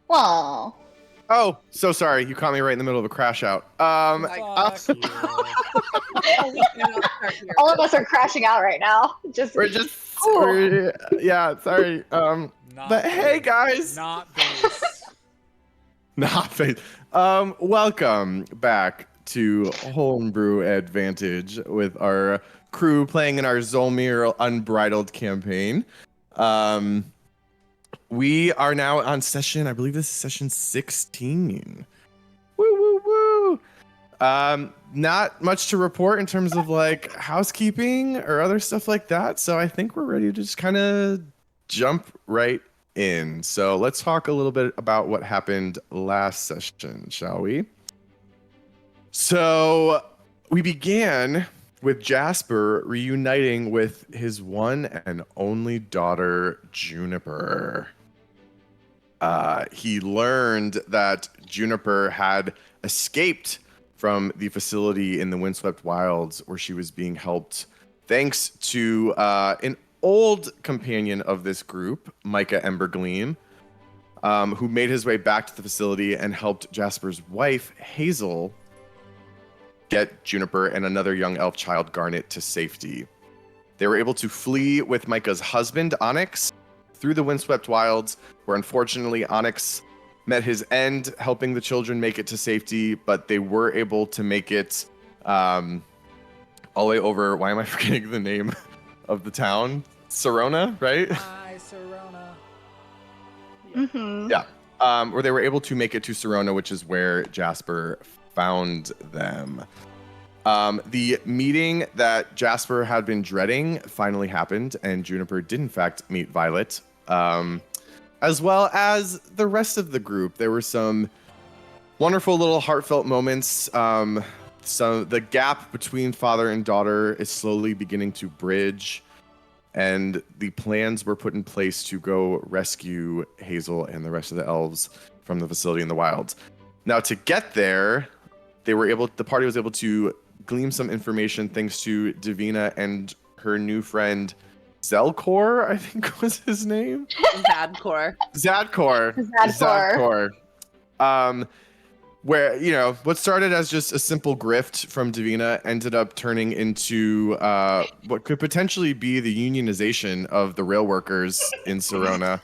Well, Oh, so sorry. You caught me right in the middle of a crash out. Fuck you. Oh, we cannot start here. all of us are crashing out right now. Just We're just, Ooh. yeah, sorry. Not But hey, base. guys. Not base. Not faith. Welcome back to Homebrew Advantage with our crew playing in our Zholmyr Unbridled campaign. We are now on session, I believe this is session 16. Woo, woo, woo. Not much to report in terms of like housekeeping or other stuff like that. So I think we're ready to just kind of jump right in. So let's talk a little bit about what happened last session, shall we? So we began with Jasper reuniting with his one and only daughter, Juniper. He learned that Juniper had escaped from the facility in the Windswept Wilds where she was being helped thanks to an old companion of this group, Micah Embergleam, who made his way back to the facility and helped Jasper's wife, Hazel, get Juniper and another young elf child, Garnet, to safety. They were able to flee with Micah's husband, Onyx, through the Windswept Wilds, where unfortunately Onyx met his end, helping the children make it to safety, but they were able to make it all the way over. Why am I forgetting the name of the town? Serona, right? Hi, Serona. Mm-hmm. Yeah. Where they were able to make it to Serona, which is where Jasper found them. The meeting that Jasper had been dreading finally happened, and Juniper did in fact meet Violet, as well as the rest of the group. There were some wonderful little heartfelt moments. So the gap between father and daughter is slowly beginning to bridge, and the plans were put in place to go rescue Hazel and the rest of the elves from the facility in the wilds. Now, to get there, the party was able to glean some information thanks to Davina and her new friend Zelkor, I think was his name. Zadkor. Zadkor. Where, what started as just a simple grift from Davina ended up turning into what could potentially be the unionization of the rail workers in Serona.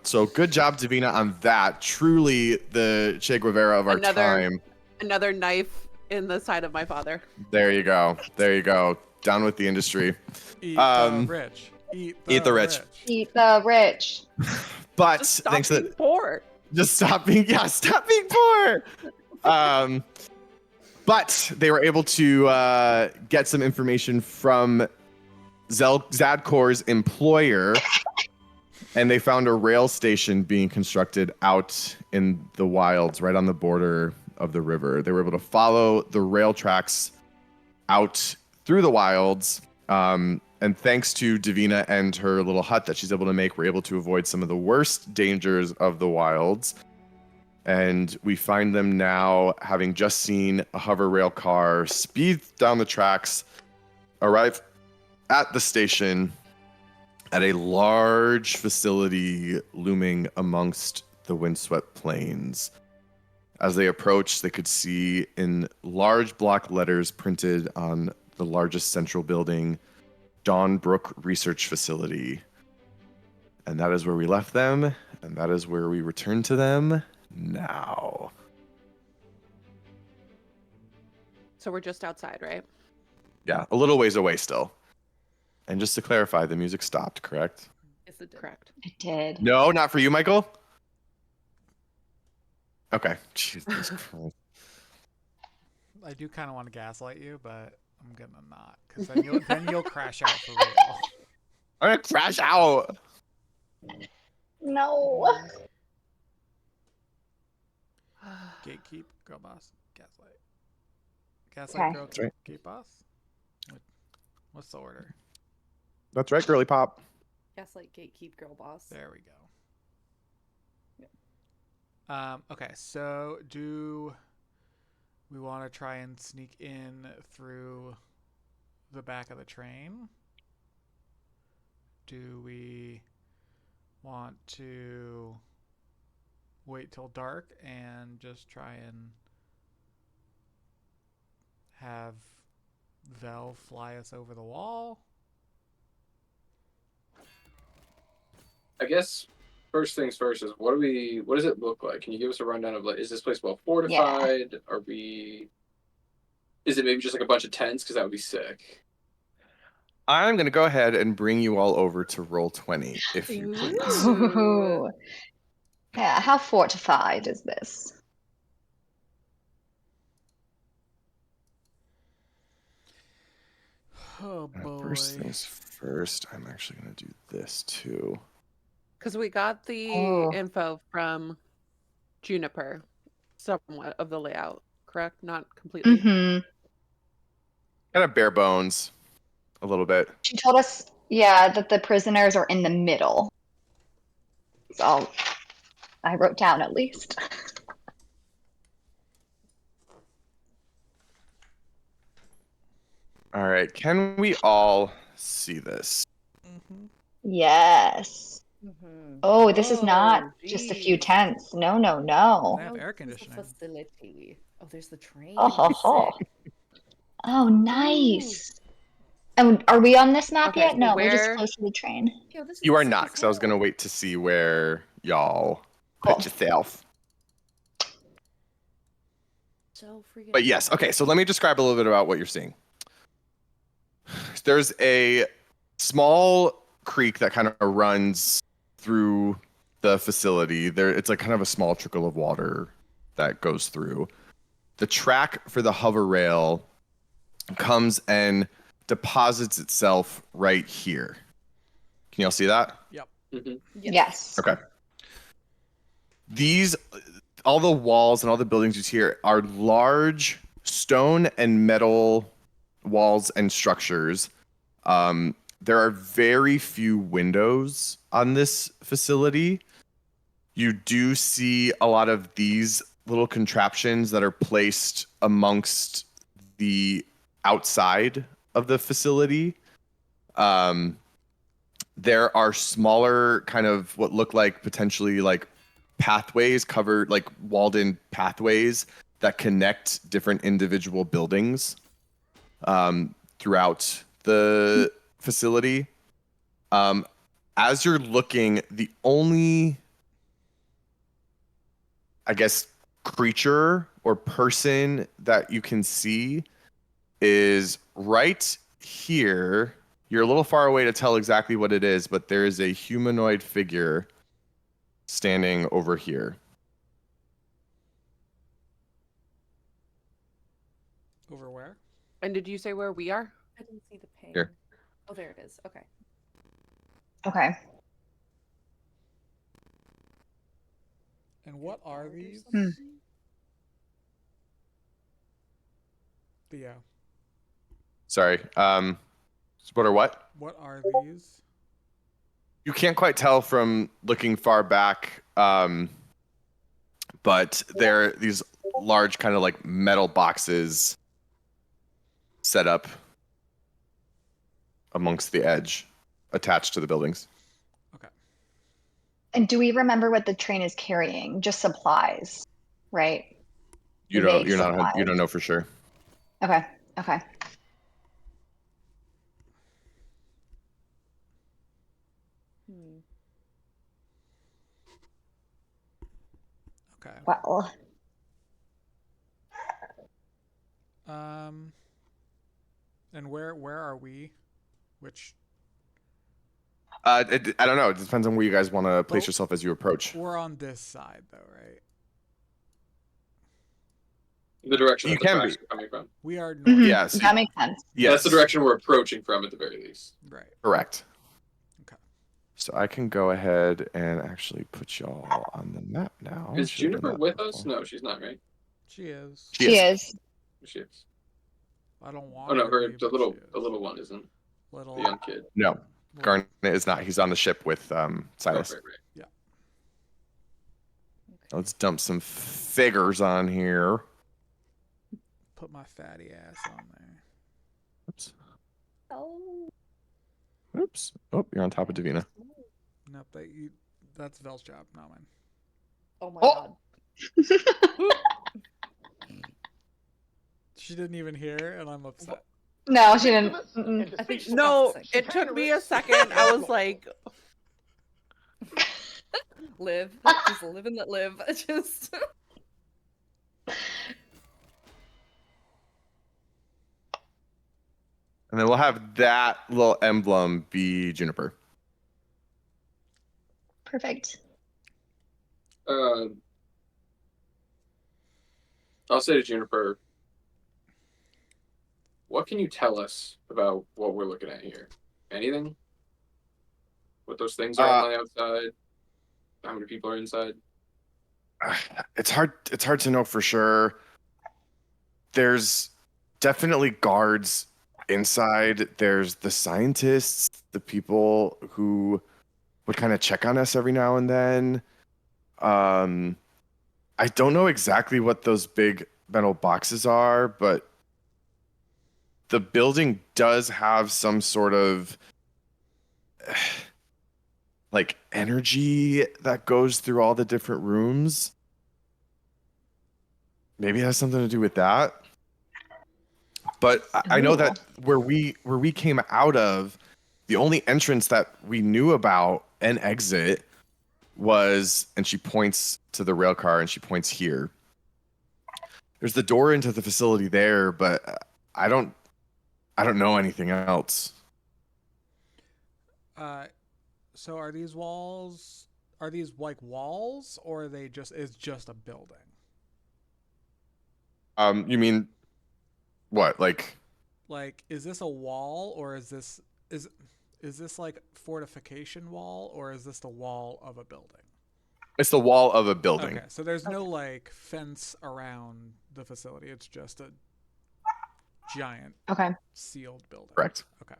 So good job, Davina, on that. Truly the Che Guevara of our time. Another knife in the side of my father. There you go. Down with the industry. Eat the rich. Eat the rich. Eat the rich. But Just stop thanks being poor. Just stop being poor. But they were able to get some information from Zadkor's employer, and they found a rail station being constructed out in the wilds, right on the border of the river. They were able to follow the rail tracks out through the wilds, and thanks to Davina and her little hut that she's able to make, we're able to avoid some of the worst dangers of the wilds. And we find them now having just seen a hover rail car speed down the tracks, arrive at the station at a large facility looming amongst the windswept plains. As they approached, they could see in large block letters printed on the largest central building, Dawnbrook Research Facility. And that is where we left them, and that is where we return to them now. So we're just outside, right? Yeah, a little ways away still. And just to clarify, the music stopped, correct? Is it correct? It did. No, not for you, Michael? Okay. Jesus Christ. I do kind of want to gaslight you, but I'm gonna not, because then you'll crash out for real. I'm gonna crash out. No. Gatekeep, girl boss, gaslight. Okay. Girl, That's right. gate boss. What's the order? That's right, girly pop. Gaslight, gatekeep, girl boss. There we go. Okay, so do we want to try and sneak in through the back of the train? Do we want to wait till dark and just try and have Vel fly us over the wall. I guess first things first is what does it look like? Can you give us a rundown of, like, is this place well fortified? Is it maybe just like a bunch of tents? Because that would be sick. I'm going to go ahead and bring you all over to roll 20, if you please. Ooh. Yeah, how fortified is this? Oh boy. First things first, I'm actually going to do this too. Because we got the Oh. info from Juniper, somewhat of the layout, correct? Not completely. Mm-hmm. Kind of bare bones, a little bit. She told us, yeah, that the prisoners are in the middle. So I wrote down at least. All right, can we all see this? Mm-hmm. Yes. Oh, this is not Oh, just a few geez. tents. No, no, no. They have Oh, air this is the conditioning. facility. Oh, there's the train. Oh, ho, ho. Sick. Oh, nice. And are we on this map Okay, yet? so No, we're just where- close to the train. Yo, this is You are sick not, as because I was going to hell. wait to see where y'all Cool. put yourself. So freaking. But yes, cool. okay, so let me describe a little bit about what you're seeing. There's a small creek that kind of runs through the facility. It's like kind of a small trickle of water that goes through. The track for the hover rail comes and deposits itself right here. Can y'all see that? Yep. Mm-hmm. Yes. Okay. All the walls and all the buildings you see here are large stone and metal walls and structures. There are very few windows on this facility. You do see a lot of these little contraptions that are placed amongst the outside of the facility. There are smaller kind of what look like potentially like pathways covered, like walled in pathways that connect different individual buildings throughout the facility. As you're looking, the only, I guess, creature or person that you can see is right here. You're a little far away to tell exactly what it is, but there is a humanoid figure standing over here. Over where? And did you say where we are? I didn't see the ping. Here. Oh, there it is. Okay. Okay. And what are these? Hmm. Theo, Sorry. What are what? what are these? You can't quite tell from looking far back, but they're these large kind of like metal boxes set up amongst the edge, attached to the buildings. And do we remember what the train is carrying? Just supplies, right? You Vague don't know for sure. Okay. Okay. Hmm. Okay. Well, And where are we? Which I don't know. It depends on where you guys want to place Well, yourself as you approach. we're on this side though, right? The direction You that the can tracks be. are coming from. We are north. mhm, Yes. that makes sense. Yes. That's the direction we're approaching from, at the very least. Right. Correct. Okay. So I can go ahead and actually put y'all on the map now. Is Should've done Juniper that with us? before. No, she's not, right? She is. She is. She is. I don't want Oh no, her to her be, the but she little is. one isn't. Little. The young kid. No, little- Garnet is not. He's on the ship with Oh, Silas. right. Okay. Let's dump some figures on here. Put my fatty ass on there. Oops. Oh. Oops. Oh, you're on top of Davina. Nope. That's Vel's job, not mine. Oh my Oh! god. She didn't even hear, and I'm upset. No, she didn't. Mm-mm. I think she's No, practicing. it took me a second. I was like, Live. Just live and let live. Just. And then we'll have that little emblem be Juniper. Perfect. I'll say to Juniper, what can you tell us about what we're looking at here? Anything? What those things are on the outside? How many people are inside? It's hard to know for sure. There's definitely guards inside. There's the scientists, the people who would kind of check on us every now and then. I don't know exactly what those big metal boxes are, but the building does have some sort of like energy that goes through all the different rooms. Maybe it has something to do with that. But I know that where we came out of, the only entrance that we knew about and exit was, and she points to the rail car and she points here. There's the door into the facility there, but I don't know anything else. So are these walls? Are these like walls, or are they just? It's just a building. You mean what? Like is this a wall, or is this like fortification wall, or is this the wall of a building? it's the wall of a building. Okay, so there's no like fence around the facility. It's just a giant sealed building. Correct. Okay.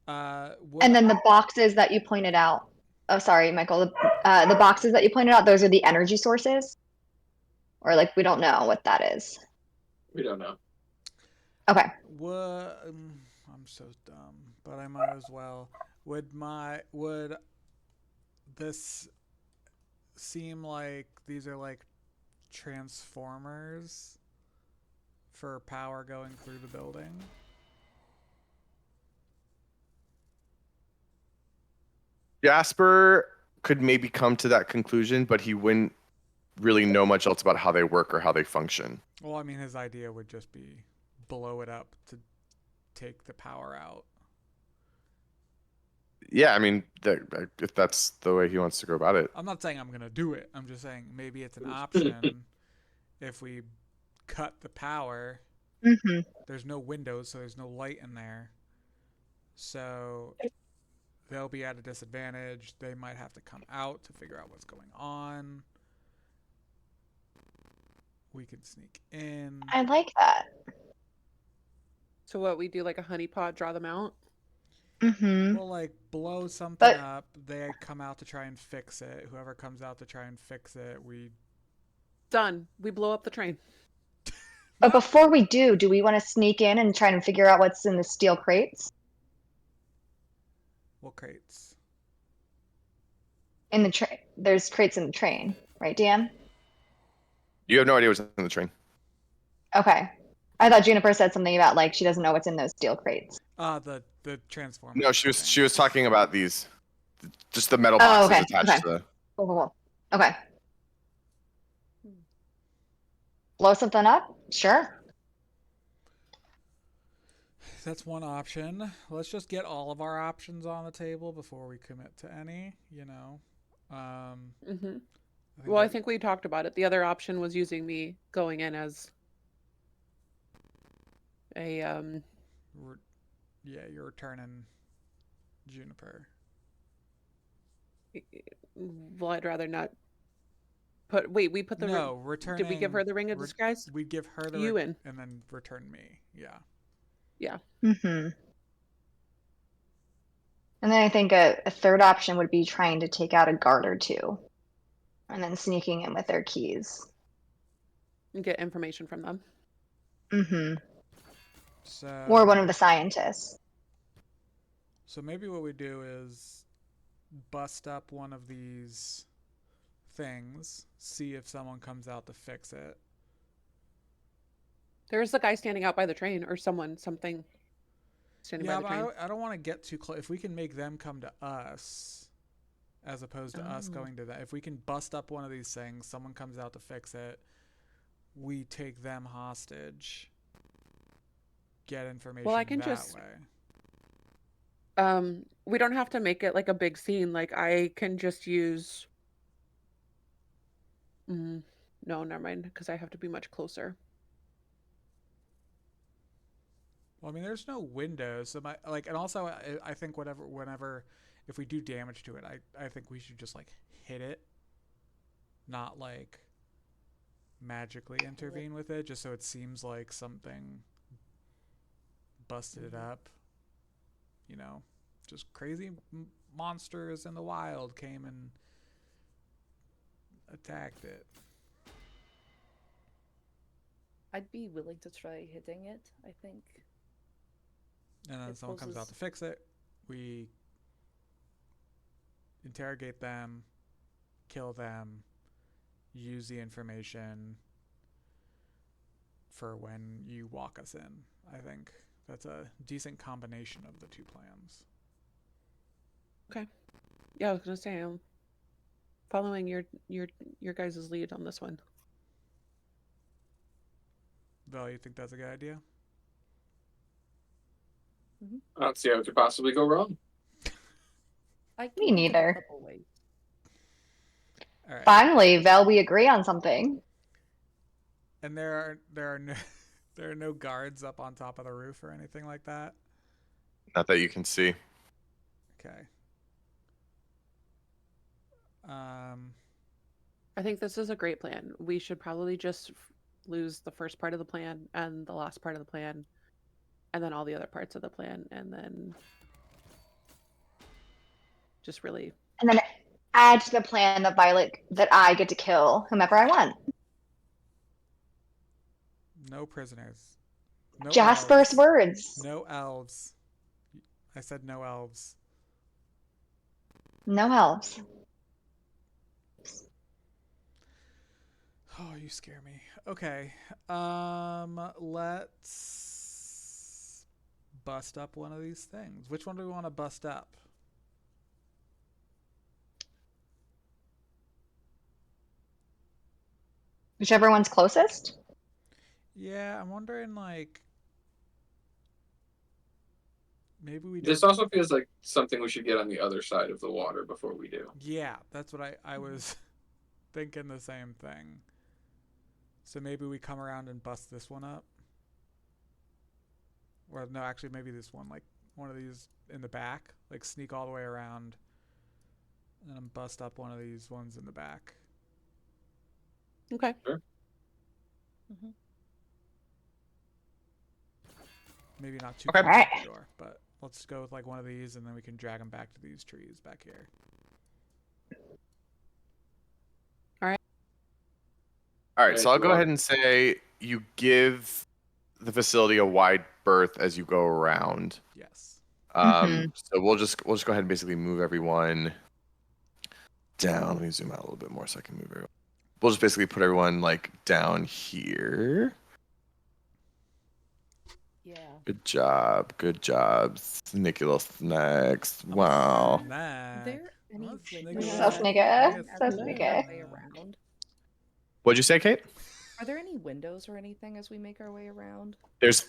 And then the boxes that you pointed out. Oh, sorry, Michael. The boxes that you pointed out, those are the energy sources? Or like we don't know what that is. We don't know. Okay. I'm so dumb, but I might as well. Would this seem like these are like transformers for power going through the building? Jasper could maybe come to that conclusion, but he wouldn't really know much else about how they work or how they function. Well, I mean, his idea would just be blow it up to take the power out. Yeah, I mean, if that's the way he wants to go about it. I'm not saying I'm going to do it. I'm just saying maybe it's an option if we cut the power. Mm-hmm. There's no windows, so there's no light in there. So they'll be at a disadvantage. They might have to come out to figure out what's going on. We can sneak in. I like that. so what, we do like a honeypot, draw them out? Mm-hmm. We'll like blow something But- up. They come out to try and fix it. Whoever comes out to try and fix it, we Done. We blow up the train. But before we do we want to sneak in and try and figure out what's in the steel crates? What crates? In the train. There's crates in the train, right, DM? You have no idea what's in the train. Okay. I thought Juniper said something about like she doesn't know what's in those steel crates. The transformer. No, she was talking about these, just the metal Oh, boxes okay, attached okay. to the. Cool. Okay. Blow something up? Sure. That's one option. Let's just get all of our options on the table before we commit to any, you know. Mm-hmm. Well, I that- think we talked about it. The other option was using me going in as a yeah, you're returning Juniper. well, I'd rather not put we put the No, returning. did we give her the ring of disguise? We'd give her the You ring and then return me. Yeah. Mm-hmm. And then I think a third option would be trying to take out a guard or two. And then sneaking in with their keys. And get information from them. Mm-hmm. So Or one of the scientists. So maybe what we do is bust up one of these things, see if someone comes out to fix it. There's a guy standing out by the train, or something standing by Yeah, the but train. I don't want to get too close. If we can make them come to us, as opposed to us Oh. going to them. If we can bust up one of these things, someone comes out to fix it, we take them hostage, get information Well, I can that just- way. We don't have to make it like a big scene. Like I can just use. No, never mind, because I have to be much closer. Well, I mean, there's no windows, so and also I think whenever if we do damage to it, I think we should just like hit it, not like magically intervene with it, just so it seems like something busted it up. You know, just crazy monsters in the wild came and attacked it. I'd be willing to try hitting it, I think. And then It someone comes out poses- to fix it. We interrogate them, kill them, use the information for when you walk us in. I think that's a decent combination of the two plans. Yeah, I was gonna say I'm following your guys' lead on this one. Val, you think that's a good idea? I don't see how it could possibly go wrong. I can Me think of a neither. couple ways. All right. Finally, Vel, we agree on something. And there are no there are no guards up on top of the roof or anything like that. Not that you can see. Okay. I think this is a great plan. We should probably just lose the first part of the plan and the last part of the plan, and then all the other parts of the plan, and then just really. And then add to the plan that I get to kill whomever I want. No prisoners. No Jasper's elves. words. No elves. I said no elves. No elves. Oh, you scare me. Okay. Let's bust up one of these things. Which one do we want to bust up? Whichever one's closest. Yeah, I'm wondering like maybe we This don't. also feels like something we should get on the other side of the water before we do. Yeah, that's what I was thinking the same thing. So maybe we come around and bust this one up. Or no, actually maybe this one, like one of these in the back, like sneak all the way around and then bust up one of these ones in the back. Okay. Maybe not too Okay. close Alright. to the door, but let's go with like one of these and then we can drag them back to these trees back here. All right, Yeah, so I'll if go you ahead want. and say you give the facility a wide berth as you go around. Yes. So we'll just go ahead and basically move everyone down. Let me zoom out a little bit more so I can move everyone. We'll just basically put everyone like down here. Yeah. Good job. Nicholas next. Wow. Are Nah. there any Let's windows So Yeah. sneaky. as So we make sneaky. our way around? What'd you say, Kate? Are there any windows or anything as we make our way around? There's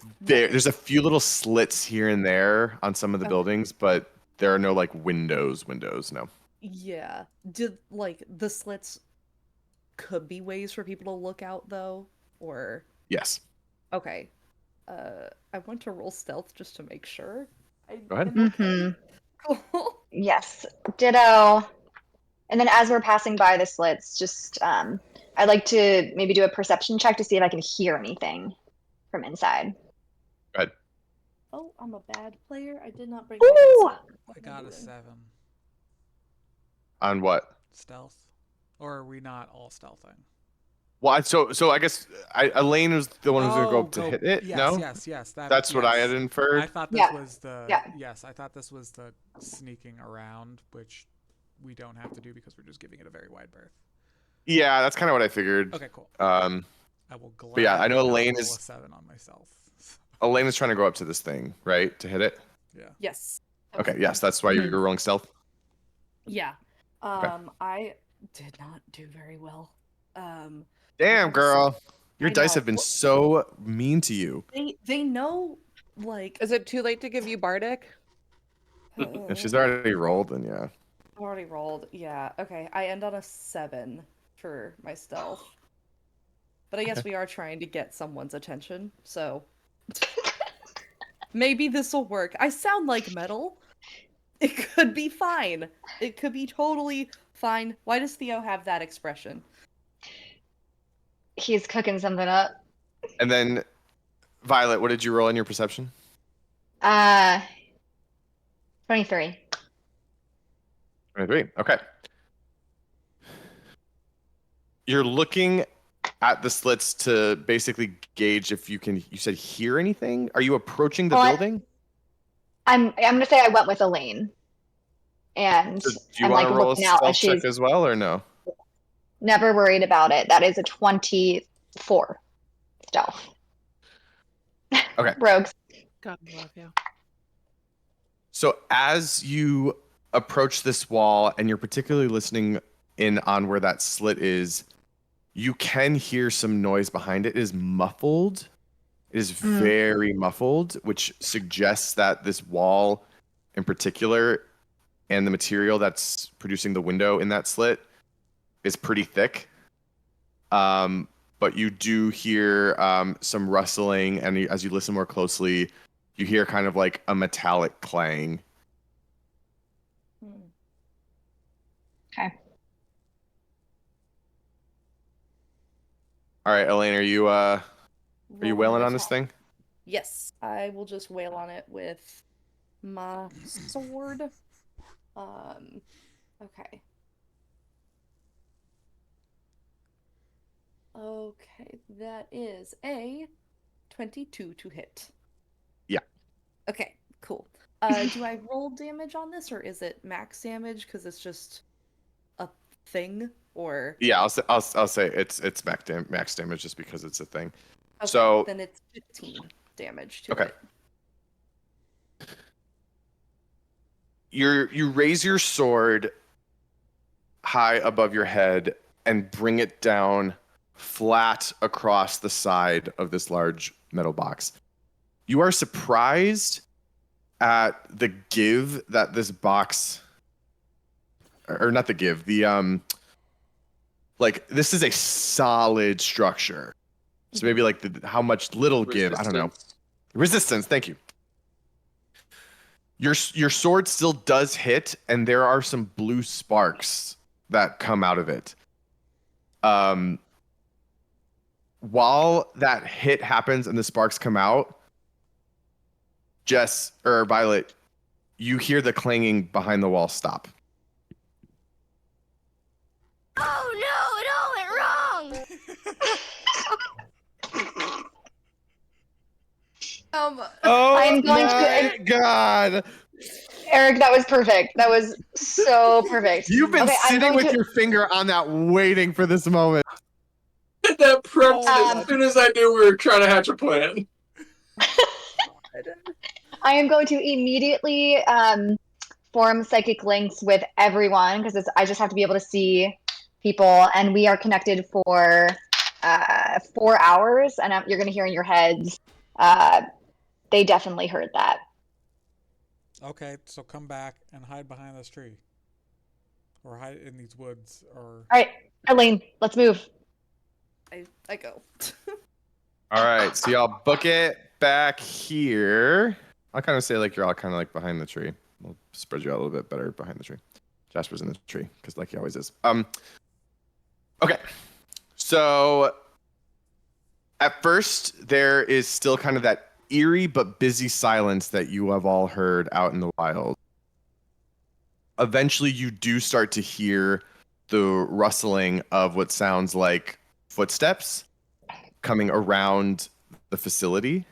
a few little slits here and there on some of the Okay. buildings, but there are no like windows. No. Yeah. Did like the slits could be ways for people to look out though? Or Yes. okay. I want to roll stealth just to make sure. Go ahead. I'm okay. Cool. Yes. Ditto. And then as we're passing by the slits, just I'd like to maybe do a perception check to see if I can hear anything from inside. Go ahead. Oh, I'm a bad player. I did not bring Ooh! my dice. What I am got a doing? 7. On what? Stealth? Or are we not all stealthing? Well, so I guess Elaine was the one who's gonna go up to hit it. Yes, No, yes. that's what I had I inferred. thought this Yeah. was the Yeah. yes. I thought this was the sneaking around, which we don't have to do because we're just giving it a very wide berth. Yeah, that's kind of what I figured. Okay, cool. Um, I will gladly yeah, I know not Elaine roll is- a 7 on myself. Elaine is trying to go up to this thing, right, to hit it. Yeah. Yes. Okay, yes, that's why you're rolling stealth. Yeah. Okay. I did not do very well. I Damn, have to say- girl, your I dice know. have been so mean to you. They know like Is it too late to give you Bardic? If she's already rolled, then yeah. already rolled. Yeah. Okay. I end on a 7 for my stealth. But I guess we are trying to get someone's attention, so maybe this will work. I sound like metal. It could be fine. It could be totally fine. Why does Theo have that expression? He's cooking something up. And then, Violet, what did you roll in your perception? 23. 23. Okay. You're looking at the slits to basically gauge if you can. You said hear anything. Are you approaching the Oh, building? I'm gonna say I went with Elaine, and So do you I'm want like to roll a looking out, and stealth check she's as well, or no? never worried about it. That is a 24 stealth. Okay. Rogues. God love you. So as you approach this wall, and you're particularly listening in on where that slit is, you can hear some noise behind it. It is muffled. It is very muffled, which suggests that this wall in particular and the material that's producing the window in that slit is pretty thick. But you do hear some rustling, and as you listen more closely, you hear kind of like a metallic clang. Okay. All right, Elaine, are you Roll wailing another on this attack. thing? Yes, I will just wail on it with my sword. Okay. Okay, that is a 22 to hit. Yeah. Okay, cool. Do I roll damage on this, or is it max damage because it's just a thing, or? Yeah, I'll say it's max damage just because it's a thing. Okay, So then it's 15 damage to Okay. it. you raise your sword high above your head and bring it down flat across the side of this large metal box. You are surprised at the give that this box, or not the give, the like this is a solid structure. So maybe like how much little give, I don't know. Resistance, thank you. Your sword still does hit, and there are some blue sparks that come out of it. While that hit happens and the sparks come out, Jess or Violet, you hear the clanging behind the wall stop. Oh no, it all went wrong! Oh I'm going my god! Eric, that was perfect. That was so perfect. You've been Okay, I'm sitting going with to- your finger on that, waiting for this moment. That prepped Um, as soon as I knew we were trying to hatch a plan. I am going to immediately form psychic links with everyone because I just have to be able to see people, and we are connected for 4 hours, and you're going to hear in your heads. They definitely heard that. Okay, so come back and hide behind this tree. Or hide in these woods, or... All right, Elaine, let's move. I go. All right, so y'all book it back here. I'll kind of say like you're all kind of like behind the tree. We'll spread you out a little bit better behind the tree. Jasper's in the tree because like he always is. Okay, so at first there is still kind of that eerie but busy silence that you have all heard out in the wild. Eventually, you do start to hear the rustling of what sounds like footsteps coming around the facility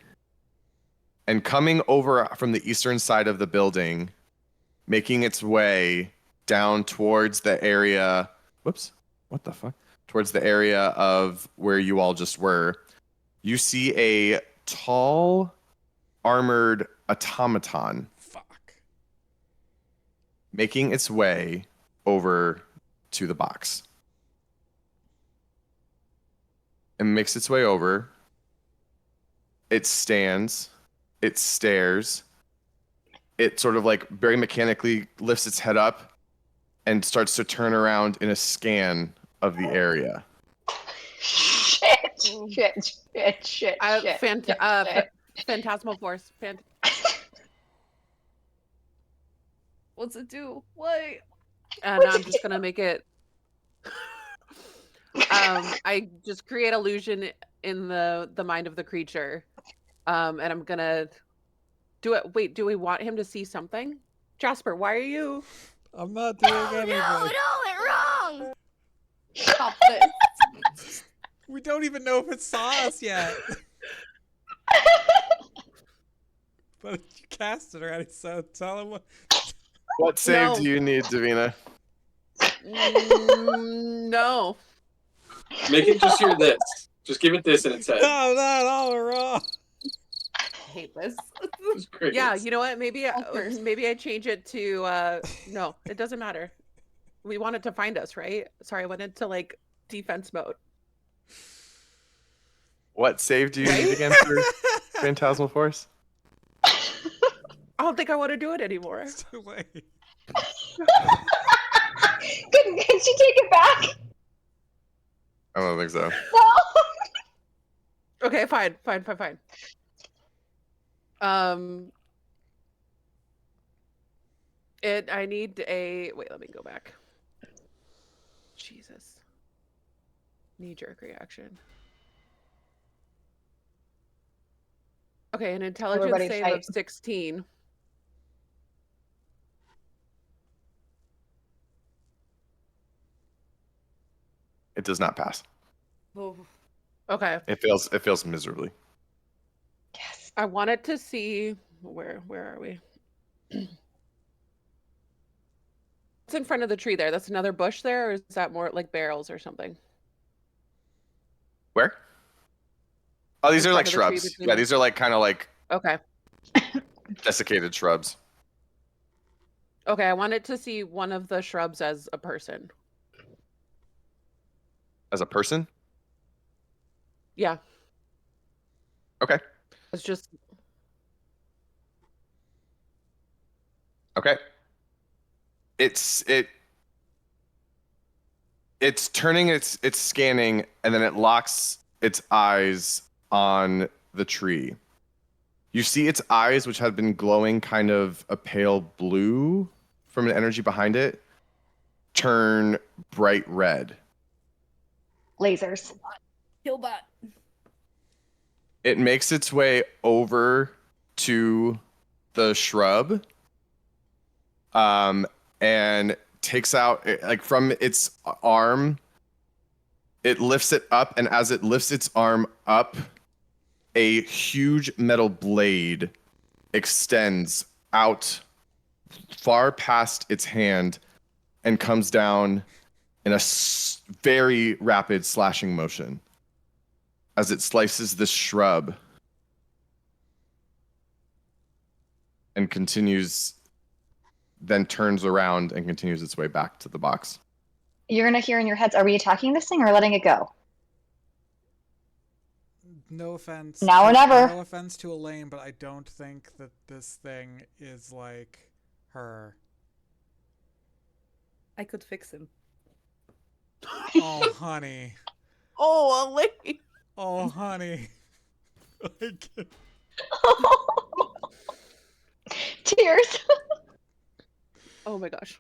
and coming over from the eastern side of the building, making its way down towards the area. Whoops. what the fuck? Towards the area of where you all just were, you see a tall, armored automaton Fuck. making its way over to the box. It makes its way over. It stands. It stares. It sort of like very mechanically lifts its head up and starts to turn around in a scan of the area. Shit. Phantasmal force. What's it do? What? And I'm just gonna make it. I just create illusion in the mind of the creature, and I'm gonna do it. Wait, do we want him to see something? Jasper, why are you? I'm not doing anything. No, it wrong. Stop this. We don't even know if it saw us yet. But you cast it already, so tell him what. What save No. do you need, Davina? No. Make it just hear this. Just give it this in its head. No, not all wrong. I hate this. Just crickets. Yeah, you know what? Maybe Fuckers. maybe I change it to no, it doesn't matter. We want it to find us, right? Sorry, I went into like defense mode. What save do you need again for Phantasmal Force? I don't think I want to do it anymore. It's too late. Can she take it back? I don't think so. No. Okay, fine. I need a wait, let me go back. Jesus. Knee-jerk reaction. Okay, an intelligence Everybody save fight. of 16. It does not pass. Oh, Okay. It fails miserably. Yes. I wanted to see where are we? What's in front of the tree there? That's another bush there, or is that more like barrels or something? Where? Oh, these In are like front of the tree shrubs. between Yeah, the- these are like kind of like Okay. desiccated shrubs. Okay, I wanted to see one of the shrubs as a person. As a person? Yeah. Okay. It's just Okay. It's turning it's scanning, and then it locks its eyes on the tree. You see its eyes, which had been glowing kind of a pale blue from an energy behind it, turn bright red. Lasers. Killbot. It makes its way over to the shrub, and takes out, like from its arm, it lifts it up, and as it lifts its arm up, a huge metal blade extends out far past its hand and comes down in a very rapid slashing motion as it slices the shrub and continues, then turns around and continues its way back to the box. You're gonna hear in your heads, are we attacking this thing or letting it go? No offense. Now or never. No offense to Elaine, but I don't think that this thing is like her. I could fix him. Oh, honey. oh, Elaine. Oh, honey. Like, Tears. Oh my gosh.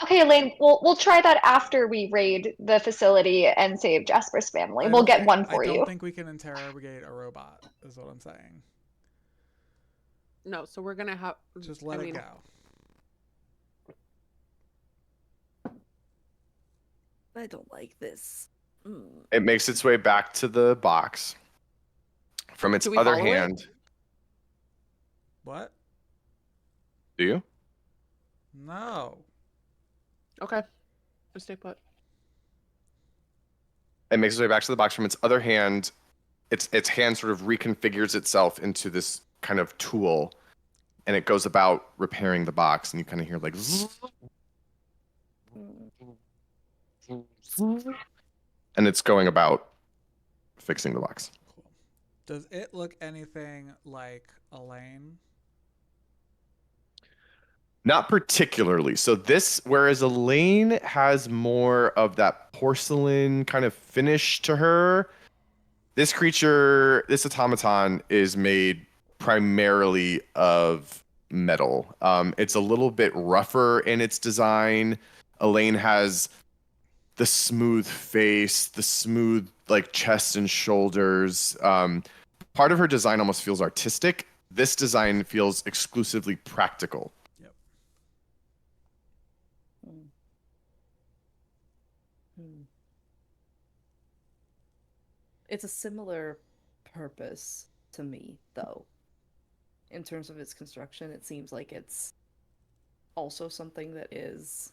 Okay, Elaine, we'll try that after we raid the facility and save Jasper's family. We'll get one for I you. don't think we can interrogate a robot, is what I'm saying. No, so we're gonna have Just let it go. I don't like this. It makes its way back to the box. From its Do we other follow it? hand, What? do you? No. Okay. Just stay put. It makes its way back to the box. From its other hand, its hand sort of reconfigures itself into this kind of tool, and it goes about repairing the box. And you kind of hear like, zzz, and it's going about fixing the box. Cool. Does it look anything like Elaine? Not particularly. So this, whereas Elaine has more of that porcelain kind of finish to her, this creature, this automaton, is made primarily of metal. It's a little bit rougher in its design. Elaine has the smooth face, the smooth like chest and shoulders. Part of her design almost feels artistic. This design feels exclusively practical. It's a similar purpose to me, though. In terms of its construction, it seems like it's also something that is,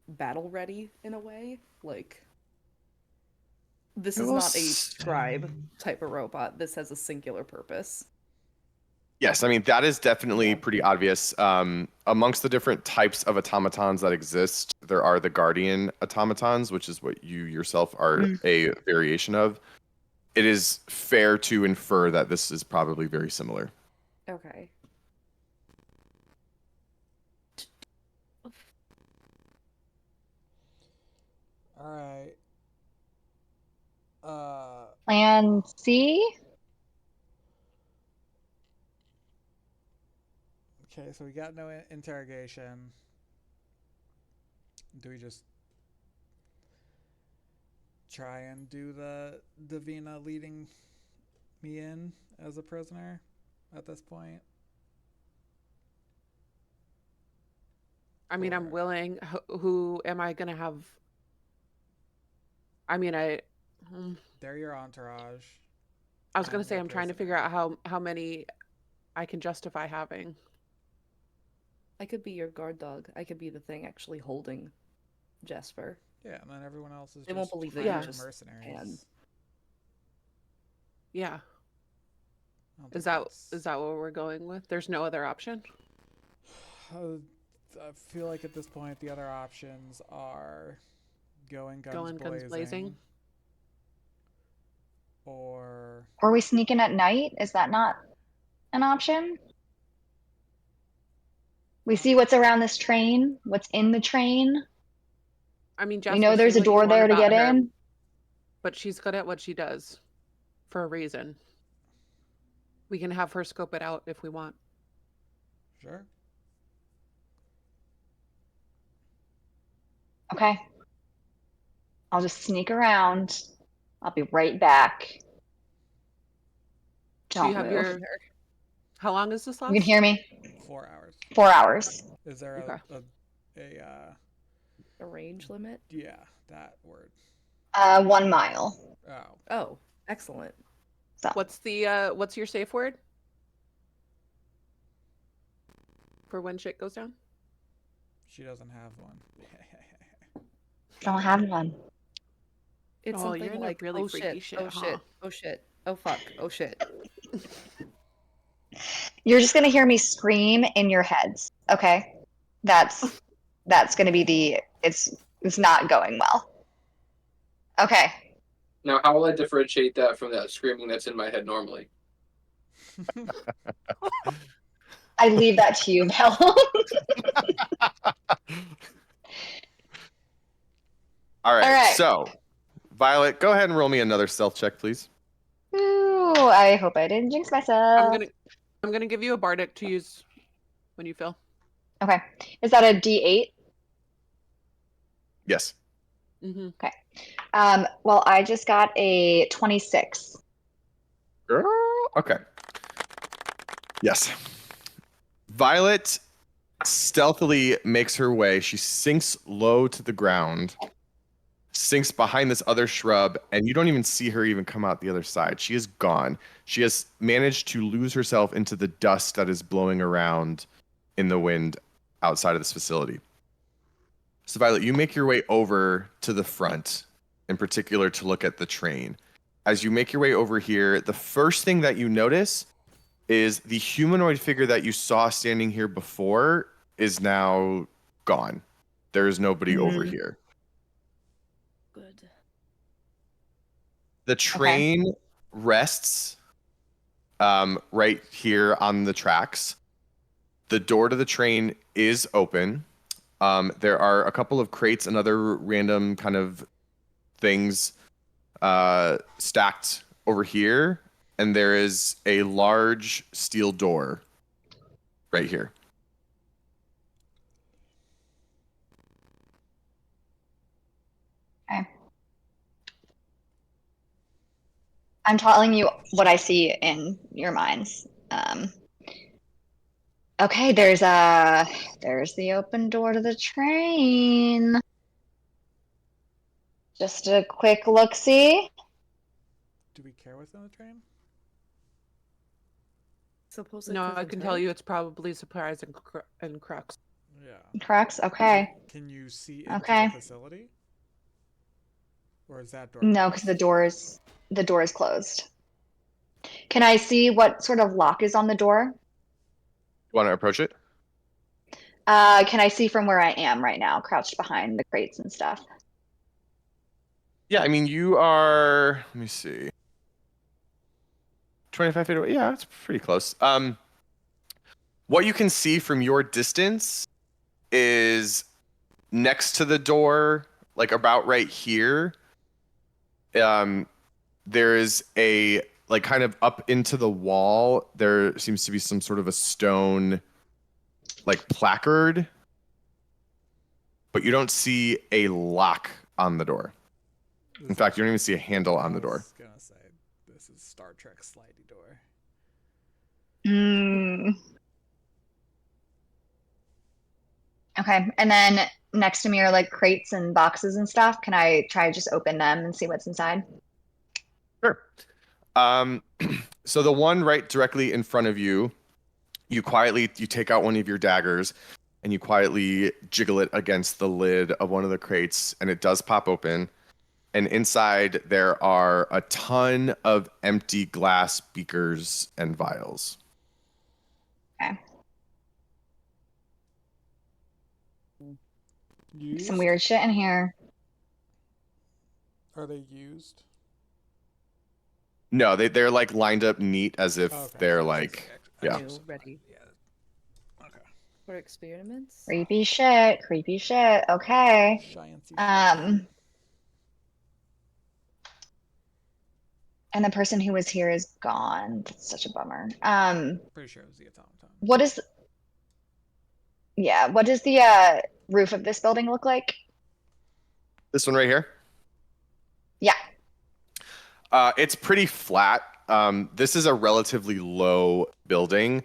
battle ready in a way. Like, this is not a scribe type of robot. This has a singular purpose. Yes, I mean, that is definitely pretty obvious. Amongst the different types of automatons that exist, there are the guardian automatons, which is what you yourself are a variation of. It is fair to infer that this is probably very similar. Okay. All right. Plan C? Okay, so we got no interrogation. Do we just try and do the Davina leading me in as a prisoner at this point? I mean, I'm willing. Who am I gonna have? I mean, They're your entourage. I was gonna say I'm trying to figure out how many I can justify having. I could be your guard dog. I could be the thing actually holding Jasper. Yeah, and then everyone else is They won't believe that you just mercenaries. can. Yeah. Is that what we're going with? There's no other option? I feel like at this point the other options are going guns blazing. Or we sneak in at night? Is that not an option? We see what's around this train, what's in the train. I mean, Jasper, We know there's a door there to get in. But she's good at what she does for a reason. We can have her scope it out if we want. Sure. Okay. I'll just sneak around. I'll be right back. Don't move. How long is this last? You can hear me? 4 hours. 4 hours. Is there a range limit? Yeah, that word. 1 mile. Oh, excellent. So. What's your safe word for when shit goes down? She doesn't have one. Don't have one. It's something like really oh freaky shit, oh huh? shit, oh shit, oh fuck, oh shit. You're just gonna hear me scream in your heads. Okay, that's gonna be it's not going well. Okay. Now, how will I differentiate that from that screaming that's in my head normally? I leave that to you, Mel. All right. So, Violet, go ahead and roll me another stealth check, please. Ooh, I hope I didn't jinx myself. I'm gonna give you a bardic to use when you fail. Okay. Is that a D8? Yes. Mm-hmm. Okay. Well, I just got a 26. Girl. Okay. Yes. Violet stealthily makes her way. She sinks low to the ground, sinks behind this other shrub, and you don't even see her even come out the other side. She is gone. She has managed to lose herself into the dust that is blowing around in the wind outside of this facility. So, Violet, you make your way over to the front, in particular to look at the train. As you make your way over here, the first thing that you notice is the humanoid figure that you saw standing here before is now gone. There is nobody over here. Good. The train rests right here on the tracks. The door to the train is open. There are a couple of crates and other random kind of things stacked over here, and there is a large steel door right here. Okay. I'm telling you what I see in your minds. Okay, there's the open door to the train. Just a quick look-see. Do we care what's on the train? Suppose No, I can tell you it's probably supplies and crux. Yeah. Crux. Okay. Can you see into Okay. the facility? Or is that door? No, because the door is closed. Can I see what sort of lock is on the door? Want to approach it? Can I see from where I am right now, crouched behind the crates and stuff? Yeah, I mean, you are, let me see, 25 feet away. Yeah, it's pretty close. What you can see from your distance is next to the door, like about right here, there is a, like kind of up into the wall, there seems to be some sort of a stone, like placard, but you don't see a lock on the door. In fact, you don't even see a handle on the door. I was gonna say, this is Star Trek slidey door. Okay, and then next to me are like crates and boxes and stuff. Can I try to just open them and see what's inside? Sure. So the one right directly in front of you, you take out one of your daggers and you quietly jiggle it against the lid of one of the crates, and it does pop open. And inside there are a ton of empty glass beakers and vials. Okay. Used? Some weird shit in here. Are they used? No, they're like lined up neat as if Okay. they're like, yeah. New, ready Yeah. Okay. for experiments. Creepy shit. Creepy shit. Okay. Sciencey And the person who was here is gone. That's such a bummer. Pretty sure it was the automaton. What does the roof of this building look like? This one right here? Yeah. It's pretty flat. This is a relatively low building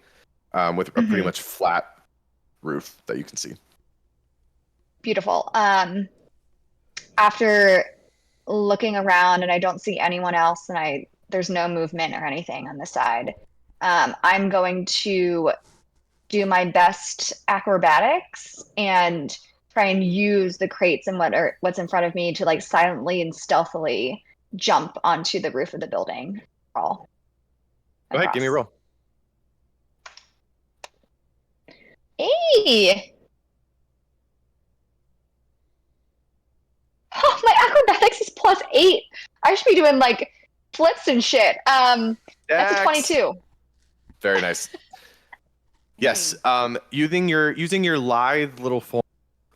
with a pretty much flat roof that you can see. Beautiful. After looking around and I don't see anyone else and there's no movement or anything on the side, I'm going to do my best acrobatics and try and use the crates and what's in front of me to like silently and stealthily jump onto the roof of the building. Crawl Go ahead, give me a roll. Hey! Oh, my acrobatics is +8. I should be doing like flips and shit. That's a 22. Very nice. Yes. Using your lithe little form,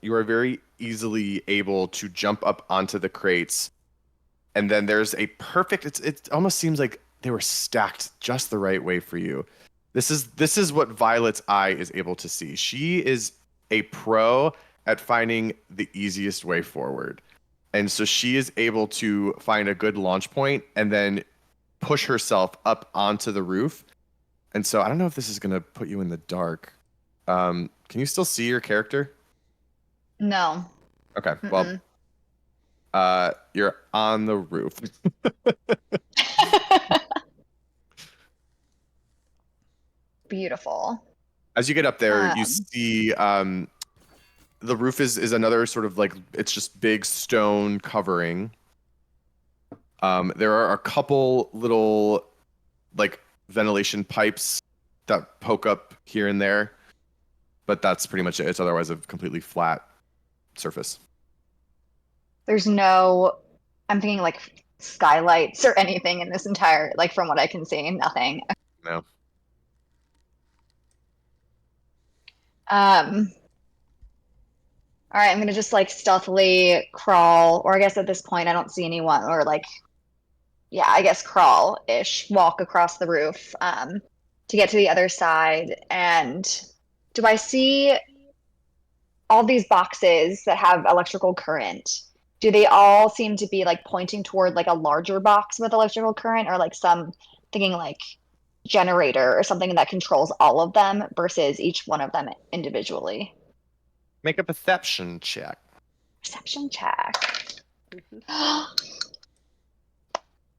you are very easily able to jump up onto the crates, and then there's a perfect. It almost seems like they were stacked just the right way for you. This is what Violet's eye is able to see. She is a pro at finding the easiest way forward. And so she is able to find a good launch point and then push herself up onto the roof. And so I don't know if this is going to put you in the dark. Can you still see your character? No. Okay. Well, you're on the roof. Beautiful. As you get up there, you see the roof is another sort of like, it's just big stone covering. There are a couple little like ventilation pipes that poke up here and there, but that's pretty much it. It's otherwise a completely flat surface. There's no, I'm thinking like skylights or anything in this entire, like from what I can see, nothing. No. All right, I'm gonna just like stealthily crawl, or I guess at this point I don't see anyone, or like, yeah, I guess crawl-ish, walk across the roof, to get to the other side. And do I see all these boxes that have electrical current? Do they all seem to be like pointing toward like a larger box with electrical current, or like some thinking like generator or something that controls all of them versus each one of them individually? Make a perception check. Perception check.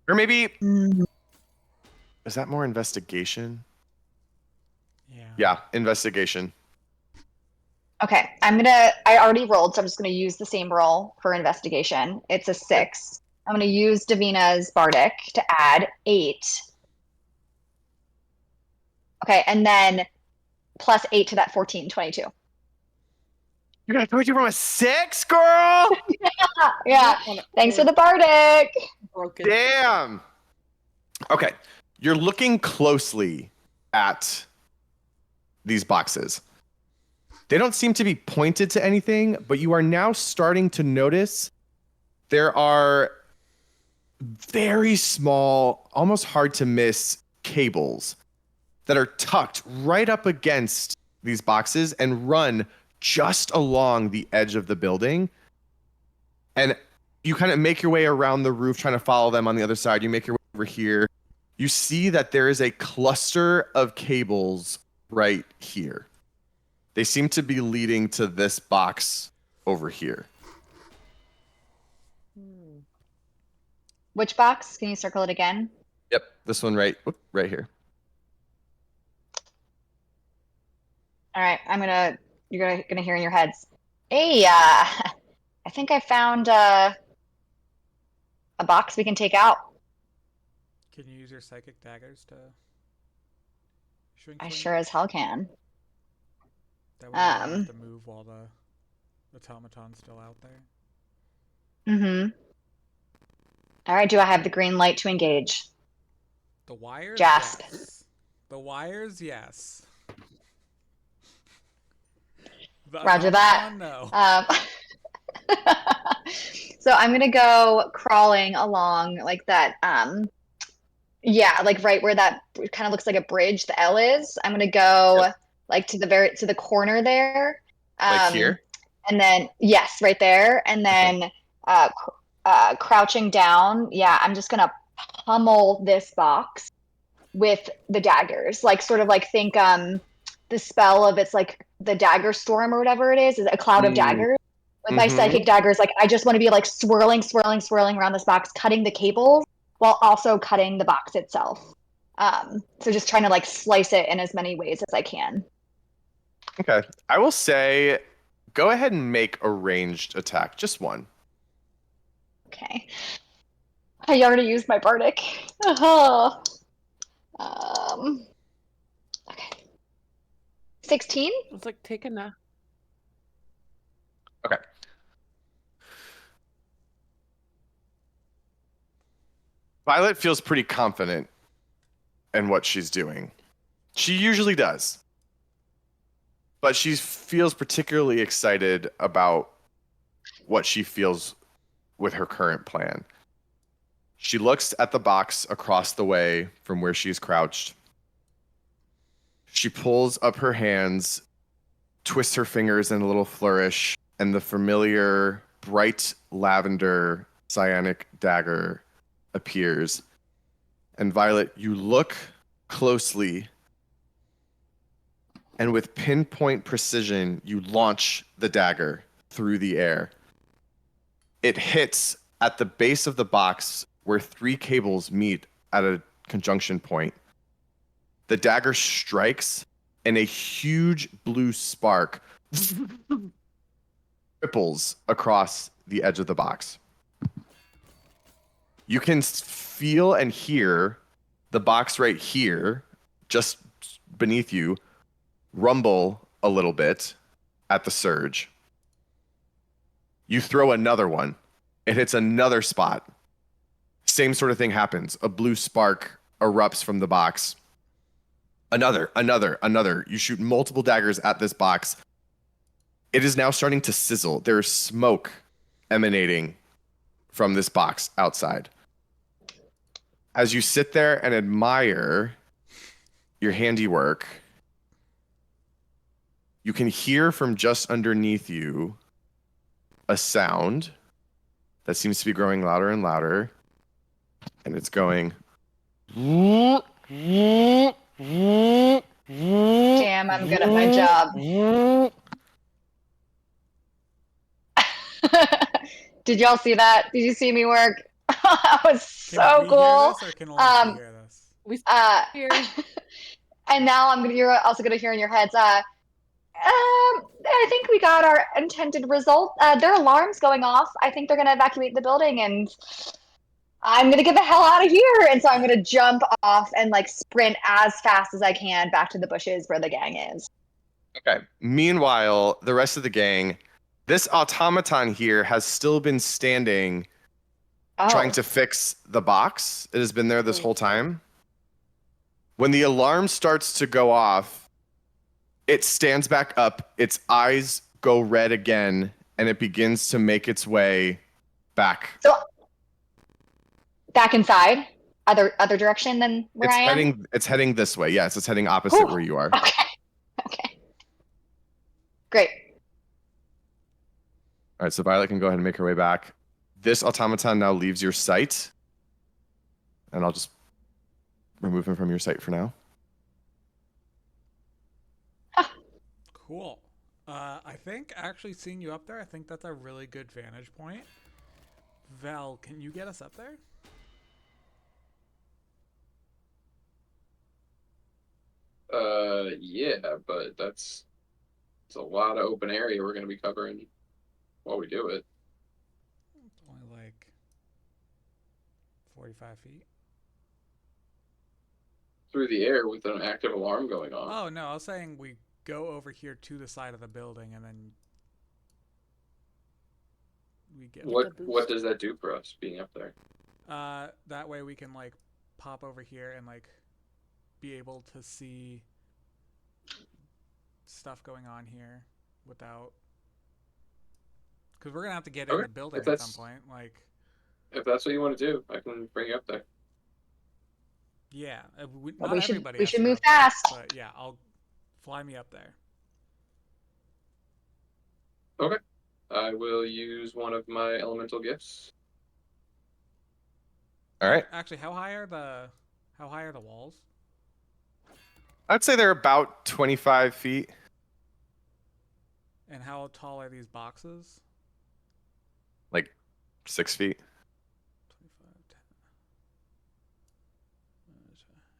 Or maybe Mm. is that more investigation? Yeah. Yeah, investigation. Okay, I already rolled, so I'm just gonna use the same roll for investigation. It's a 6. I'm gonna use Davina's Bardic to add 8. Okay, and then plus 8 to that 14, 22. You're gonna throw you from a 6, girl? Yeah, thanks for the Bardic. Broken. Damn. Okay, you're looking closely at these boxes. They don't seem to be pointed to anything, but you are now starting to notice there are very small, almost hard to miss cables that are tucked right up against these boxes and run just along the edge of the building. And you kind of make your way around the roof trying to follow them on the other side. You make your way over here. You see that there is a cluster of cables right here. They seem to be leading to this box over here. Which box? Can you circle it again? Yep, this one right here. All right, you're gonna hear in your heads. Hey, I think I found a box we can take out. Can you use your psychic daggers to shrink? I them? sure as hell can. That way you don't have to move while the automaton's still out there. Mm-hmm. All right, do I have the green light to engage? The wires, Jasper. yes. The wires, yes. The Roger that. automaton, no. So I'm gonna go crawling along like that. Yeah, like right where that kind of looks like a bridge, the L is. I'm gonna go like to the corner there. Like here? And then yes, right there. And then crouching down, yeah, I'm just gonna pummel this box with the daggers. Like sort of like think the spell of it's like the dagger storm or whatever it is a cloud of daggers. With my psychic daggers, like I just want to be like swirling around this box, cutting the cables while also cutting the box itself. So just trying to like slice it in as many ways as I can. Okay. I will say go ahead and make a ranged attack. Just one. Okay. I already used my Bardic. Uh-huh. Okay. 16? It's like taking a. Okay. Violet feels pretty confident in what she's doing. She usually does. But she feels particularly excited about what she feels with her current plan. She looks at the box across the way from where she's crouched. She pulls up her hands, twists her fingers in a little flourish, and the familiar bright lavender cyanic dagger appears. And Violet, you look closely, and with pinpoint precision, you launch the dagger through the air. It hits at the base of the box where 3 cables meet at a conjunction point. The dagger strikes, and a huge blue spark ripples across the edge of the box. You can feel and hear the box right here, just beneath you, rumble a little bit at the surge. You throw another one. It hits another spot. Same sort of thing happens. A blue spark erupts from the box. Another. You shoot multiple daggers at this box. It is now starting to sizzle. There's smoke emanating from this box outside. As you sit there and admire your handiwork, you can hear from just underneath you a sound that seems to be growing louder and louder. And it's going. Damn, I'm good at my job. Did y'all see that? Did you see me work? That was Can so we cool. hear this, or can only she hear this? We Uh, here. and now you're also gonna hear in your heads. I think we got our intended result. There are alarms going off. I think they're gonna evacuate the building, and I'm gonna get the hell out of here. And so I'm gonna jump off and like sprint as fast as I can back to the bushes where the gang is. Okay. Meanwhile, the rest of the gang, this automaton here has still been standing, trying to fix the box. It has been there this whole time. When the alarm starts to go off, it stands back up, its eyes go red again, and it begins to make its way back. So back inside, other direction than where I am. It's heading this way. Yes, it's heading opposite where you are. Okay. Great. All right, so Violet can go ahead and make her way back. This automaton now leaves your sight, and I'll just remove him from your sight for now. Cool. I think actually seeing you up there, I think that's a really good vantage point. Val, can you get us up there? Yeah, but it's a lot of open area we're gonna be covering while we do it. It's only like 45 feet. Through the air with an active alarm going on. Oh no, I was saying we go over here to the side of the building and then we get What does that do for us being up there? that way we can like pop over here and like be able to see stuff going on here without, because we're gonna have to get in the building at some point. Like, if that's what you want to do, I can bring you up there. Yeah, Well, not everybody. we has should to move go, fast. But yeah, I'll fly me up there. Okay. I will use one of my elemental gifts. All right. Actually, how high are the walls? I'd say they're about 25 feet. And how tall are these boxes? Like 6 feet. 25,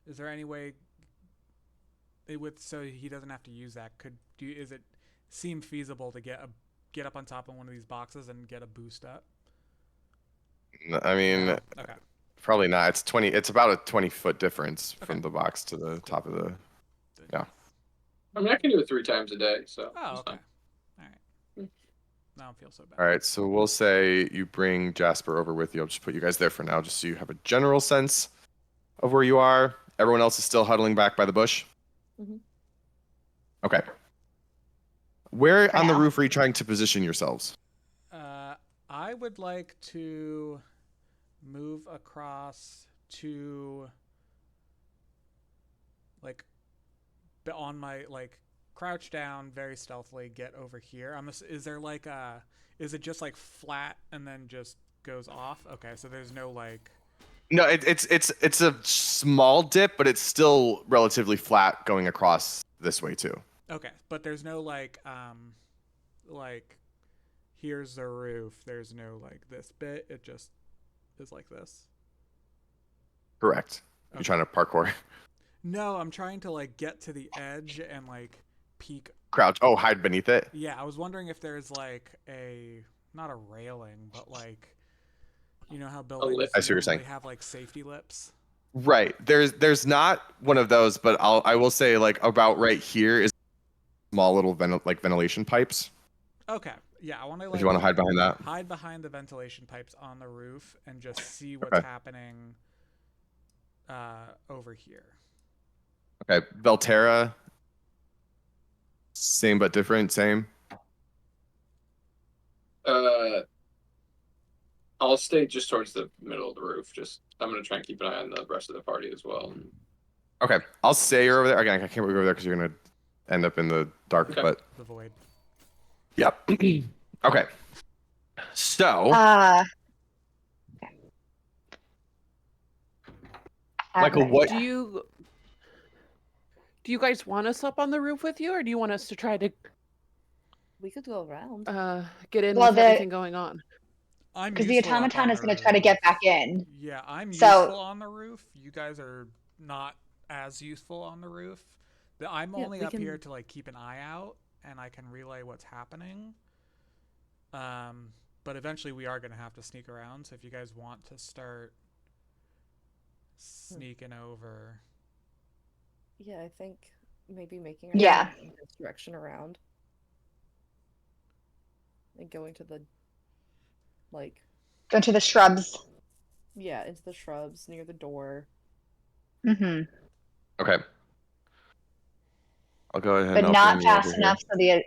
10. Is there any way so he doesn't have to use that? Is it seem feasible to get up on top of one of these boxes and get a boost up? I mean, No? Okay. Probably not. It's about a 20-foot difference from the box to the top of the. Yeah. I mean, I can do it 3 times a day, so. Oh, okay. All right. I don't feel so bad. All right, so we'll say you bring Jasper over with you. I'll just put you guys there for now, just so you have a general sense of where you are. Everyone else is still huddling back by the bush. Mm-hmm. Okay. Where on the roof are you trying to position yourselves? I would like to move across to like on my like crouch down very stealthily, get over here. Is there like is it just like flat and then just goes off? Okay, so there's no like. No, it's a small dip, but it's still relatively flat going across this way too. Okay, but there's no like here's the roof. There's no like this bit. It just is like this. Correct. Okay. You're trying to parkour. No, I'm trying to like get to the edge and like peek. Crouch. Oh, hide beneath it. Yeah, I was wondering if there's like not a railing, but like You know how lip. buildings I see what you're saying. normally have like safety lips? Right. There's not one of those, but I will say like about right here is small little ventilation pipes. Okay. Yeah, I want to If you want to hide behind that. hide behind the ventilation pipes on the roof and just see what's Okay. happening over here. Okay. Velterra. Same but different. Same. I'll stay just towards the middle of the roof. I'm gonna try and keep an eye on the rest of the party as well. Okay. I'll say you're over there. Again, I can't move over there because you're gonna end up in the dark. Okay. But The void. yep. Okay. So. Michael, what? Do you guys want us up on the roof with you, or do you want us to try to We could go around. get in Well, with everything going on? Because the automaton is going to try to get back in. Yeah, I'm So- useful on the roof. You guys are not as useful on the roof. I'm Yeah, only we up here can- to like keep an eye out, and I can relay what's happening. But eventually we are going to have to sneak around. So if you guys want to start sneaking over, Yeah, I think maybe making Yeah. this direction around. And going to the like Go to the shrubs. yeah, into the shrubs near the door. Hmm. Okay. I'll go ahead But and not open you over fast here. enough so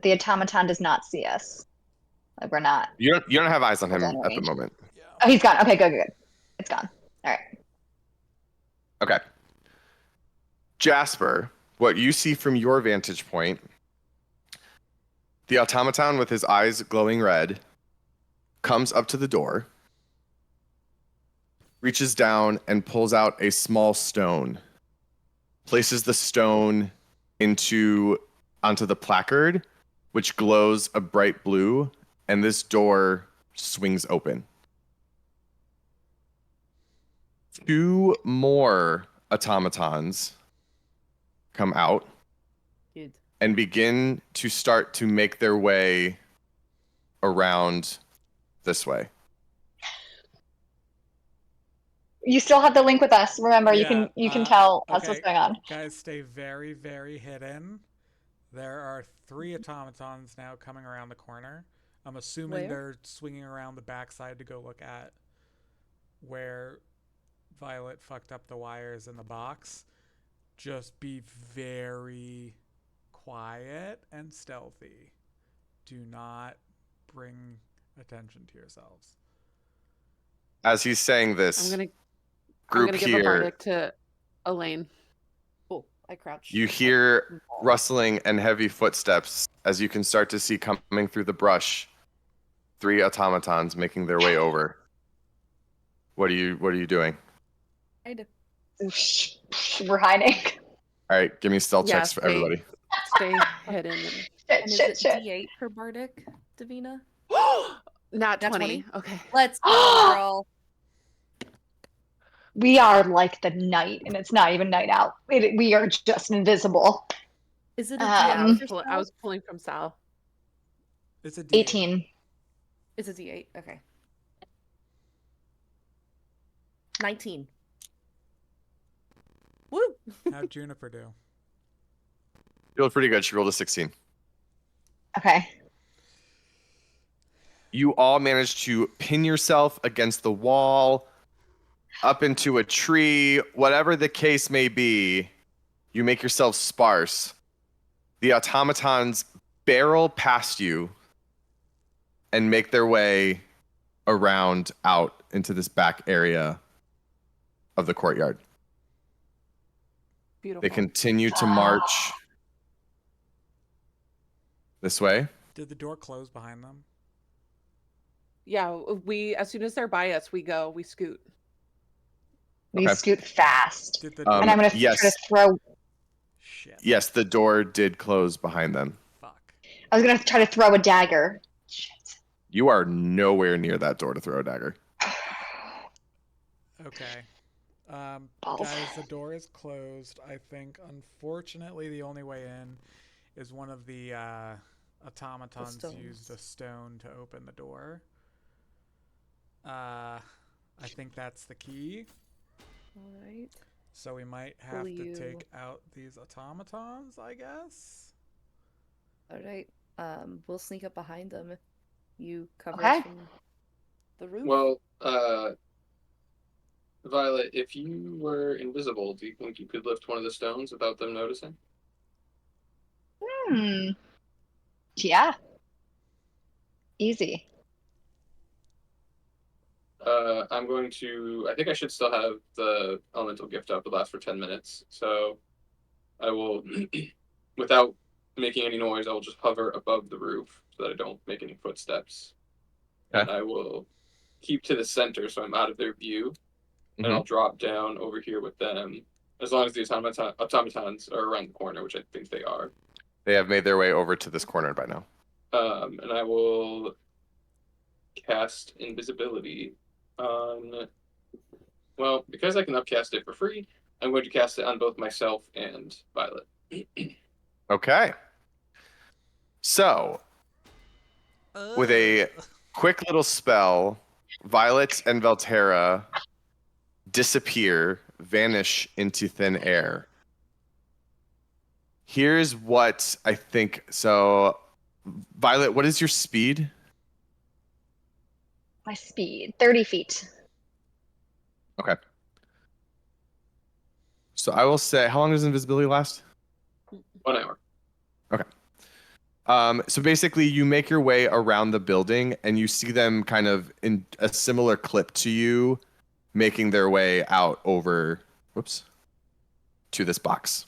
the automaton does not see us. Like we're not. You don't have eyes on him Within at the range. moment. Oh, he's gone. Okay, good. It's gone. All right. Okay. Jasper, what you see from your vantage point, the automaton with his eyes glowing red comes up to the door, reaches down and pulls out a small stone, places the stone onto the placard, which glows a bright blue, and this door swings open. 2 more automatons come out Dude. and begin to start to make their way around this way. You still have the link with us. Remember, you Yeah, can tell us okay. what's going on. Guys, stay very, very hidden. There are 3 automatons now coming around the corner. I'm assuming Where? they're swinging around the backside to go look at where Violet fucked up the wires in the box. Just be very quiet and stealthy. Do not bring attention to yourselves. As he's saying I'm this, gonna group give a here, bardic to Elaine. Cool. I crouch. you hear rustling and heavy footsteps as you can start to see coming through the brush 3 automatons making their way over. What are you doing? We're hiding. All right, give me stealth Yeah, checks for everybody. Stay hidden. And is it Shit. D8 per bardic, Davina? Not Nat 20. 20? Okay. Let's go, girl. We are like the night, and it's not even night out. We are just invisible. Is it a Um, D8 for I was stealth? pulling from Sal. It's a D8. 18. It's a D8. Okay. 19. Woo! How'd Juniper do? You rolled pretty good. She rolled a 16. Okay. You all managed to pin yourself against the wall, up into a tree, whatever the case may be. You make yourself sparse. The automatons barrel past you and make their way around out into this back area of the courtyard. Beautiful. They continue to march this way. Did the door close behind them? Yeah, as soon as they're by us, we scoot. We Okay. scoot fast. Did the And I'm going to yes. try to throw. Shit. Yes, the door did close behind them. Fuck. I was going to try to throw a dagger. Shit. You are nowhere near that door to throw a dagger. Okay. Balls. Guys, the door is closed. I think, unfortunately, the only way in is one of the automatons stones. used a stone to open the door. I think that's the key. Alright. So we might have Will to you- take out these automatons, I guess. Alright. We'll sneak up behind them. You cover Okay. us from the roof. Well, Violet, if you were invisible, do you think you could lift one of the stones without them noticing? Yeah. Easy. I'm going to. I think I should still have the elemental gift up. It lasts for 10 minutes. So I will, without making any noise, I will just hover above the roof so that I don't make any footsteps. Okay. And I will keep to the center so I'm out of their view. And Mhm. I'll drop down over here with them. As long as the automatons are around the corner, which I think they are. They have made their way over to this corner by now. And I will cast invisibility on. Well, because I can upcast it for free, I'm going to cast it on both myself and Violet. Okay. So, with a quick little spell, Violet and Velterra disappear, vanish into thin air. Here's what I think. So, Violet, what is your speed? My speed, 30 feet. Okay. So I will say, how long does invisibility last? 1 hour. So basically, you make your way around the building, and you see them kind of in a similar clip to you, making their way out over, to this box.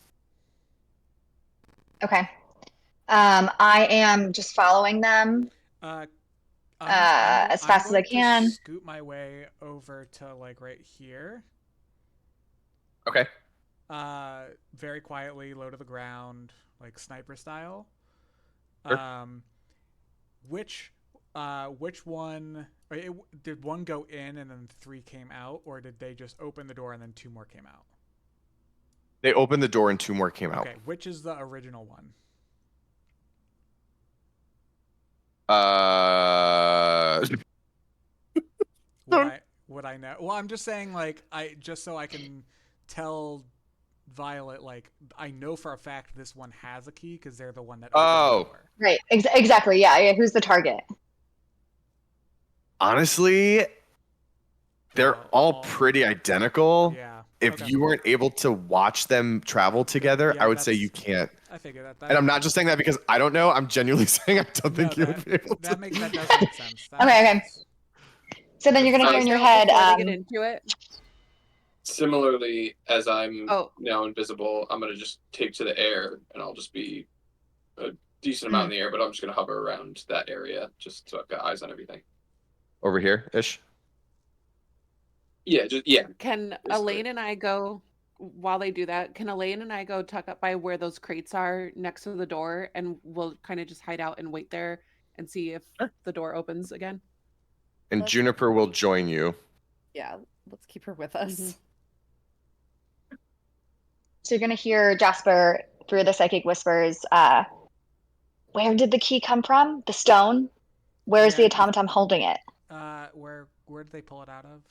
Okay. I am just following them. As fast as I can. To scoot my way over to like right here. Okay. Very quietly, low to the ground, like sniper style. Sure. Which one? Did one go in and then 3 came out, or did they just open the door and then 2 more came out? They opened the door and 2 more came out. Okay, which is the original one? Would I know? Well, I'm just saying, like, just so I can tell Violet, like, I know for a fact this one has a key because they're the one that opened the door. Right. Exactly. Yeah. Who's the target? Honestly, they're all pretty identical. Yeah. If you weren't able to watch them travel together, Yeah, I would say you can't. I figured that. And I'm not just saying that because I don't know. I'm genuinely saying I don't think you would be able to. That does make sense. Okay. So then you're gonna hear in your head. Before they get into it. Similarly, as I'm now invisible, I'm going to just take to the air, and I'll just be a decent amount in the air, but I'm just going to hover around that area just so I've got eyes on everything. Over here ish? Yeah, Can basically. Elaine and I go, while they do that, can Elaine and I go tuck up by where those crates are next to the door, and we'll kind of just hide out and wait there and see if the door opens again? And Juniper will join you. Yeah, let's keep her with us. So you're gonna hear Jasper through the psychic whispers. Where did the key come from? The stone. Where's the automaton holding it? Where did they pull it out of?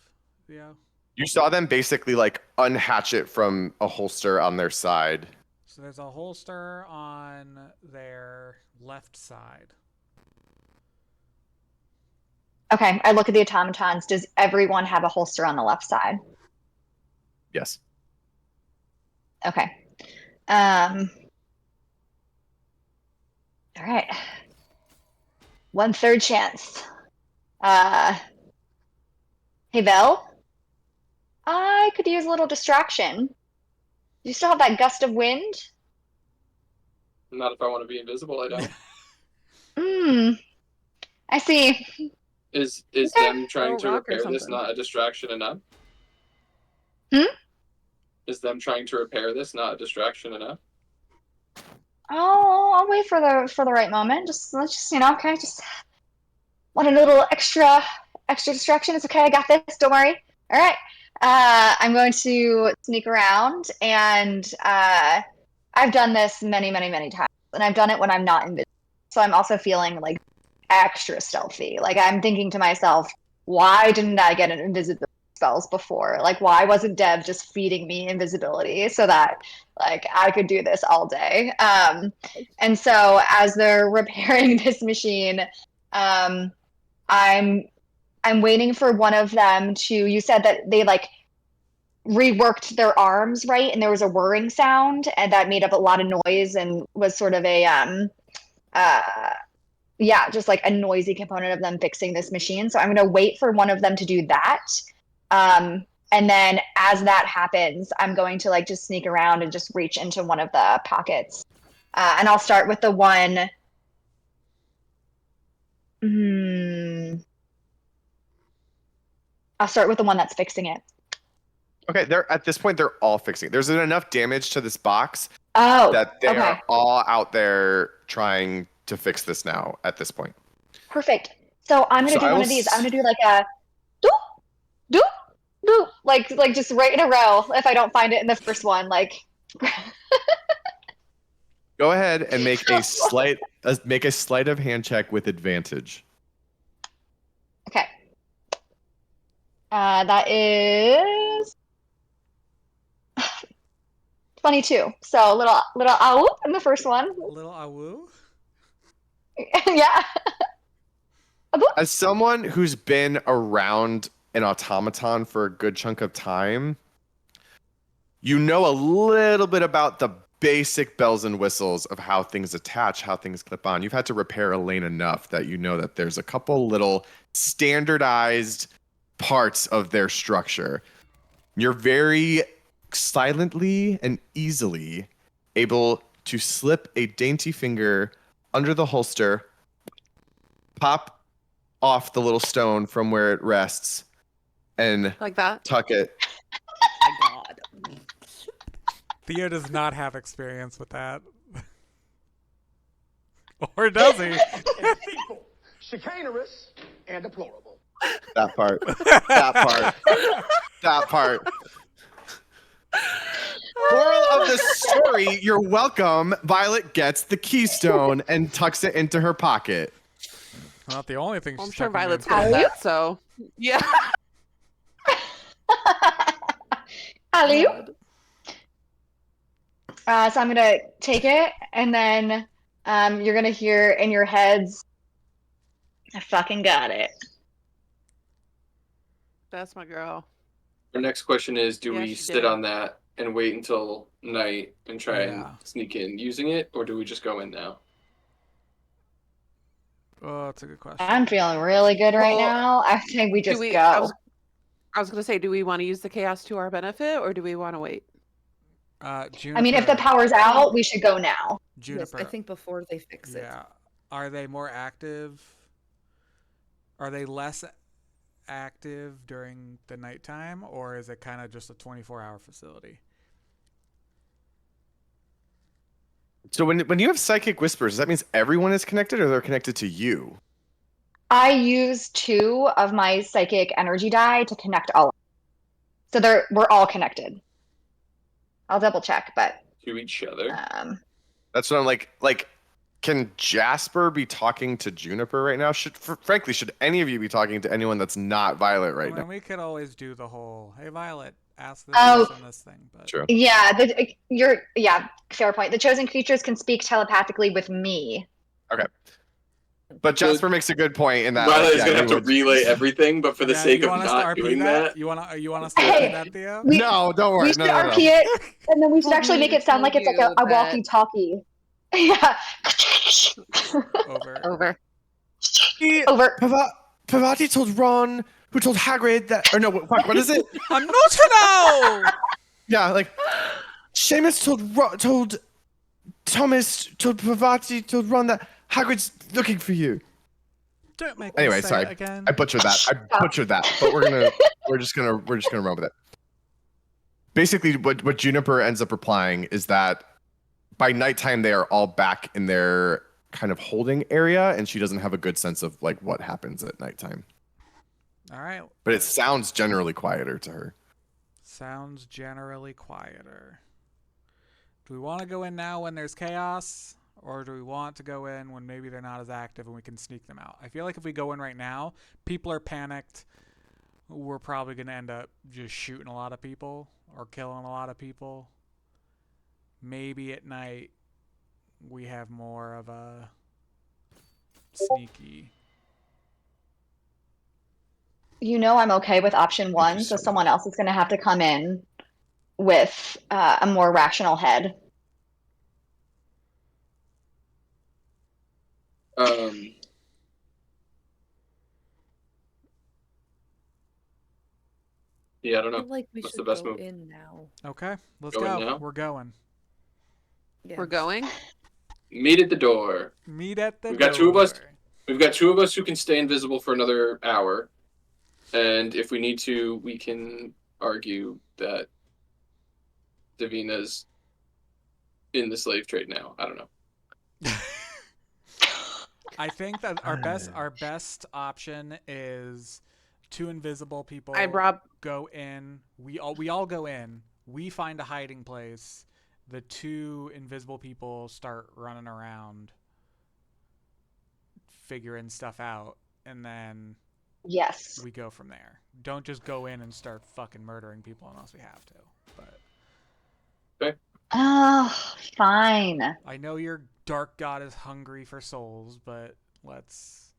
Yeah. You saw them basically like unhatch it from a holster on their side. So there's a holster on their left side. Okay, I look at the automatons. Does everyone have a holster on the left side? Yes. Okay. All right. 1/3 chance. Hey, Vel? I could use a little distraction. You still have that gust of wind? Not if I want to be invisible, I don't. I see. Is them trying to repair this not a distraction enough? Is them trying to repair this not a distraction enough? Oh, I'll wait for the right moment. Let's just okay. Just want a little extra distraction. It's okay. I got this. Don't worry. All right. I'm going to sneak around, and I've done this many, many, many times, and I've done it when I'm not invisible. So I'm also feeling like extra stealthy. Like I'm thinking to myself, why didn't I get an invisibility spells before? Like, why wasn't Dev just feeding me invisibility so that like I could do this all day? And so as they're repairing this machine, I'm waiting for one of them to. You said that they like reworked their arms, right? And there was a whirring sound, and that made up a lot of noise and was sort of a uh, yeah, just like a noisy component of them fixing this machine. So I'm going to wait for one of them to do that. And then as that happens, I'm going to like just sneak around and just reach into one of the pockets. And I'll start with the one. I'll start with the one that's fixing it. Okay, they're at this point they're all fixing it. There's enough damage to this box that they Okay. are all out there trying to fix this now at this point. Perfect. So I'm going to do one of these. I'm going to do like a doop, doop, doop, like just right in a row if I don't find it in the first one. Like, Go ahead and make a sleight of hand check with advantage. okay. That is 22. So little ow in the first one. A little awoo. Yeah. As someone who's been around an automaton for a good chunk of time, you know a little bit about the basic bells and whistles of how things attach, how things clip on. You've had to repair a lane enough that you know that there's a couple little standardized parts of their structure. You're very silently and easily able to slip a dainty finger under the holster, pop off the little stone from where it rests, and Like that? tuck it. My God. Theo does not have experience with that. Or does he? People, chicanerous and deplorable. That part. That part. That part. Moral of the story, you're welcome. Violet gets the keystone and tucks it into her pocket. Not the only thing Well, I'm she's sure tucking Violet's into. good at that, so yeah. Alley. God. So I'm gonna take it, and then you're gonna hear in your heads, "I fucking got it." That's my girl. Our next question is: do Yeah, we she sit did. on that and wait until night and try Yeah. and sneak in using it, or do we just go in now? Oh, that's a good question. I'm feeling really good right Well, now. I think we just go. I was gonna say, do we want to use the chaos to our benefit, or do we want to wait? Juniper. I mean, if the power's out, we should go now. Yes, Juniper. I think before they fix it. Yeah. Are they more active? Are they less active during the nighttime, or is it kind of just a 24-hour facility? So when you have psychic whispers, that means everyone is connected, or they're connected to you? I use 2 of my psychic energy die to connect all. So we're all connected. I'll double check, but To each other? That's what I'm like. Can Jasper be talking to Juniper right now? Frankly, should any of you be talking to anyone that's not Violet right I mean, now? we could always do the whole, hey, Violet, ask this, Oh. this, and this thing. But True. yeah, fair point. The chosen creatures can speak telepathically with me. But Jasper makes a good point in that. Violet like, is yeah, gonna you have to would- relay everything, but for the Yeah, sake you of want us to not RP doing that, You want us to RP that, Theo? No, don't worry. We should No. RP it, and then we should actually make it sound like it's like a Told you that- walkie-talkie. Yeah. Over. Over. Over. Pavati told Ron, who told Hagrid that, or no, what is it? I'm not to know! Yeah, like Seamus told Thomas, told Pavati, told Ron that Hagrid's looking for you. Don't make Anyway, me say sorry. it again. I butchered that. But we're just gonna run with it. Basically, what Juniper ends up replying is that by nighttime they are all back in their kind of holding area, and she doesn't have a good sense of like what happens at nighttime. All right. But it sounds generally quieter to her. Sounds generally quieter. Do we want to go in now when there's chaos? Or do we want to go in when maybe they're not as active and we can sneak them out? I feel like if we go in right now, people are panicked. we're probably going to end up just shooting a lot of people or killing a lot of people. Maybe at night we have more of a sneaky. I'm okay with option Thank one, you so so someone else is going to have to come in with a more rational head. Yeah, I don't I know. feel like we What's should the best go move? in now. Okay, let's Going go. now? We're going. Yeah. We're going. Meet at the door. Meet at the We've door. got two of us. We've got two of us who can stay invisible for another hour, and if we need to, we can argue that Davina's in the slave trade now. I don't know. I think that our best option is two invisible people Rob. go in. We all go in. We find a hiding place. The two invisible people start running around figuring stuff out, and then Yes. we go from there. Don't just go in and start fucking murdering people unless we have to. But Oh, fine. I know your dark god is hungry for souls, but let's.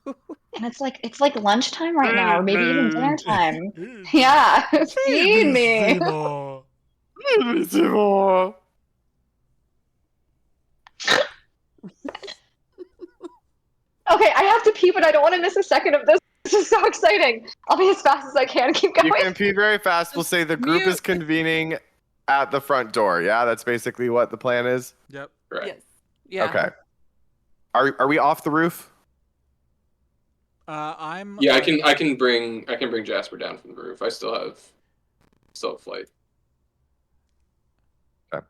And it's like lunchtime right now, or maybe even dinner time. Yeah, feed me. Okay, I have to pee, but I don't want to miss a second of this. This is so exciting. I'll be as fast as I can. Keep going. You can pee very fast. We'll say the group is Mute. convening at the front door. Yeah, that's basically what the plan is. Yep. Right. Yes. Yeah. Okay. Are we off the roof? I'm. Yeah, I can bring Jasper down from the roof. I still have flight. Okay.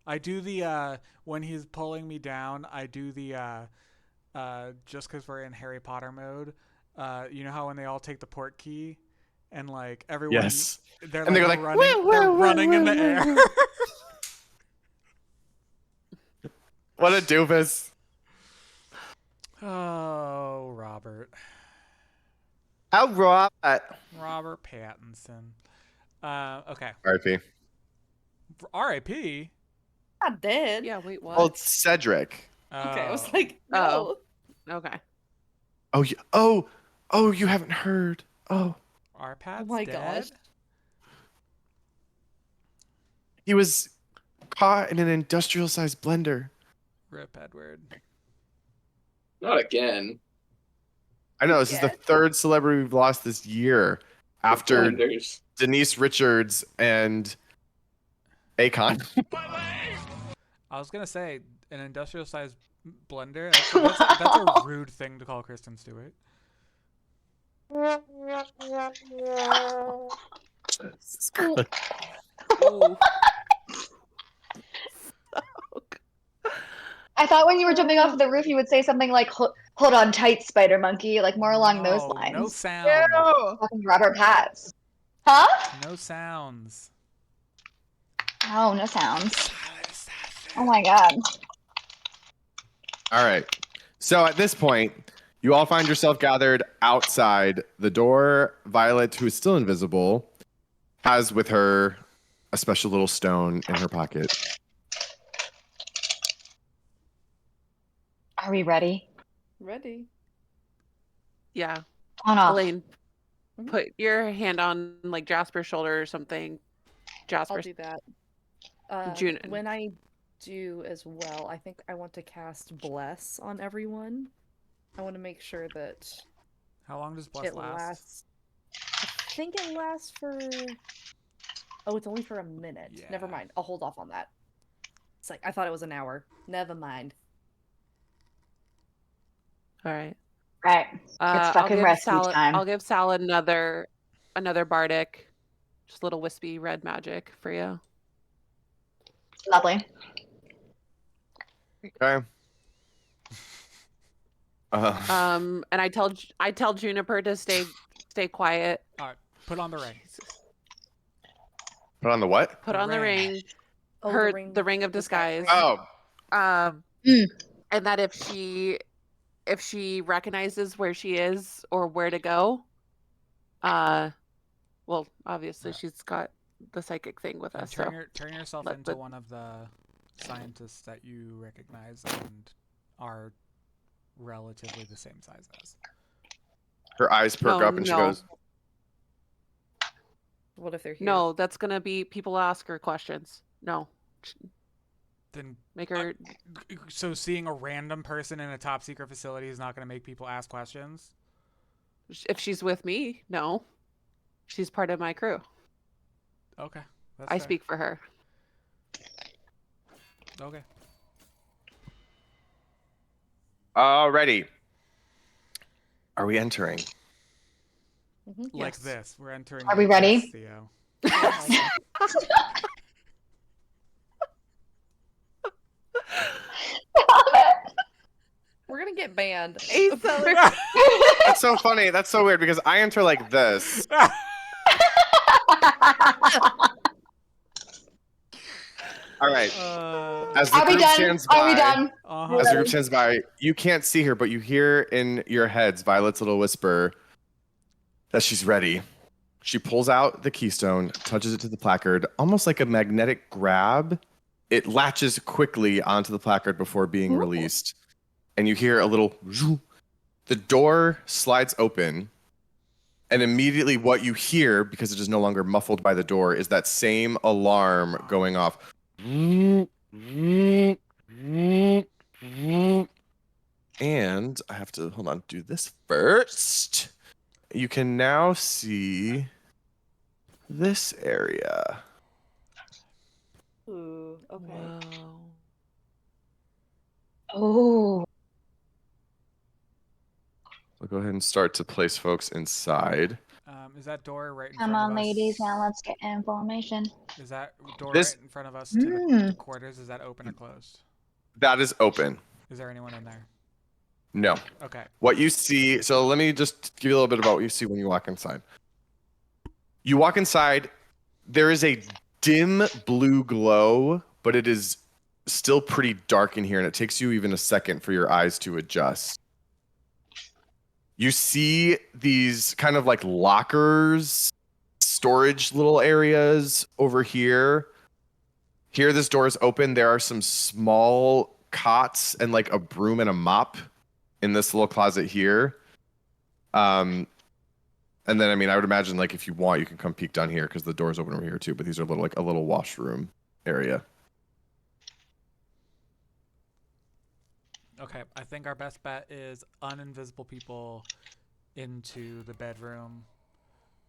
I do the when he's pulling me down. I do the just because we're in Harry Potter mode. You know how when they all take the port key, and like everyone, Yes. they're And they're like, running, "Woo, they're woo, running woo, in the woo, air. woo." What a doofus. Oh, Robert How raw. Robert Pattinson. Okay. R.I.P. R.I.P. Not dead. Yeah. Wait. What? Well, it's Cedric. Okay, I was Oh. like, no. Okay. Oh, you haven't heard. Oh, Our Pat's Oh my dead? gosh. he was caught in an industrial-sized blender. Rip Edward. Not again. I know, this is the third celebrity we've lost this year after Blenders. Denise Richards and Akon. I was gonna say an industrial-sized blender. That's a rude thing to call Kristen Stewart. Ooh. I thought when you were jumping off the roof, you would say something like, hold on tight, spider monkey, like more along those lines. No sound. Fucking Robert Patts. Huh? No sounds. Oh, no sounds. Oh my god. All right. So at this point, you all find yourself gathered outside the door. Violet, who is still invisible, has with her a special little stone in her pocket. Are we ready? Ready. Yeah. On off. Elaine, Mhm. put your hand on like Jasper's shoulder or something. Jasper. I'll do that. June. When I do as well, I think I want to cast Bless on everyone. I want to make sure that How long does Bless it last? lasts. I think it lasts for. Oh, it's only for a minute. Yeah. Never mind. I'll hold off on that. It's like I thought it was an hour. Never mind. All right. Right. It's fucking rescue time. I'll give Sal another bardic, just a little wispy red magic for you. Lovely. Okay. And I tell Juniper to stay quiet. All right. Put on the ring. Put on the what? Put The on the ring. ring. Oh, The ring of disguise. Oh, And that if she recognizes where she is or where to go, Well, obviously she's got the psychic thing with And us. So turn yourself Let into the- one of the scientists that you recognize and are relatively the same size as. Her eyes perk up and she goes, What if they're here? no, that's gonna be people ask her questions. No, Then make her. so seeing a random person in a top secret facility is not going to make people ask questions? If she's with me, no, she's part of my crew. Okay. That's I fair. speak for her. Okay. alrighty. Are we entering? Like Yes. this. We're entering. Are we like ready? this, Theo. We're gonna get banned. That's so funny. That's so weird because I enter like this. All right. As the Are we group done? stands Are we by, done? Uh-huh. as the group stands by, you can't see her, but you hear in your heads Violet's little whisper that she's ready. She pulls out the keystone, touches it to the placard, almost like a magnetic grab. It latches quickly onto the placard before being released. And you hear a little zhoo. The door slides open. And immediately what you hear, because it is no longer muffled by the door, is that same alarm going off. And I have to, hold on, do this first. You can now see this area. Ooh, okay. Whoa. Oh. So go ahead and start to place folks inside. Is that door right in Come front on, of us? ladies. Now let's get information. Is that door This- right in front of us to the quarters? Is that open or closed? That is open. Is there anyone in there? No. Okay. What you see, so let me just give you a little bit about what you see when you walk inside. You walk inside, there is a dim blue glow, but it is still pretty dark in here, and it takes you even a second for your eyes to adjust. You see these kind of like lockers, storage little areas over here. Here, this door is open. There are some small cots and like a broom and a mop in this little closet here. And then, I mean, I would imagine like if you want, you can come peek down here because the door's open over here too. But these are little like a little washroom area. Okay. I think our best bet is uninvisible people into the bedroom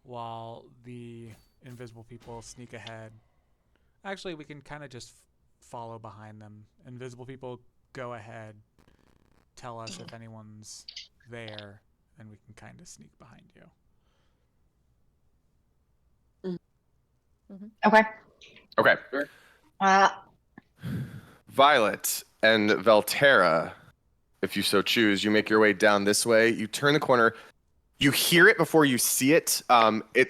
while the invisible people sneak ahead. Actually, we can kind of just follow behind them. Invisible people go ahead, tell us if anyone's there, and we can kind of sneak behind you. Okay. Okay. Uh, Violet and Velterra, if you so choose, you make your way down this way. You turn the corner. You hear it before you see it.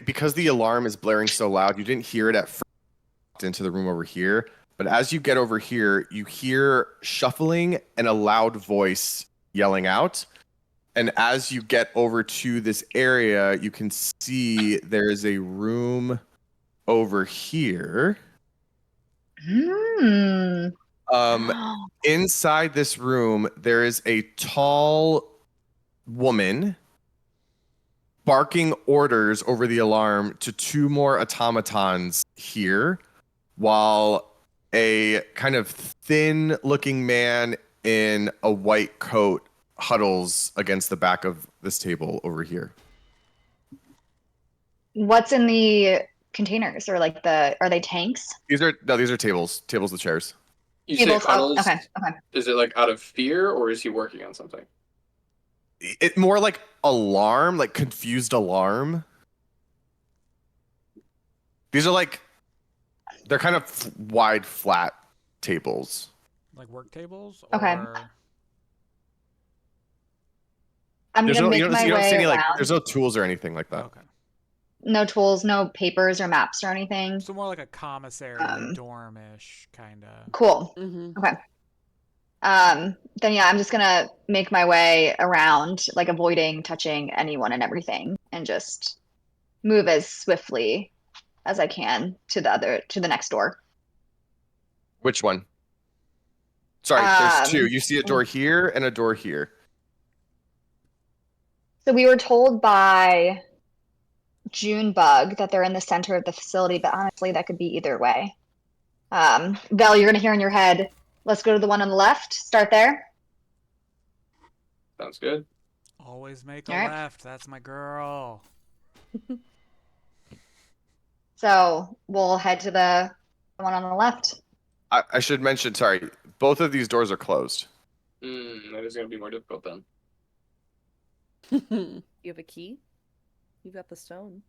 Because the alarm is blaring so loud, you didn't hear it at first into the room over here. But as you get over here, you hear shuffling and a loud voice yelling out. And as you get over to this area, you can see there's a room over here. Inside this room, there is a tall woman barking orders over the alarm to two more automatons here, while a kind of thin-looking man in a white coat huddles against the back of this table over here. What's in the containers, or like are they tanks? These are tables with chairs. You say Tables. Oh, huddles. okay. Is it like out of fear, or is he working on something? It more like alarm, like confused alarm. These are like, they're kind of wide, flat tables. Like work tables? Okay. Or... I'm There's gonna no, make you don't, my you don't see way any around. like, there's no tools or anything like that. Okay. No tools, no papers or maps or anything. So more like a commissary, dorm-ish kind of. Cool. Mm-hmm. Okay. Then yeah, I'm just gonna make my way around, like avoiding touching anyone and everything, and just move as swiftly as I can to the next door. Which one? Sorry, there's two. Um, You see a door here and a door here. So we were told by Junebug that they're in the center of the facility, but honestly, that could be either way. Vel, you're gonna hear in your head, let's go to the one on the left. Start there. Sounds good. Always make a All right. left. That's my girl. So we'll head to the one on the left. I should mention, sorry, both of these doors are closed. That is going to be more difficult then. You have a key? You got the stone.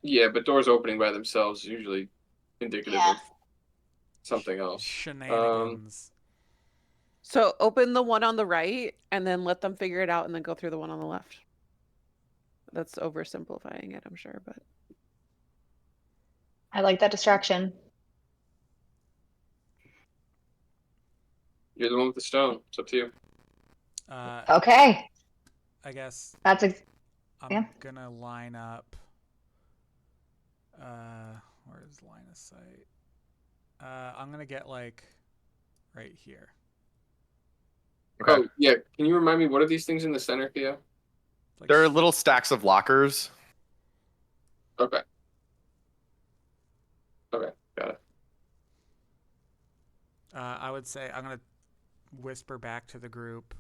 Yeah, but doors opening by themselves is usually indicative Yeah. of something else. Shenanigans. So open the one on the right and then let them figure it out and then go through the one on the left. That's oversimplifying it, I'm sure, but I like that distraction. You're the one with the stone. It's up to you. Okay, I guess that's I'm Yeah. gonna line up. Where's line of sight? I'm gonna get like right here. Okay. Oh, yeah. Can you remind me, what are these things in the center, Theo? Like, There are little stacks of lockers. Okay. Okay, got it. I would say I'm gonna whisper back to the group.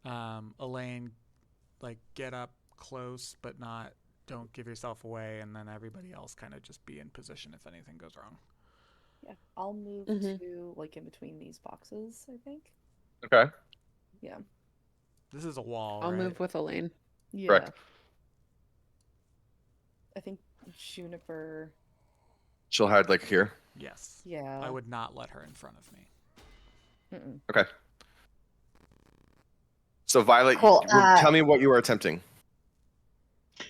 Elaine, like get up close, but don't give yourself away, and then everybody else kind of just be in position if anything goes wrong. Yeah, I'll move Mhm. to like in between these boxes, I think. Okay. Yeah. This is a wall, I'll right? move with Elaine. Yeah. Correct. I think Juniper. She'll hide like here. Yes. Yeah. I would not let her in front of me. Mm-mm. Okay. So Violet, Cool. tell me what you are attempting.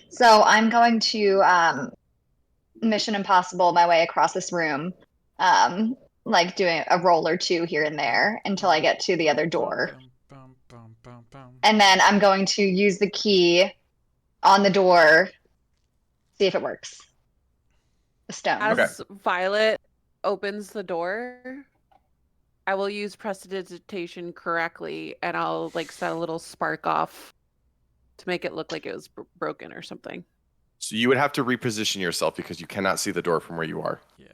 So I'm going to Mission Impossible my way across this room, like doing a roll or two here and there until I get to the other door. Bum, bum, bum, bum. And then I'm going to use the key on the door, see if it works. The stone. As Violet opens the door, I will use prestidigitation correctly, and I'll like set a little spark off to make it look like it was broken or something. So you would have to reposition yourself because you cannot see the door from where you are. Yeah.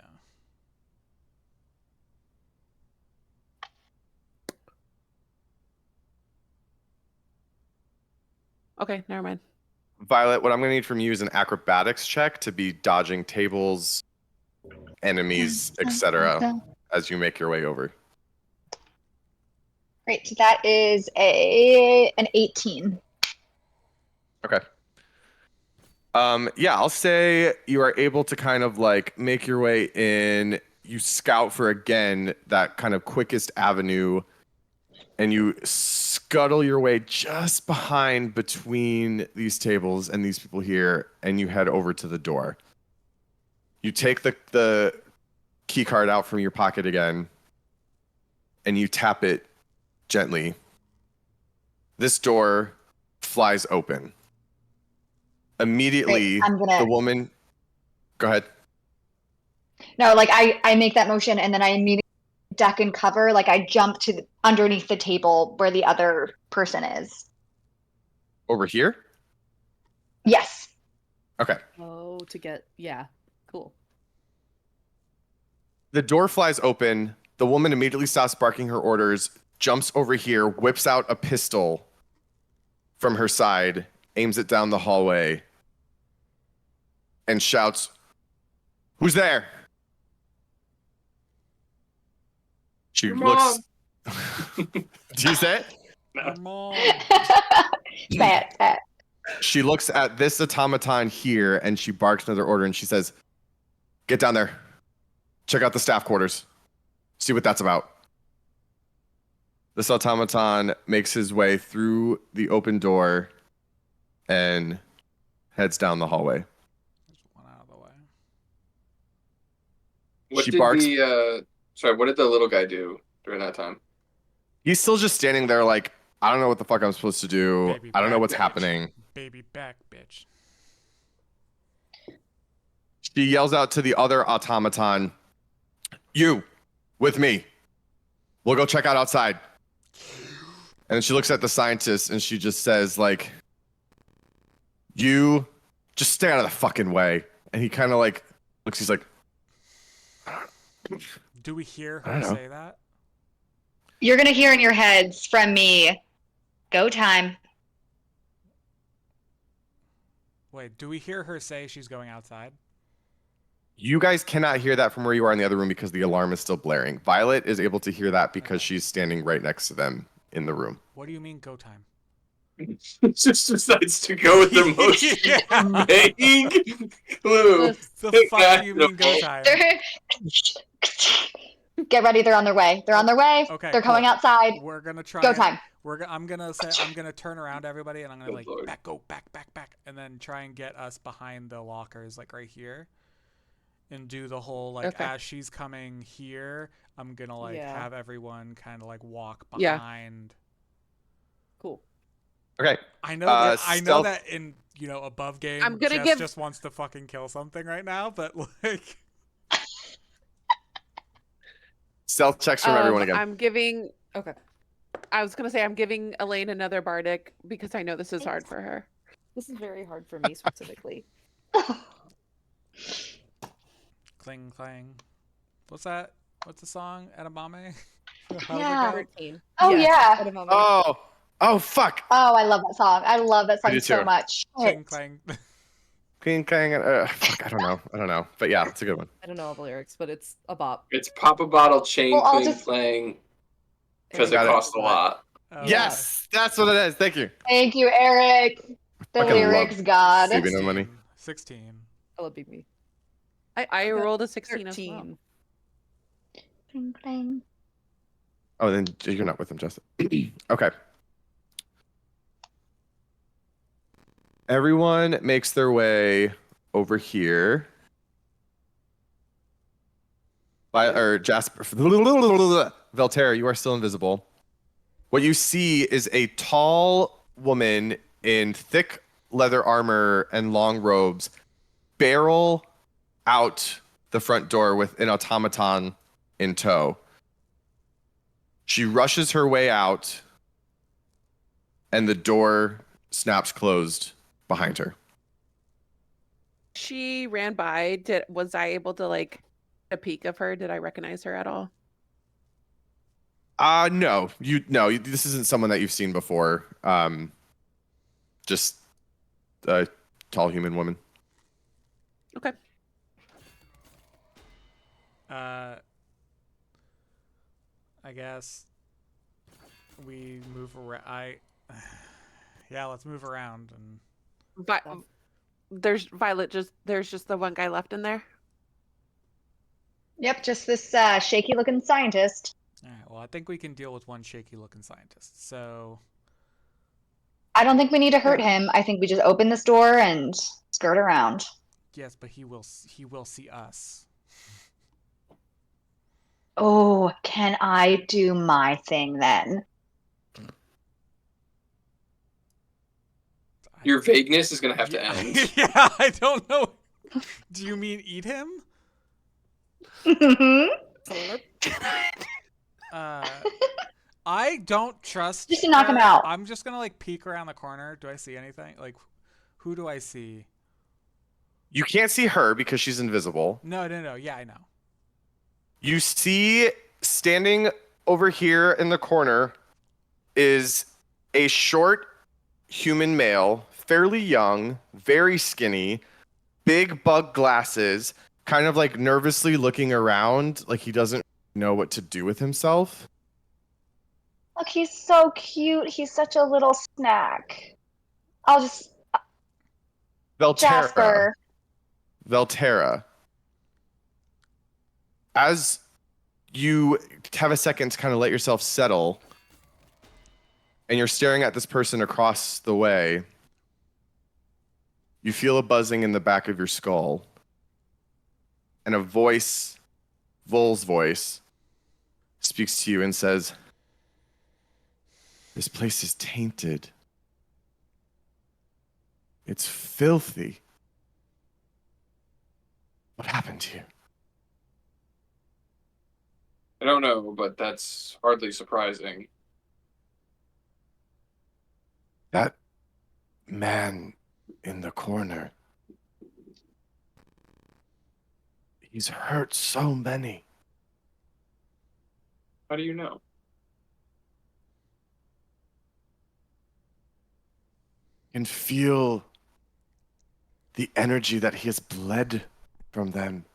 Okay, never mind. Violet, what I'm going to need from you is an acrobatics check to be dodging tables, enemies, etc. as you make your way over. Great. That is an 18. Okay. Yeah, I'll say you are able to kind of like make your way in. You scout for, again, that kind of quickest avenue, and you scuttle your way just behind between these tables and these people here, and you head over to the door. You take the key card out from your pocket again, and you tap it gently. This door flies open. Immediately, Great. I'm gonna- the woman... Go ahead. No, like I make that motion and then I immediately duck and cover. Like I jump to underneath the table where the other person is. Over here? Yes. Okay. Oh, yeah, cool. The door flies open. The woman immediately stops barking her orders, jumps over here, whips out a pistol from her side, aims it down the hallway, and shouts, "Who's there?" She Your looks... Do you say it? Mom. That. She looks at this automaton here, and she barks another order, and she says, "Get down there. Check out the staff quarters. See what that's about." This automaton makes his way through the open door and heads down the hallway. There's one out of the way. What She did barks. what did the little guy do during that time? He's still just standing there like, I don't know what the fuck I'm supposed to do. Baby I don't know back what's bitch. happening. Baby back, bitch. She yells out to the other automaton, "You, with me. We'll go check out outside." And then she looks at the scientist and she just says, like, "You just stay out of the fucking way." And he kind of like looks, he's like, Do we hear I her don't know. say that? You're going to hear in your heads from me, go time. Wait, do we hear her say she's going outside? you guys cannot hear that from where you are in the other room because the alarm is still blaring. Violet is able to hear that because she's standing right next to them in the room. What do you mean go time? Just decides to go with the most Yeah. vague clue. The fuck do you mean go time? Get ready, they're on their way. They're on their way. Okay, They're coming cool. outside. We're gonna try. Go time. I'm gonna turn around everybody, and I'm gonna Good Lord. go back, and then try and get us behind the lockers, like right here, and do the whole like Okay. as she's coming here, I'm gonna like Yeah. have everyone kind of like walk Yeah. behind. Cool. Okay. I know that stealth- that in above game, I'm gonna Jess give- just wants to fucking kill something right now, but like. Stealth checks from everyone again. I'm giving. Okay. I was gonna say I'm giving Elaine another bardic because I know this is hard for her. This is very hard for me specifically. Cling clang. What's that? What's the song? Edamame? Yeah. 13. Oh, yeah. At a moment. Oh, fuck. Oh, I love that song. I love that I song do so too. much. Cling clang. Cling, clang, fuck, I don't know. But yeah, it's a good one. I don't know all the lyrics, but it's a bop. It's pop a bottle, chain Well, I'll cling just- clang, because it Got it. costs a lot. Oh, Yes, that's what it is. Thank you. Thank you, Eric. The Fucking lyrics love god. saving no money. 16. I love Big Me. I got rolled a 16 as 13. well. Cling, clang. Oh, then you're not with them, Justin. Okay. Everyone makes their way over here. Jasper, Valterra, you are still invisible. What you see is a tall woman in thick leather armor and long robes barrel out the front door with an automaton in tow. She rushes her way out, and the door snaps closed behind her. She ran by. Was I able to like a peek of her? Did I recognize her at all? No, this isn't someone that you've seen before. Just a tall human woman. Okay. I guess we move around. Yeah, let's move around and. There's Violet. There's just the one guy left in there. Yep, just this shaky looking scientist. All right. Well, I think we can deal with one shaky-looking scientist. So. I don't think we need to hurt him. I think we just open this door and skirt around. Yes, but he will see us. Oh, can I do my thing then? Your vagueness is going to have to end. Yeah, I don't know. Do you mean eat him? I don't trust. Just to knock him her. out. I'm just gonna like peek around the corner. Do I see anything? Like, who do I see? You can't see her because she's invisible. No. Yeah, I know. You see standing over here in the corner is a short human male, fairly young, very skinny, big bug glasses, kind of like nervously looking around like he doesn't know what to do with himself. Look, he's so cute. He's such a little snack. I'll just Jasper. Valterra. As you have a second to kind of let yourself settle, and you're staring at this person across the way, you feel a buzzing in the back of your skull. And a voice, Vol's voice, speaks to you and says, "This place is tainted. It's filthy. happened here? I don't know, but that's hardly surprising. That man in the corner. He's hurt so many. How do you know? Can feel the energy that he has bled from them.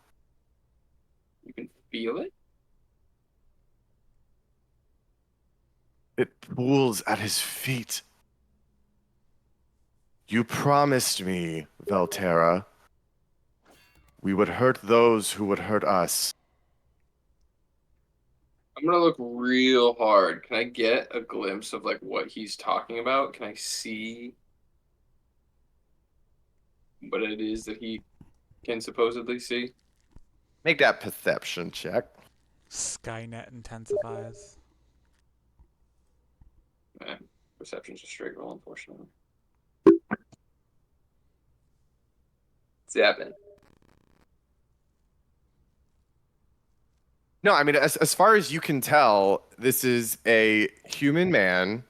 You can feel it? It pools at his feet. You promised me, Velterra, we would hurt those who would hurt us. I'm gonna look real hard. Can I get a glimpse of like what he's talking about? Can I see what it is that he can supposedly see? Make that perception check. Skynet intensifies. Perception's a straight roll, unfortunately. 7. No, I mean, as far as you can tell, this is a human man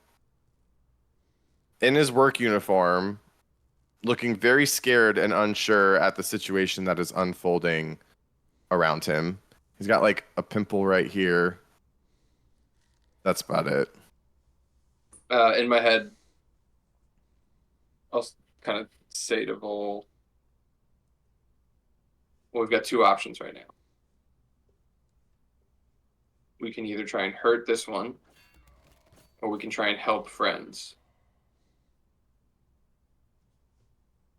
in his work uniform, looking very scared and unsure at the situation that is unfolding around him. He's got like a pimple right here. That's about it. In my head, I'll kind of say to Vol, well, we've got 2 options right now. We can either try and hurt this one, or we can try and help friends.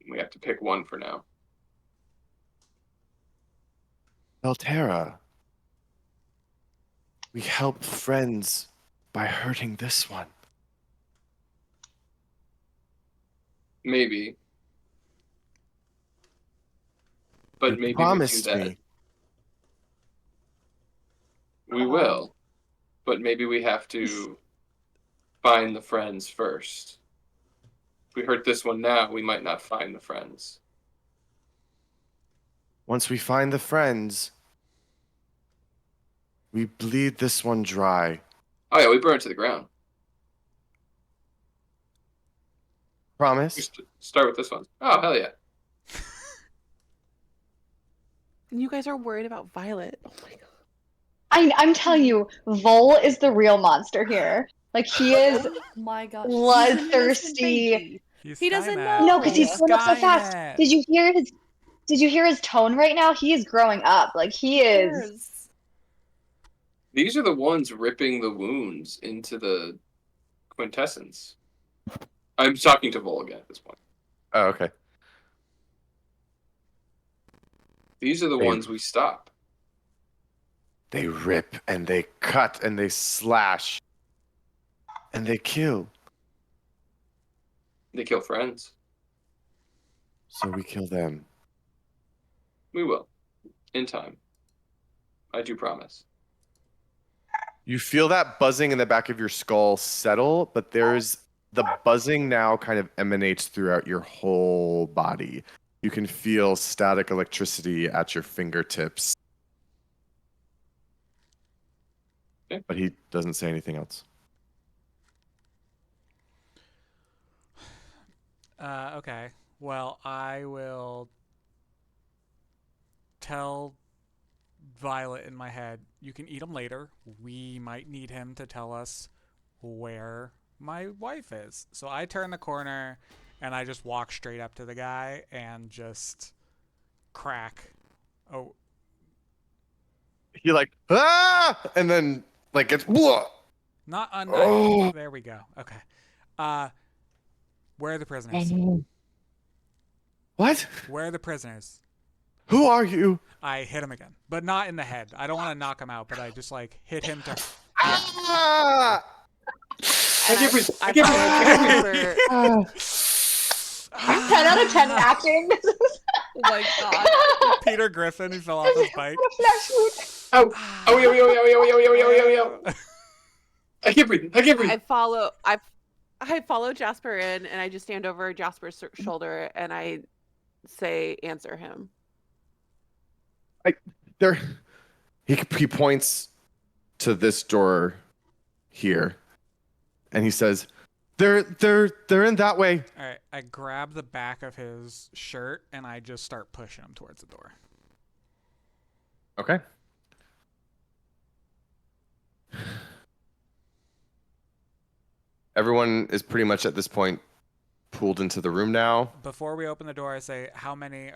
We have to pick one for now. Velterra, we help friends by hurting this one. Maybe. But You maybe we do promised that. me. We will. But maybe we have to find the friends first. If we hurt this one now, we might not find the friends. Once we find the friends, we bleed this one dry. Oh yeah, we burn it to the ground. We Promise? start with this one. Oh, hell yeah. And you guys are worried about Violet. Oh my god. I'm telling you, Vol is the real monster here. Like, he is Oh my gosh. He's an innocent bloodthirsty. baby. He's He doesn't Skynet. know. No, because he's growing up so fast. Skynet. Did you hear his tone right now? He is growing up. Like, he is. Cares. These are the ones ripping the wounds into the quintessence. I'm talking to Vol again at this point. Oh, okay. These are the Hey. ones we stop. They rip and they cut and they slash and they kill. They kill friends. So we kill them. We will. In time. I do promise. You feel that buzzing in the back of your skull settle, but there's the buzzing now kind of emanates throughout your whole body. You can feel static electricity at your fingertips. Okay. But he doesn't say anything else. Okay. Well, I will tell Violet in my head, you can eat him later. We might need him to tell us where my wife is. So I turn the corner and I just walk straight up to the guy and just crack. Oh, He like, ah! And then like gets, whoa! not un. Oh. There we go. Okay. Where are the prisoners? What? Where are the prisoners? Who are you? I hit him again, but not in the head. I don't want to knock him out, but I just like hit him to. Ah! I can't breathe. I I can't follow breathe. Jasper. 10 out of 10 acting. Oh my god. Peter Griffin, who fell off his bike. Oh, oh, yo, yo, yo, yo, yo, yo, yo, yo, yo. I can't breathe. I can't breathe. I follow Jasper in, and I just stand over Jasper's shoulder, and I say, "Answer him." There. He points to this door here, and he says, they're in that way. All right, I grab the back of his shirt and I just start pushing him towards the door. Okay. Everyone is pretty much at this point pulled into the room now. Before we open the door, I say, how many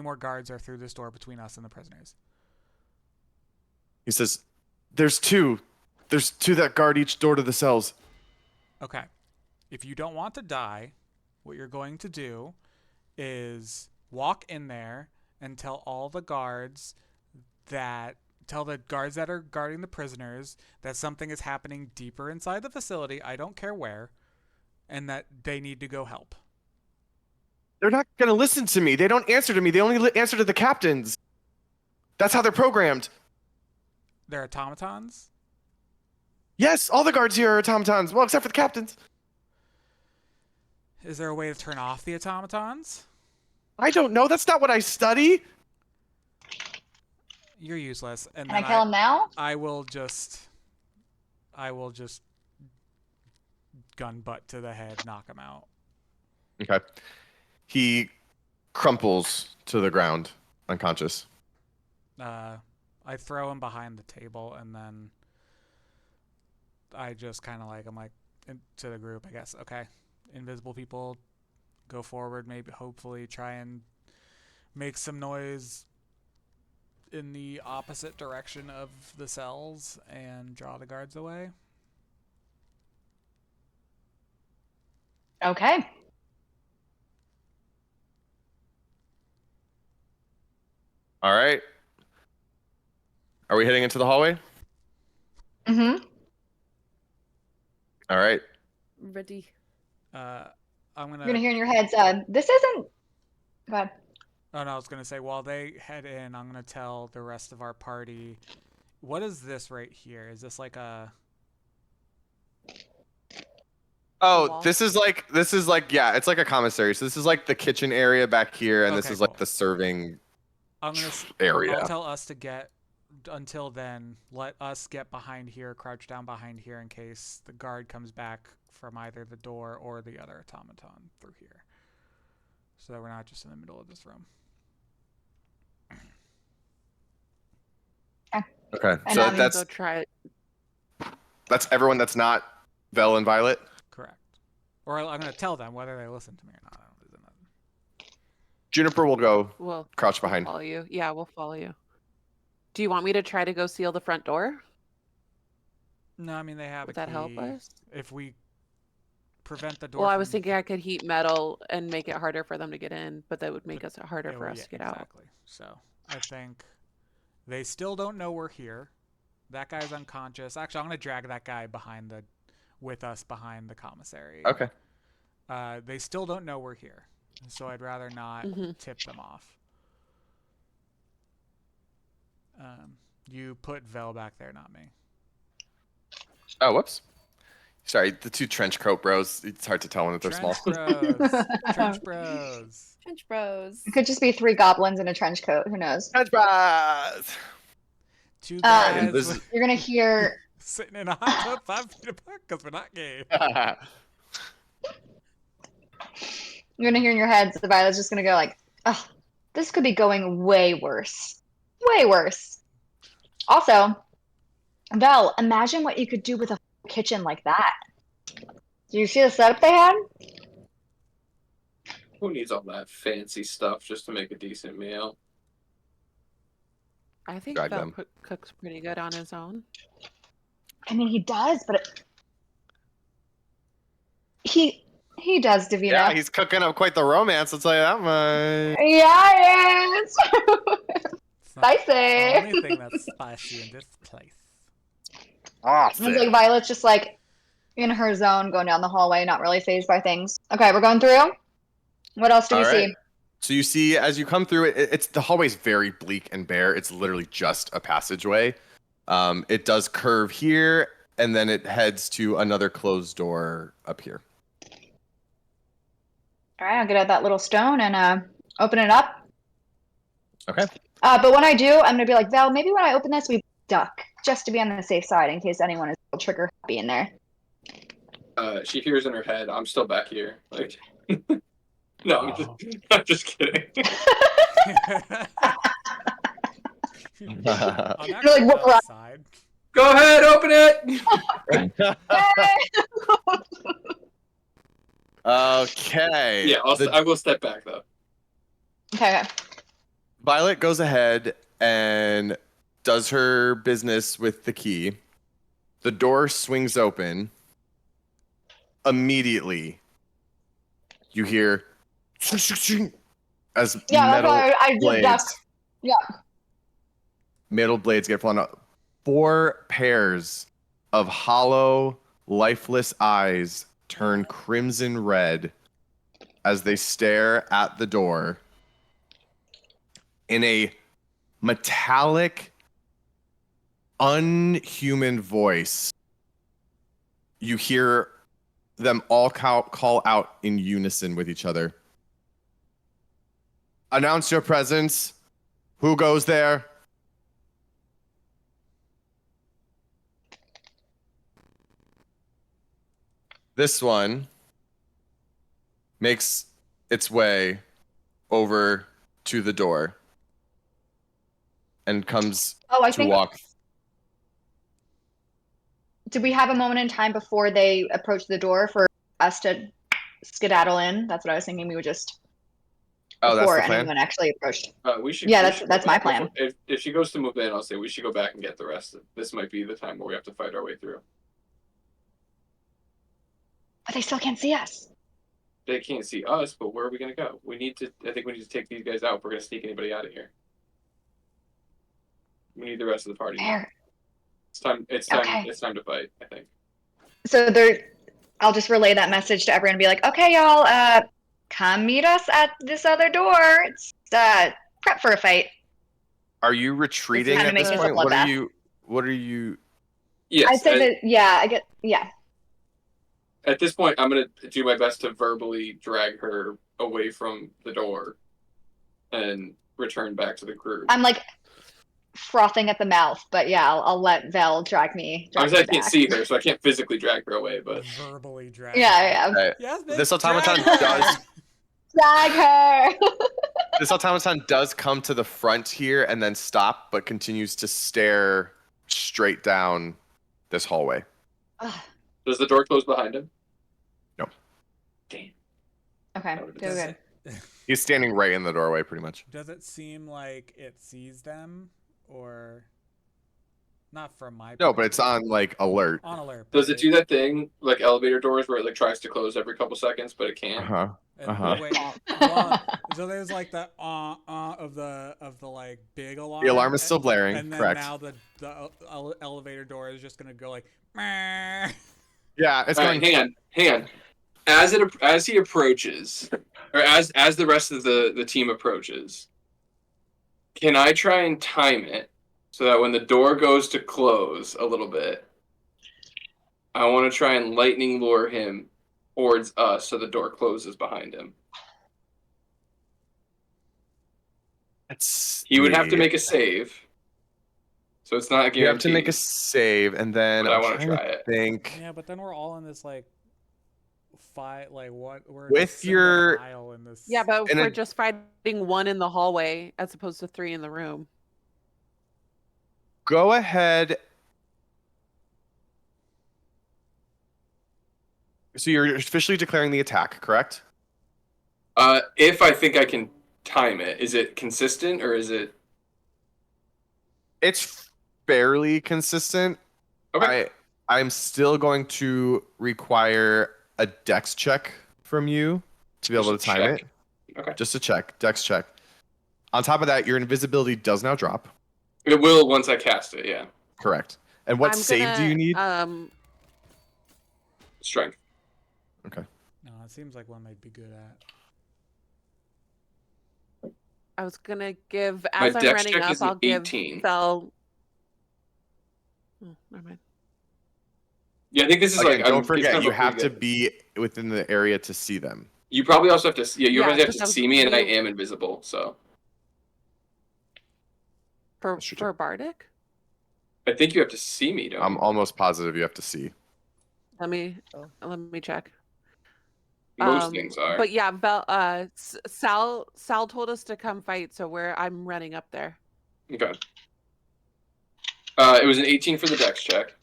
more guards are through this door between us and the prisoners? He says, there's two that guard each door to the cells. Okay. If you don't want to die, what you're going to do is walk in there and tell the guards that are guarding the prisoners that something is happening deeper inside the facility, I don't care where, and that they need to go help. They're not going to listen to me. They don't answer to me. They only answer to the captains. That's how they're programmed. They're automatons? Yes, all the guards here are automatons. Well, except for the captains. Is there a way to turn off the automatons? I don't know. That's not what I study. You're useless. And Can I kill him now? I will just gun butt to the head, knock him out. Okay. He crumples to the ground, unconscious. I throw him behind the table, and then I just kind of to the group, I guess. Okay, invisible people, go forward. Maybe, hopefully, try and make some noise in the opposite direction of the cells and draw the guards away. Okay. All right. Are we heading into the hallway? Mm-hmm. All right. Ready. I'm You're gonna hear in your heads, this isn't... Go ahead. Oh, no, I was going to say, while they head in, I'm going to tell the rest of our party, what is this right here? Is this like a... Oh, this is like, yeah, it's like a commissary. So this is like the kitchen area back here, and this Okay, is like cool. the serving area. area. I'll tell us to get, until then, let us get behind here, crouch down behind here in case the guard comes back from either the door or the other automaton through here. So that we're not just in the middle of this room. Okay, And, so Go try it. that's everyone that's not Vel and Violet. Correct. Or I'm going to tell them whether they listen to me or not. I don't listen to them. Juniper will go We'll crouch behind. follow you. Yeah, we'll follow you. Do you want me to try to go seal the front door? No, I mean, they have Would a that key. help us? If we prevent the door Well, I was from- thinking I could heat metal and make it harder for them to get in, but that would make it harder for us to get out. Exactly. So I think they still don't know we're here. That guy's unconscious. Actually, I'm going to drag that guy with us behind the commissary. Okay. They still don't know we're here, so I'd rather not tip them off. You put Vel back there, not me. Oh, whoops. Sorry, the two trench coat bros. It's hard to tell when they're small. Bros. Trench bros. Trench bros. It could just be 3 goblins in a trench coat. Who knows? Trench bros. Two guys You're gonna hear... sitting in a hot tub 5 feet apart because we're not gay. You're gonna hear in your heads, the Violet's just gonna go like, oh, this could be going way worse. Way worse. Also, Vel, imagine what you could do with a kitchen like that. Do you see the setup they had? Who needs all that fancy stuff just to make a decent meal? I think Drag Val them. cooks pretty good on his own. I mean, he does, but he does, Davina. Yeah, he's cooking up quite the romance. I'll tell you that much. Yeah, it is. It's not Spicy. the only thing that's spicy in this place. Awesome. It's like Violet's just like in her zone, going down the hallway, not really phased by things. Okay, we're going through. What else do we see? So you see, as you come through it, it's the hallway's very bleak and bare. It's literally just a passageway. It does curve here, and then it heads to another closed door up here. All right, I'll get out that little stone and open it up. Okay. But when I do, I'm gonna be like, Val, maybe when I open this, we duck just to be on the safe side in case anyone is trigger happy in there. She hears in her head, "I'm still back here." Like, no, Oh. I'm just kidding. I'm You're actually like, what? outside. Go ahead, open it. Okay. Yeah, I will step back though. Okay. Violet goes ahead and does her business with the key. The door swings open. Immediately, you hear as Yeah, metal I just ducked. blades. Yeah. Metal blades get flung out. 4 pairs of hollow, lifeless eyes turn crimson red as they stare at the door. In a metallic, unhuman voice, you hear them all call out in unison with each other. Announce your presence. Who goes there? This one makes its way over to the door and comes I to think. walk. Did we have a moment in time before they approached the door for us to skedaddle in? That's what I was thinking. We would just Oh, that's before the plan? anyone actually approached. We should. Yeah, we that's should go my back plan. If she goes to move in, I'll say we should go back and get the rest. This might be the time where we have to fight our way through. But they still can't see us. They can't see us, but where are we gonna go? I think we need to take these guys out if we're gonna sneak anybody out of here. We need the rest of the party. Fair. It's time. It's time. Okay. It's time to fight, I think. So I'll just relay that message to everyone and be like, okay, y'all, come meet us at this other door. It's prep for a fight. Are you retreating It's time at to make this this a point? What are bloodbath. you? Yes. I'd say that, yeah. At this point, I'm gonna do my best to verbally drag her away from the door, and return back to the group. I'm like frothing at the mouth, but yeah, I'll let Vel drag me. I can't see her, so I can't physically drag her away. But Verbally drag. Yeah. Okay. Yes, This automaton drag her! does. Drag her. This automaton does come to the front here and then stop, but continues to stare straight down this hallway. does the door close behind him? No. Damn. Okay, good. He's standing right in the doorway, pretty much. Does it seem like it sees them, or not from my? No, but it's on like alert. On alert. Does it do that thing like elevator doors where it like tries to close every couple seconds, but it can't? Wait, well, so there's like the of the like big alarm. The alarm is still blaring. And then correct. now the elevator door is just gonna go like. Meh. Yeah, it's All going. right, hang on. As he approaches, or as the rest of the team approaches, can I try and time it so that when the door goes to close a little bit, I want to try and lightning lure him towards us so the door closes behind him. He would have to make a save, so it's not a guarantee. You have to make a save, and then But I want to try it. Think Yeah, but then we're all in this like fight. Like what? We're with just single your file in this. Yeah, but And we're it- just fighting 1 in the hallway as opposed to 3 in the room. go ahead. So you're officially declaring the attack, correct? If I think I can time it, is it consistent or is it? It's fairly consistent. Okay. I'm still going to require a dex check from you to be able to time it. Okay. Just a check, dex check. On top of that, your invisibility does now drop. It will once I cast it. Yeah. Correct. And what I'm save do you need? Strength. Okay. No, it seems like one might be good at. I was gonna give My as I'm dex running check up. is an I'll give 18. Fel. Oh, never mind. Yeah, I think this is Again, like. don't it's forget, kind you of a have to pretty be within the area to see them. You probably also have to. Yeah, you Yeah, guys have just to have see me, and I you- am invisible. So For That's your turn. Bardic? I think you have to see me, don't I'm you? almost positive you have to see. Let me Oh. check. Most things are. But yeah, Sal told us to come fight, so I'm running up there. Okay. It was an 18 for the dex check.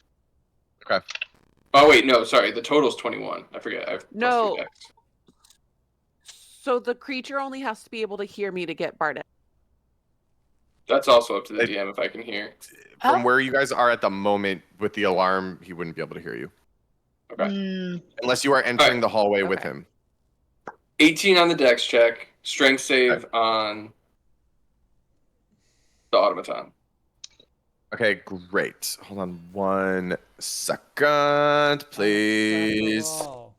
Okay. Oh wait, no, sorry. The total's 21. I forget. I have No. +3 dex. So the creature only has to be able to hear me to get Bardic. That's also up to the It- DM if I can hear. From Oh. where you guys are at the moment with the alarm, he wouldn't be able to hear you. Okay. Mm, Unless you are entering Alright. the hallway with Okay. him. 18 on the dex check. Strength save on the automaton. Okay, great. Hold on 1 second, please. Oh.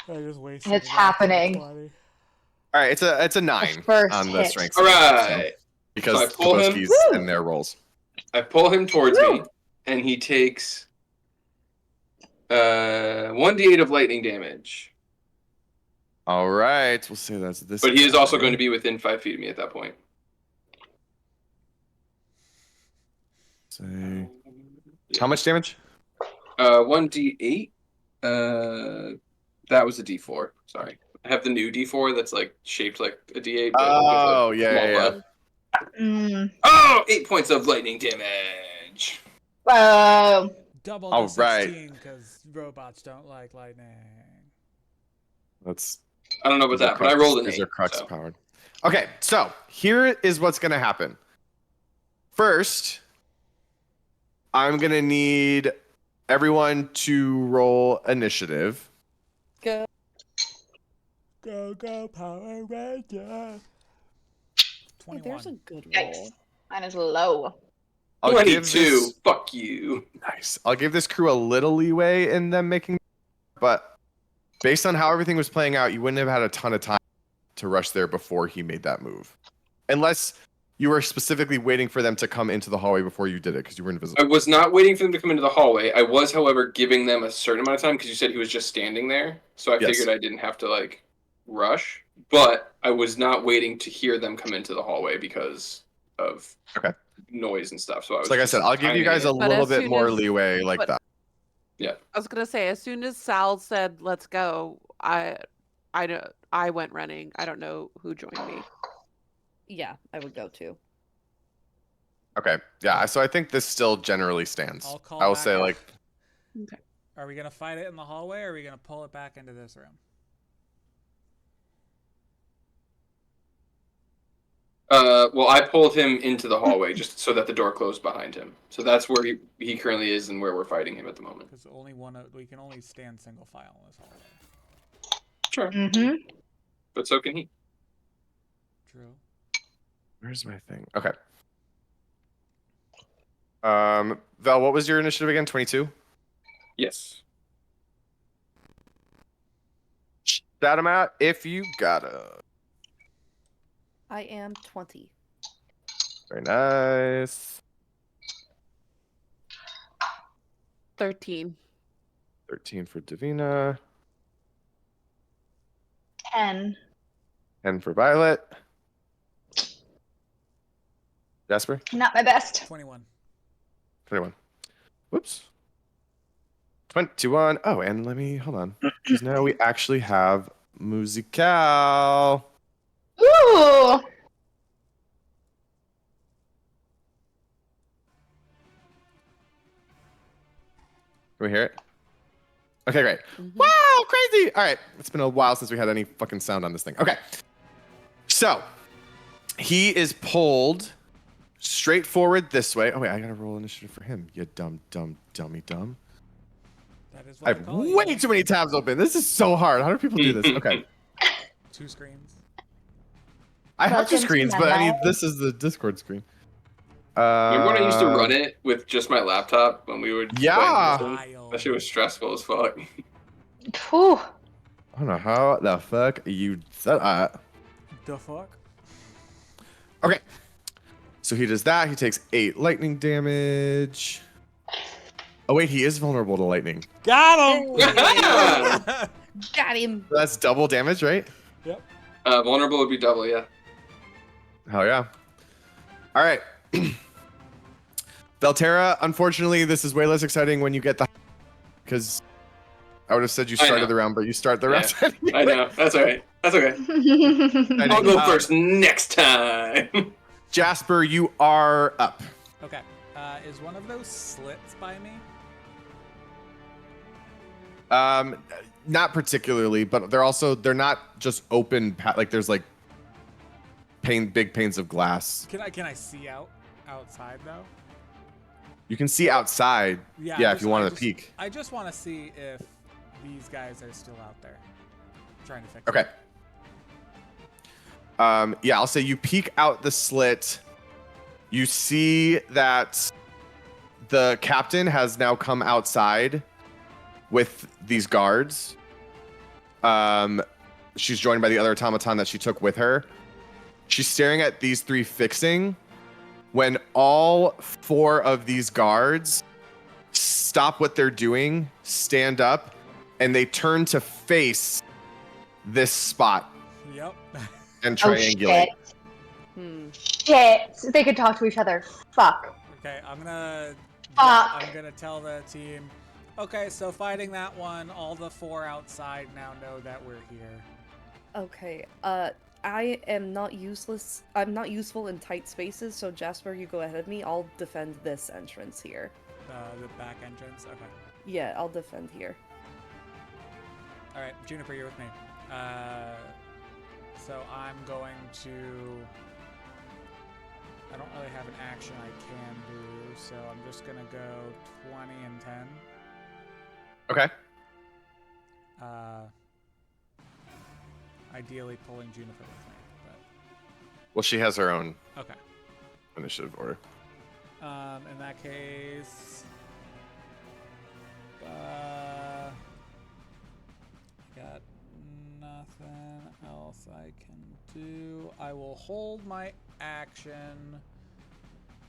I just wasted It's a natural happening. 20. All right, it's a 9 first on the hit. strength. All save, right. because So I pull him. Kaboski's Woo! in their rolls. I pull him towards Woo! me, and he takes 1d8 of lightning damage. All right, we'll say that's this. But he is also guy. going to be within 5 feet of me at that point. Say, how much damage? 1d8. That was a d4. Sorry. I have the new d4 that's like shaped like a d8. But Oh, with a yeah, small yeah, yeah. butt. mm. Oh, 8 points of lightning damage. Whoa. Double All to right. 16 because robots don't like lightning. That's I don't know about that, but I rolled an These 8. are crux so. powered. Okay, so here is what's gonna happen. First, I'm gonna need everyone to roll initiative. Go. Go, Power Ranger. Hey, 21. there's a good Yikes. roll. Mine is low. I'll 22. give this, Fuck you. nice. I'll give this crew a little leeway in them making, but based on how everything was playing out, you wouldn't have had a ton of time to rush there before he made that move, unless you were specifically waiting for them to come into the hallway before you did it because you were invisible. I was not waiting for them to come into the hallway. I was, however, giving them a certain amount of time because you said he was just standing there. So I Yes. figured I didn't have to like rush. But I was not waiting to hear them come into the hallway because of noise and stuff. So I was Like I said, I'll give you guys a But little as bit soon more as- leeway like but- that. Yeah. I was gonna say, as soon as Sal said "Let's go," I went running. I don't know who joined me. Yeah, I would go too. Okay, yeah. So I think this still generally stands. I'll call I will back say up. like Are we gonna fight it in the hallway, or are we gonna pull it back into this room? Well, I pulled him into the hallway just so that the door closed behind him. So that's where he currently is and where we're fighting him at the moment. Because we can only stand single file in this hallway. Sure. Mm-hmm. But so can he. True. where's my thing? Okay. Val, what was your initiative again? 22? Yes. Shout him out if you gotta. I am 20. Very nice. 13. 13 for Davina. 10. 10 for Violet. Jasper? Not my best. 21. 21. Whoops. 21. Oh, and let me hold on. Because now we actually have Musical. Ooh. Can we hear it? Okay, great. Mhm. Wow, crazy. All right. It's been a while since we had any fucking sound on this thing. Okay. So, he is pulled straight forward this way. Oh, wait, I got to roll initiative for him. You dummy dumb. That is I what have I call way you. too many tabs open. This is so hard. How do people do this? Okay. 2 screens. I have 2 Welcome to screens, my but I mean, life. this is the Discord screen. Remember when I used to run it with just my laptop when we would Yeah. play this one? That shit was stressful as fuck. Whew. I don't know how the fuck you said that. The fuck? Okay. So he does that. He takes 8 lightning damage. Oh, wait, he is vulnerable to lightning. Got him! Got him. That's double damage, right? Yep. Vulnerable would be double, yeah. Hell yeah. All right. Velterra, unfortunately, this is way less exciting when you get the... Because I would have said you started the round, but you start the round. I know. That's all right. That's okay. I'll go first next time. Jasper, you are up. Okay. Is one of those slits by me? Not particularly, but they're not just open, like there's like big panes of glass. Can I see outside though? You can see outside. Yeah, if you wanted to peek. I just want to see if these guys are still out there trying to fix Okay. it. Yeah, I'll say you peek out the slit. You see that the captain has now come outside with these guards. She's joined by the other automaton that she took with her. She's staring at these three fixing when all four of these guards stop what they're doing, stand up, and they turn to face this spot Yep. and triangulate. Shit. They could talk to each other. Fuck. Okay, I'm gonna tell the team. Okay, so fighting that one, all the four outside now know that we're here. Okay, I am not useless. I'm not useful in tight spaces, so Jasper, you go ahead of me. I'll defend this entrance here. The back entrance? Okay. Yeah, I'll defend here. Alright, Juniper, you're with me. So I'm going to... I don't really have an action I can do, so I'm just gonna go 20 and 10. Okay. Ideally pulling Juniper with me, but... Well, she has her own Okay. initiative order. In that case... got nothing else I can do. I will hold my action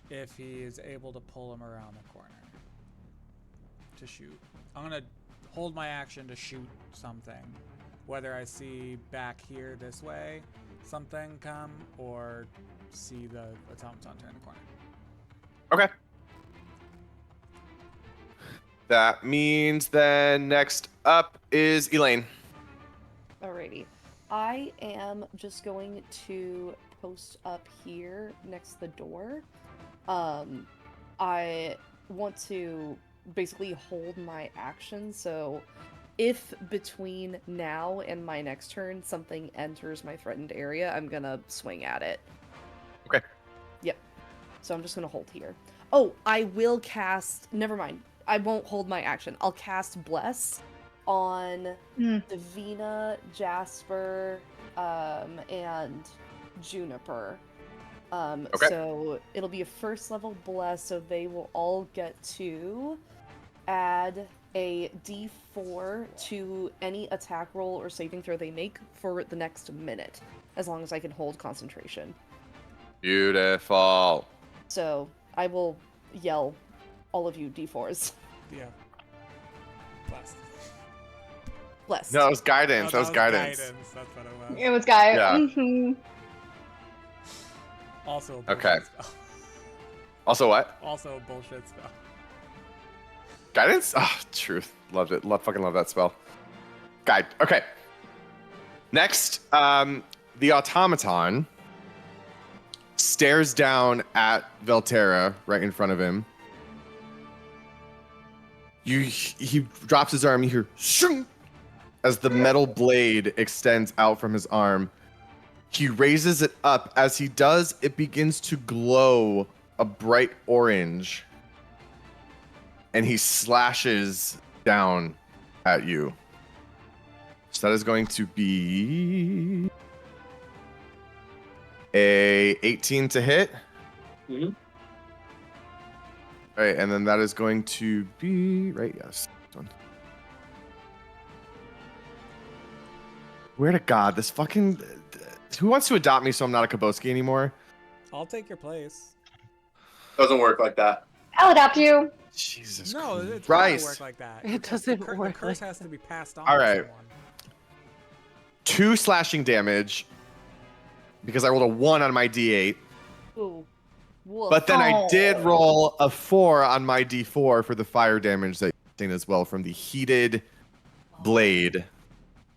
if he is able to pull him around the corner to shoot. I'm gonna hold my action to shoot something, whether I see back here this way something come or see the automaton turn the corner. Okay. That means then next up is Elaine. Alrighty. I am just going to post up here next to the door. I want to basically hold my action, so if between now and my next turn something enters my threatened area, I'm gonna swing at it. Okay. Yep. So I'm just gonna hold here. Oh, I will cast... Never mind. I won't hold my action. I'll cast Bless on Davina, Jasper, and Juniper. Okay. So it'll be a first level Bless, so they will all get to add a d4 to any attack roll or saving throw they make for the next minute, as long as I can hold concentration. Beautiful. So I will yell all of you d4s. Yeah. Blessed. Blessed. No, it was guidance. That was guidance. That's what it was. It was Guy. Yeah. Mhm. Also a bullshit Okay. spell. Also what? Also a bullshit spell. Guidance? Ah, truth. Loved it. Fucking love that spell. Guide. Okay. Next, the automaton stares down at Velterra right in front of him. He drops his arm. You hear shing as the metal blade extends out from his arm. He raises it up. As he does, it begins to glow a bright orange. And he slashes down at you. So that is going to be a 18 to hit. Mhm. All right, and then that is going to be right. Yes. This one. Where to God? This fucking. Who wants to adopt me so I'm not a Kaboski anymore? I'll take your place. Doesn't work like that. I'll adopt you. Jesus No, it doesn't Christ. work like that. It doesn't The work curse like has to be passed on All to right. someone. 2 slashing damage because I rolled a 1 on my D8. Ooh. Woof. But then I did Oh. roll a 4 on my d4 for the fire damage that you've seen as well from the heated blade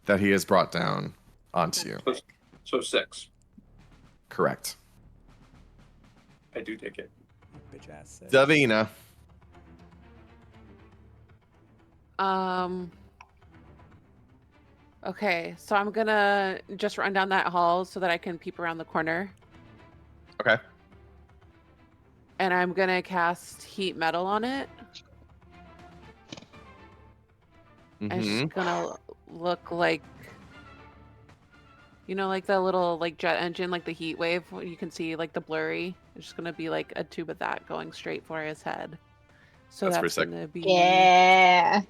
that he has brought down onto you. So 6. Correct. I do take it. Bitch ass. Davina. Okay, so I'm gonna just run down that hall so that I can peep around the corner. Okay. And I'm gonna cast heat metal on it. And it's Mm-hmm. just gonna look like, you know, like the little like jet engine, like the heat wave. You can see like the blurry. It's just gonna be like a tube of that going straight for his head. So That's that's pretty sick. gonna be Yeah.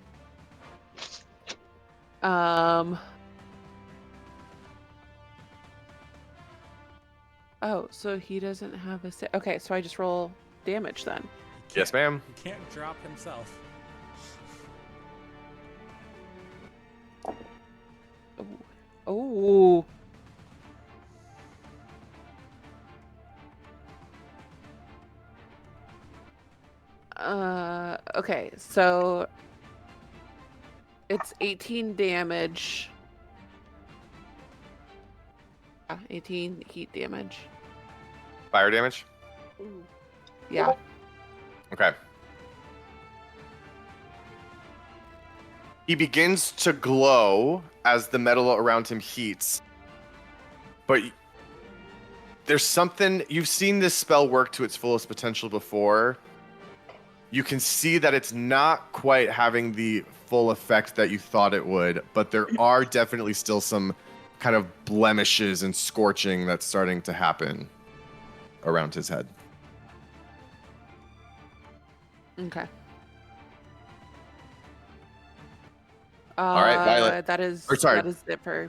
Oh, so he doesn't have a okay, so I just roll damage then. Yes, ma'am. He can't drop himself. Oh. Okay, so it's 18 damage. 18 heat damage. Fire damage? Yeah. Okay. He begins to glow as the metal around him heats. But there's something, you've seen this spell work to its fullest potential before. You can see that it's not quite having the full effect that you thought it would, but there are definitely still some kind of blemishes and scorching that's starting to happen around his head. Okay. All right, Violet. That is Or, sorry. that is it for.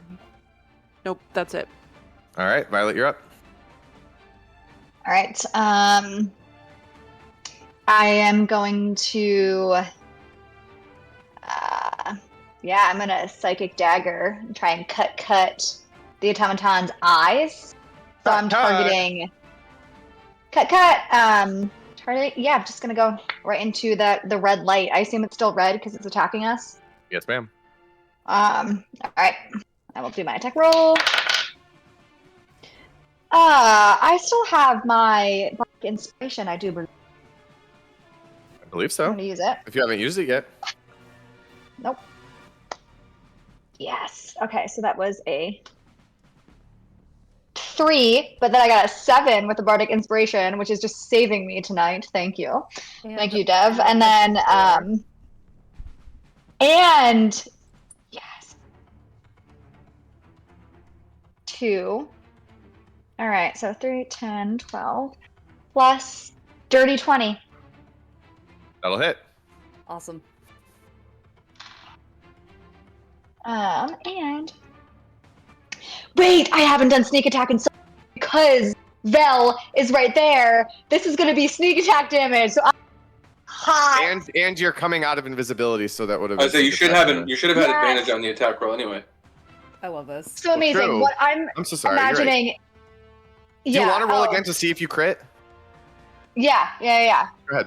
Nope, that's it. All right, Violet, you're up. All right. I am going to. I'm gonna psychic dagger and try and cut the automaton's eyes. So I'm targeting. Cut. Targeting. Yeah, I'm just gonna go right into the red light. I assume it's still red because it's attacking us. Yes, ma'am. All right. I will do my attack roll. I still have my bardic inspiration. I do believe. I believe I'm so. gonna use it. If you haven't used it yet. Nope. Yes. Okay, so that was a 3, but then I got a 7 with the bardic inspiration, which is just saving me tonight. Thank you. Thank you, Dev. And then and yes. 2. All right, so 3, 10, 12 plus dirty 20. That'll hit. Awesome. And wait, I haven't done sneak attack in so because Vel is right there. This is gonna be sneak attack damage. So I'm hot. And you're coming out of invisibility, so that would have. I say you should have had Yes. advantage on the attack roll anyway. I love this. So amazing. true. What I'm so sorry. You're right. imagining. Do you want to roll again to see if you crit? Yeah. Go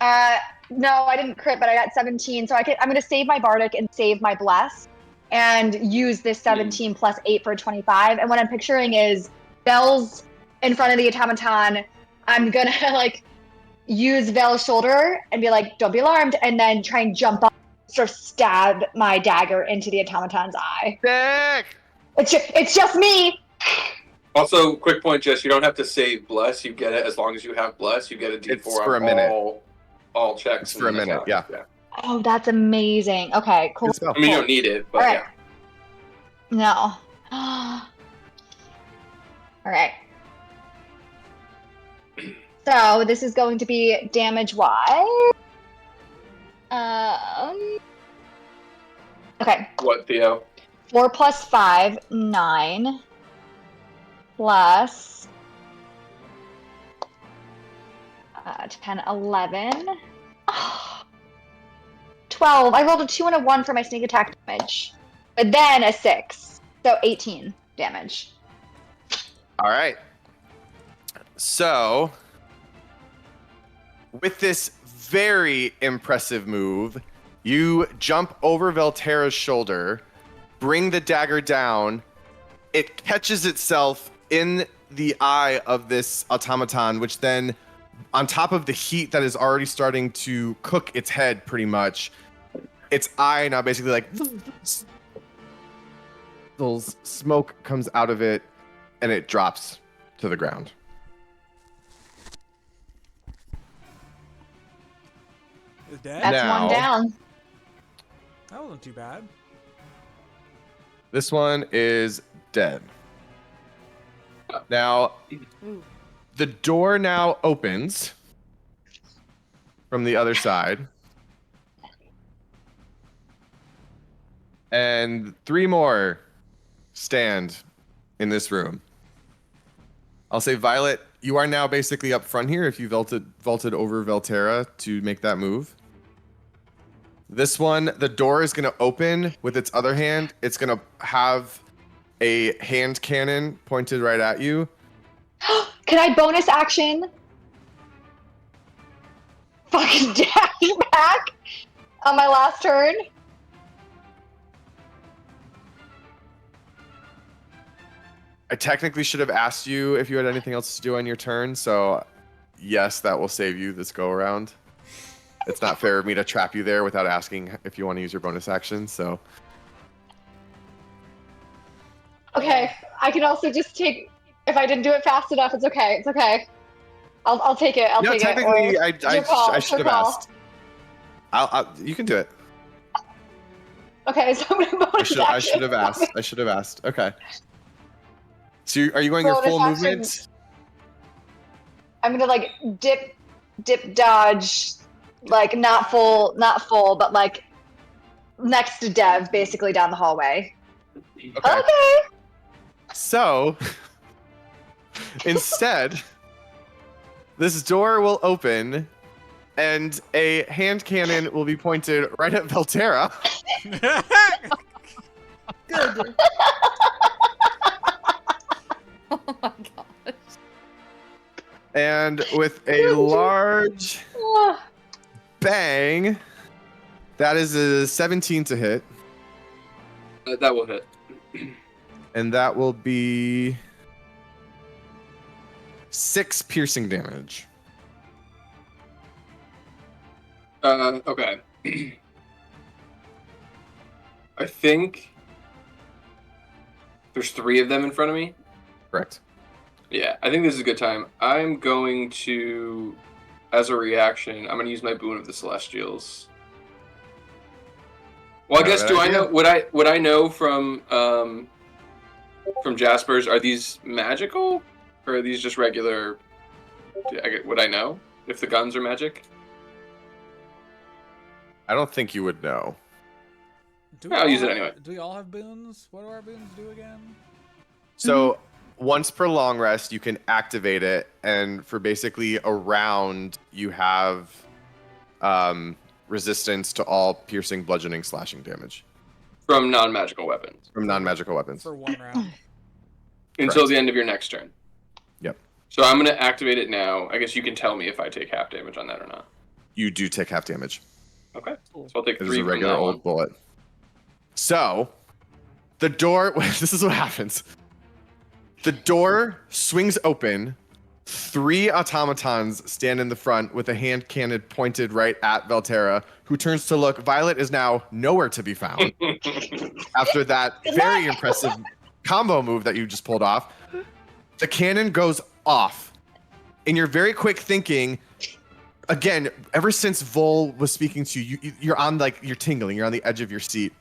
ahead. No, I didn't crit, but I got 17. So I'm gonna save my bardic and save my bless, and use this 17 plus 8 for 25. And what I'm picturing is Vel's in front of the automaton. I'm gonna like use Vel's shoulder and be like, "Don't be alarmed," and then try and jump up, sort of stab my dagger into the automaton's eye. Sick! It's just me. Also, quick point, Jess, you don't have to save bless. You get it as long as you have bless. You get a D4 It's for a minute. All checks. It's for a minute, yeah. Oh, that's amazing. Okay, cool. Good spell. I mean, you don't need it, but All right. yeah. No. All right. So this is going to be damage-wise. Okay. What, Theo? 4 plus 5, 9. Plus 10, 11. 12. I rolled a 2 and a 1 for my sneak attack damage. But then a 6. So 18 damage. All right. So, with this very impressive move, you jump over Velterra's shoulder, bring the dagger down. It catches itself in the eye of this automaton, which then, on top of the heat that is already starting to cook its head pretty much, its eye now basically like smoke comes out of it and it drops to the ground. Is dead? That's Now- one down. That wasn't too bad. This one is dead. Now, Ooh. the door now opens from the other side. And 3 more stand in this room. I'll say, Violet, you are now basically up front here if you vaulted over Velterra to make that move. This one, the door is going to open with its other hand. It's going to have a hand cannon pointed right at you. Can I bonus action? Fucking dash back on my last turn? I technically should have asked you if you had anything else to do on your turn, so yes, that will save you this go around. It's not fair of me to trap you there without asking if you want to use your bonus action, so. Okay, I can also just take. If I didn't do it fast enough, it's okay. It's okay. I'll take it. I'll No, take it. technically, Or- I it's should your have call. asked. You can do it. Okay, so I'm gonna bonus action. I should have asked. I should have asked. Okay. So are you going your Bonus full action. movement? I'm gonna like dip, dodge, like not full, but like next to Dev, basically down the hallway. Okay. So, instead, this door will open, and a hand cannon will be pointed right at Velterra. Good. Oh my gosh. And with a large bang, that is a 17 to hit. That will hit. And that will be 6 piercing damage. Okay. I think there's 3 of them in front of me. Correct. Yeah, I think this is a good time. I'm going to, as a reaction, I'm going to use my Boon of the Celestials. Well, I guess, Bad do I idea. know, would I know from Jasper's, are these magical? Or are these just regular, would I know if the guns are magic? I don't think you would know. I'll use it anyway. Do we all have boons? What do our boons do again? So once per long rest, you can activate it, and for basically a round, you have resistance to all piercing, bludgeoning, slashing damage From non-magical weapons. from non-magical weapons. For 1 round. Until the end of your next turn. Yep. So I'm going to activate it now. I guess you can tell me if I take half damage on that or not. You do take half damage. Okay. So I'll take It 3 is a from regular that old one. bullet. So, the door. This is what happens. The door swings open. 3 automatons stand in the front with a hand cannon pointed right at Velterra, who turns to look. Violet is now nowhere to be found after that very impressive combo move that you just pulled off. The cannon goes off. In your very quick thinking, again, ever since Vol was speaking to you, you're on you're tingling. You're on the edge of your seat.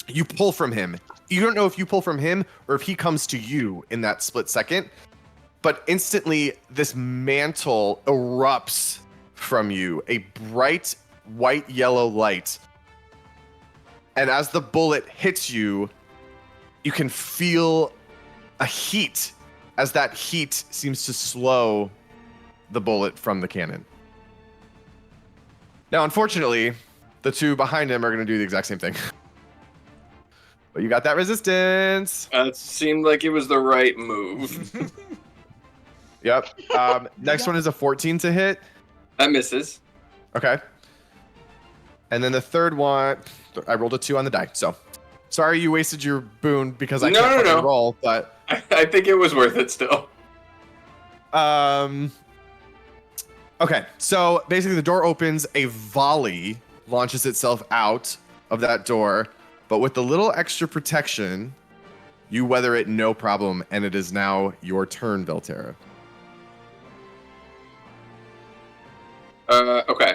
You pull from him. You don't know if you pull from him or if he comes to you in that split second. But instantly, this mantle erupts from you, a bright white-yellow light. And as the bullet hits you, you can feel a heat as that heat seems to slow the bullet from the cannon. Now, unfortunately, the 2 behind him are going to do the exact same thing. But you got that resistance. It seemed like it was the right move. Yep. Next one is a 14 to hit. That misses. Okay. And then the third one, I rolled a 2 on the die. So, sorry you wasted your boon because I can't fucking roll, but I think it was worth it still. Okay, so basically the door opens, a volley launches itself out of that door, but with the little extra protection, you weather it no problem, and it is now your turn, Velterra. Okay.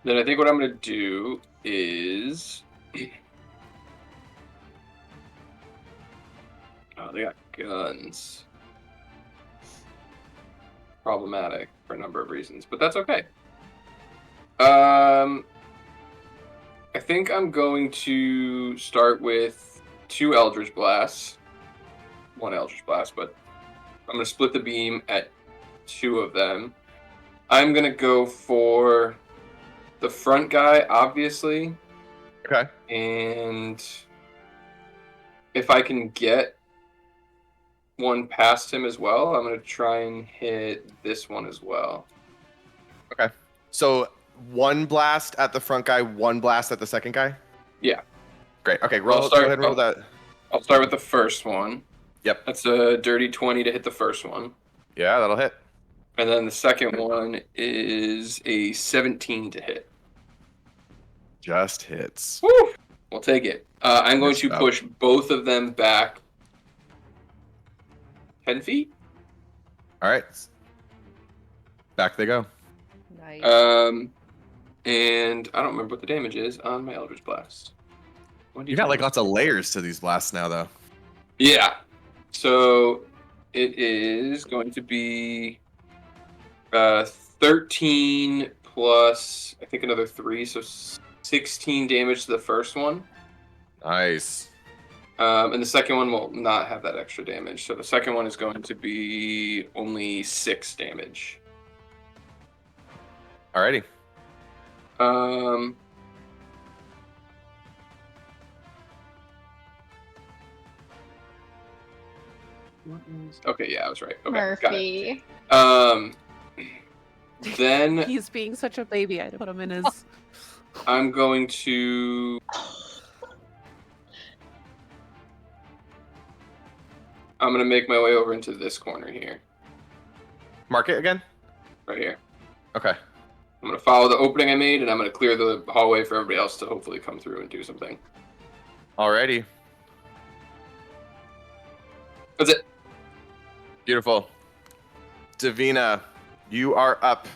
Then I think what I'm going to do is... Oh, they got guns. Problematic for a number of reasons, but that's okay. I think I'm going to start with 2 Eldritch Blasts. 1 Eldritch Blast, but I'm going to split the beam at 2 of them. I'm going to go for the front guy, obviously. Okay. And if I can get one past him as well, I'm going to try and hit this one as well. Okay. So 1 blast at the front guy, 1 blast at the second guy? Yeah. Great. Okay, go ahead and roll that. I'll start with the first one. Yep. That's a dirty 20 to hit the first one. Yeah, that'll hit. And then the second one is a 17 to hit. Just hits. Woo! We'll take it. I'm going to Nice push both of them back 10 feet. All right. Back they go. Nice. And I don't remember what the damage is on my Eldritch Blast. You got like lots of layers to these blasts now, though. Yeah. So it is going to be 13 plus, I think, another 3, so 16 damage to the first one. Nice. And the second one will not have that extra damage. So the second one is going to be only 6 damage. Alrighty. Okay, yeah, I was right. Okay, Murphy. got it. Then He's being such a baby. I put him in his. I'm going to. I'm going to make my way over into this corner here. Mark it again? Right here. Okay. I'm going to follow the opening I made, and I'm going to clear the hallway for everybody else to hopefully come through and do something. Alrighty. That's it. Beautiful. Davina, you are up.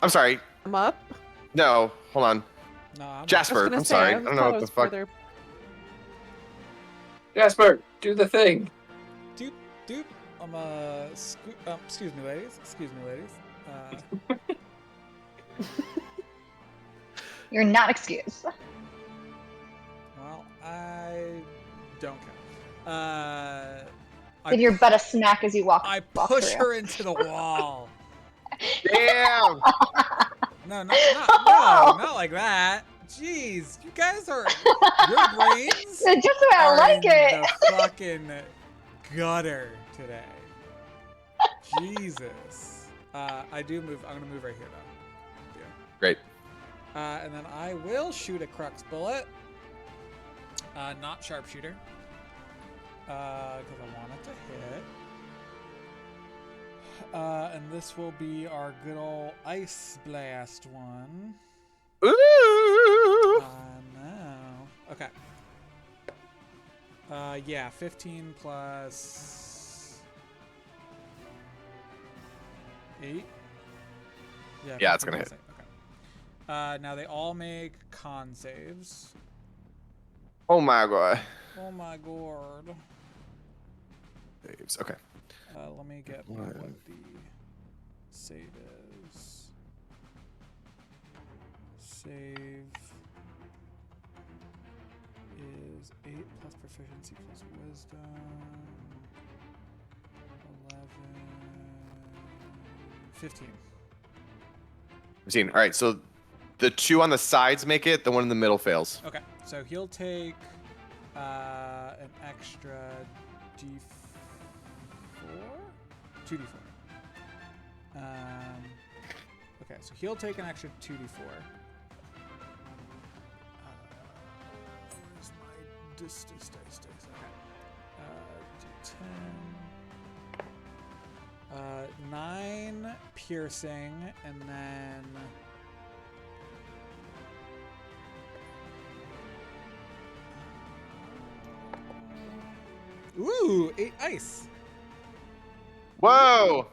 I'm sorry. I'm up. No, hold on. No, I'm Jasper, I'm sorry. I don't know what the fuck. Jasper, do the thing. Doop, doop. Excuse me, ladies. Excuse me, ladies. You're not excused. Well, I don't care. Give your butt a smack as you walk. I walk push through. her into the wall. Damn! No, not like that. Jeez, you guys are your brains Just the way I are like in it. the fucking gutter today. Jesus. I do move. I'm gonna move right here though. Yeah. Great. And then I will shoot a crux bullet. Not sharpshooter. Because I want it to hit. And this will be our good old ice blast one. Ooh! No. Okay. Yeah, 15 plus 8. Yeah, it's gonna 15 hit. plus 8. Okay. Now they all make con saves. Oh my god. Oh my god. Saves. Okay. Let me get what the save is. Save is 8 plus proficiency plus wisdom. 11. 15. 15. All right, so the 2 on the sides make it. The one in the middle fails. Okay, so he'll take an extra D4? 2D4. Okay, so he'll take an extra 2d4. Where's my distance dice? Okay. D10. 9 piercing, and then... Ooh, 8 ice. Whoa!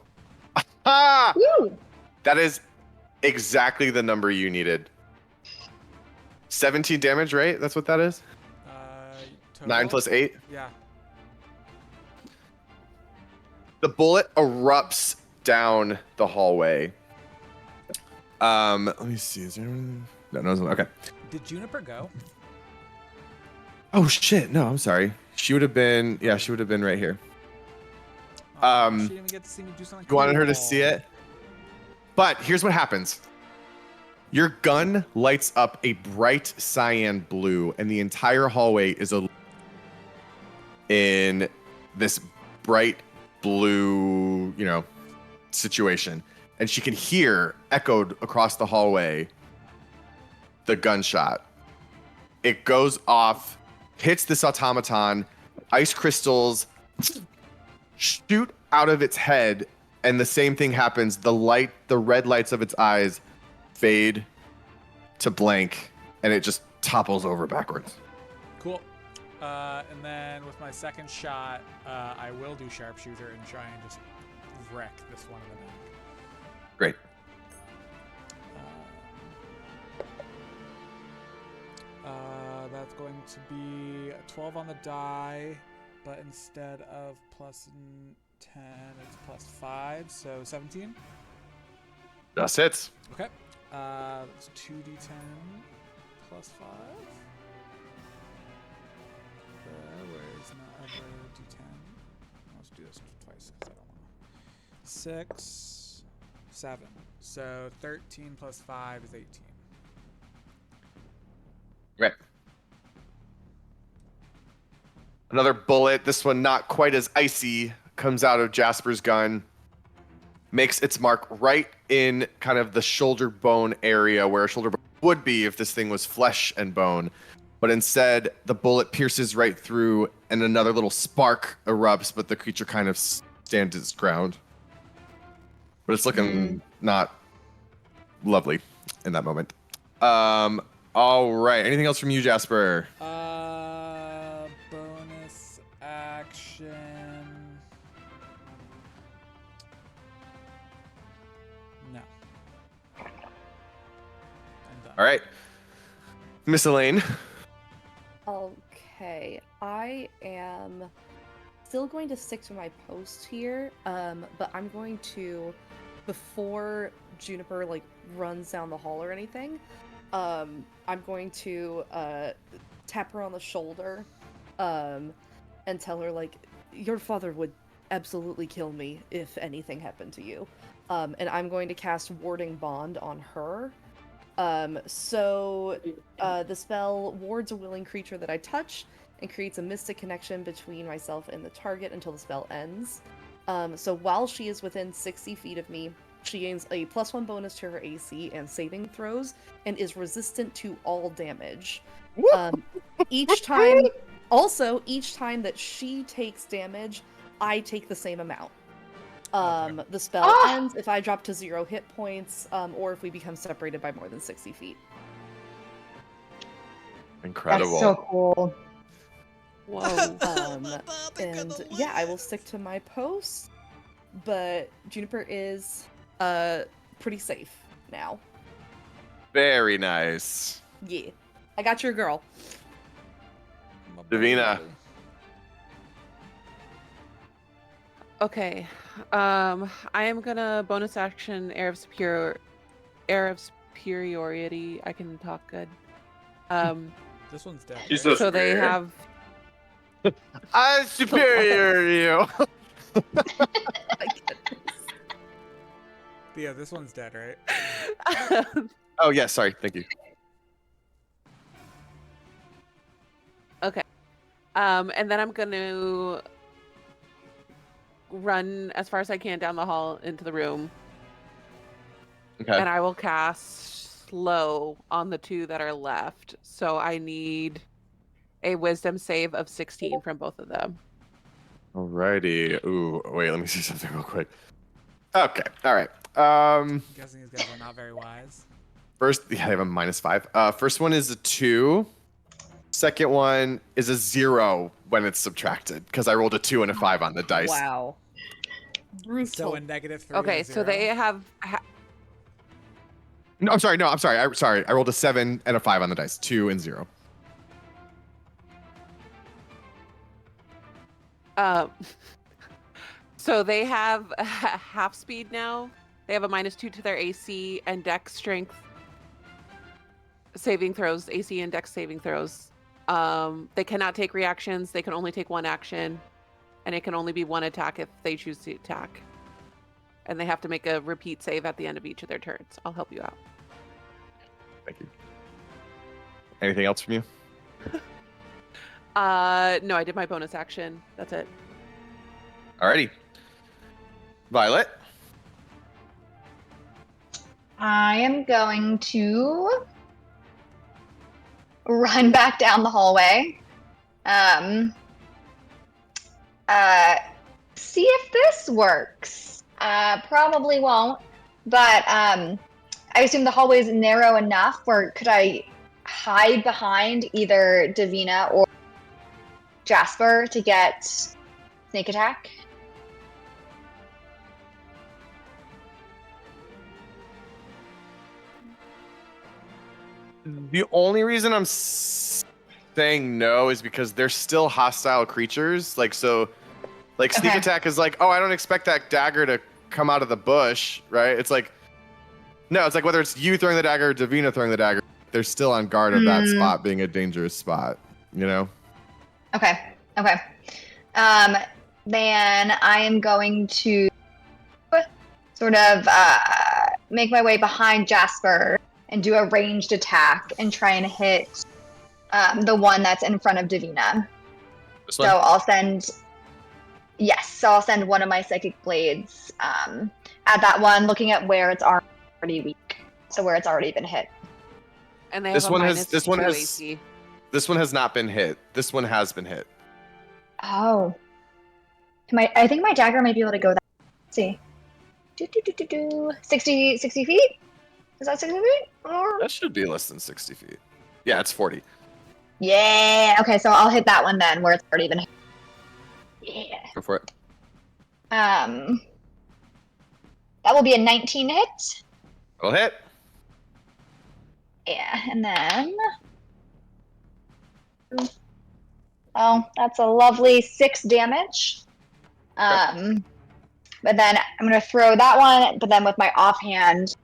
Ah! Woo! That is exactly the number you needed. 17 damage, right? That's what that is? Total? 9 plus 8? Yeah. The bullet erupts down the hallway. Let me see. Is there anyone? No, okay. Did Juniper go? Oh shit! No, I'm sorry. She would have been. Yeah, she would have been right here. Oh, she didn't even get to see me do something You wanted her to cool. see it, but here's what happens. Your gun lights up a bright cyan blue, and the entire hallway is in this bright blue, situation. And she can hear echoed across the hallway the gunshot. It goes off, hits this automaton, ice crystals shoot out of its head, and the same thing happens. The red lights of its eyes fade to blank, and it just topples over backwards. Cool. And then with my second shot, I will do sharpshooter and try and just wreck this one in the back. Great. That's going to be a 12 on the die, but instead of plus 10, it's plus 5, so 17. That's it. Okay. That's 2d10 plus 5. Where is my other d10? Let's do this twice because I don't want to. 6, 7. So 13 plus 5 is 18. Right. Another bullet, this one not quite as icy, comes out of Jasper's gun, makes its mark right in kind of the shoulder bone area where a shoulder bone would be if this thing was flesh and bone. But instead, the bullet pierces right through and another little spark erupts, but the creature kind of stands its ground. But it's looking not lovely in that moment. All right. Anything else from you, Jasper? Bonus action. No. I'm done. All right. Miss Elaine. Okay, I am still going to stick to my post here, but I'm going to, before Juniper runs down the hall or anything, I'm going to tap her on the shoulder, and tell her your father would absolutely kill me if anything happened to you, and I'm going to cast Warding Bond on her. The spell wards a willing creature that I touch and creates a mystic connection between myself and the target until the spell ends. So while she is within 60 feet of me, she gains a +1 bonus to her AC and saving throws and is resistant to all damage. Each time that she takes damage, I take the same amount. The spell ends if I drop to 0 hit points, or if we become separated by more than 60 feet. Incredible. That's so cool. Whoa. And yeah, I will stick to my post, but Juniper is pretty safe now. Very nice. Yeah, I got your girl. Davina. Okay. I am gonna bonus action air of superiority. I can talk good. This one's dead. He's right? so So they superior. have I'm superior to you. Yeah, this one's dead, right? Oh, yeah. Sorry. Thank you. Okay. And then I'm going to run as far as I can down the hall into the room. Okay. And I will cast slow on the 2 that are left. So I need a wisdom save of 16 from both of them. Alrighty. Ooh, wait, let me see something real quick. Okay, all right. I'm guessing these guys are not very wise. First, yeah, I have a -5. First one is a 2. Second one is a 0 when it's subtracted because I rolled a 2 and a 5 on the dice. Wow. Brutal. So a -3. Okay, and a 0. so they have. No, I'm sorry. I rolled a 7 and a 5 on the dice. 2 and 0. So they have half speed now. They have a -2 to their AC and Dex strength saving throws. AC and Dex saving throws. They cannot take reactions. They can only take 1 action, and it can only be 1 attack if they choose to attack. And they have to make a repeat save at the end of each of their turns. I'll help you out. Thank you. Anything else from you? No, I did my bonus action. That's it. Alrighty. Violet. I am going to run back down the hallway. See if this works. Probably won't, but I assume the hallway is narrow enough where could I hide behind either Davina or Jasper to get sneak attack? The only reason I'm saying no is because they're still hostile creatures. Like, so, like, sneak Okay. attack is like, oh, I don't expect that dagger to come out of the bush, right? It's like, no, it's like whether it's you throwing the dagger or Davina throwing the dagger, they're still on guard of that spot being a dangerous spot, you know? Okay. Then I am going to sort of make my way behind Jasper and do a ranged attack and try and hit the one that's in front of Davina. This So I'll send one of my psychic blades at that one, looking at where it's already weak, so where it's already been hit. And they have -2 AC. This one has not been hit. This one has been hit. Oh. I think my dagger might be able to go that. Let's see. 60 feet? Is that 60 feet? Or... That should be less than 60 feet. Yeah, it's 40. Yeah. Okay, so I'll hit that one then, where it's already been hit. Yeah. Go for it. That will be a 19 hit. It'll hit. Yeah, and then... Oh, that's a lovely 6 damage. But then I'm going to throw that one, but then with my offhand,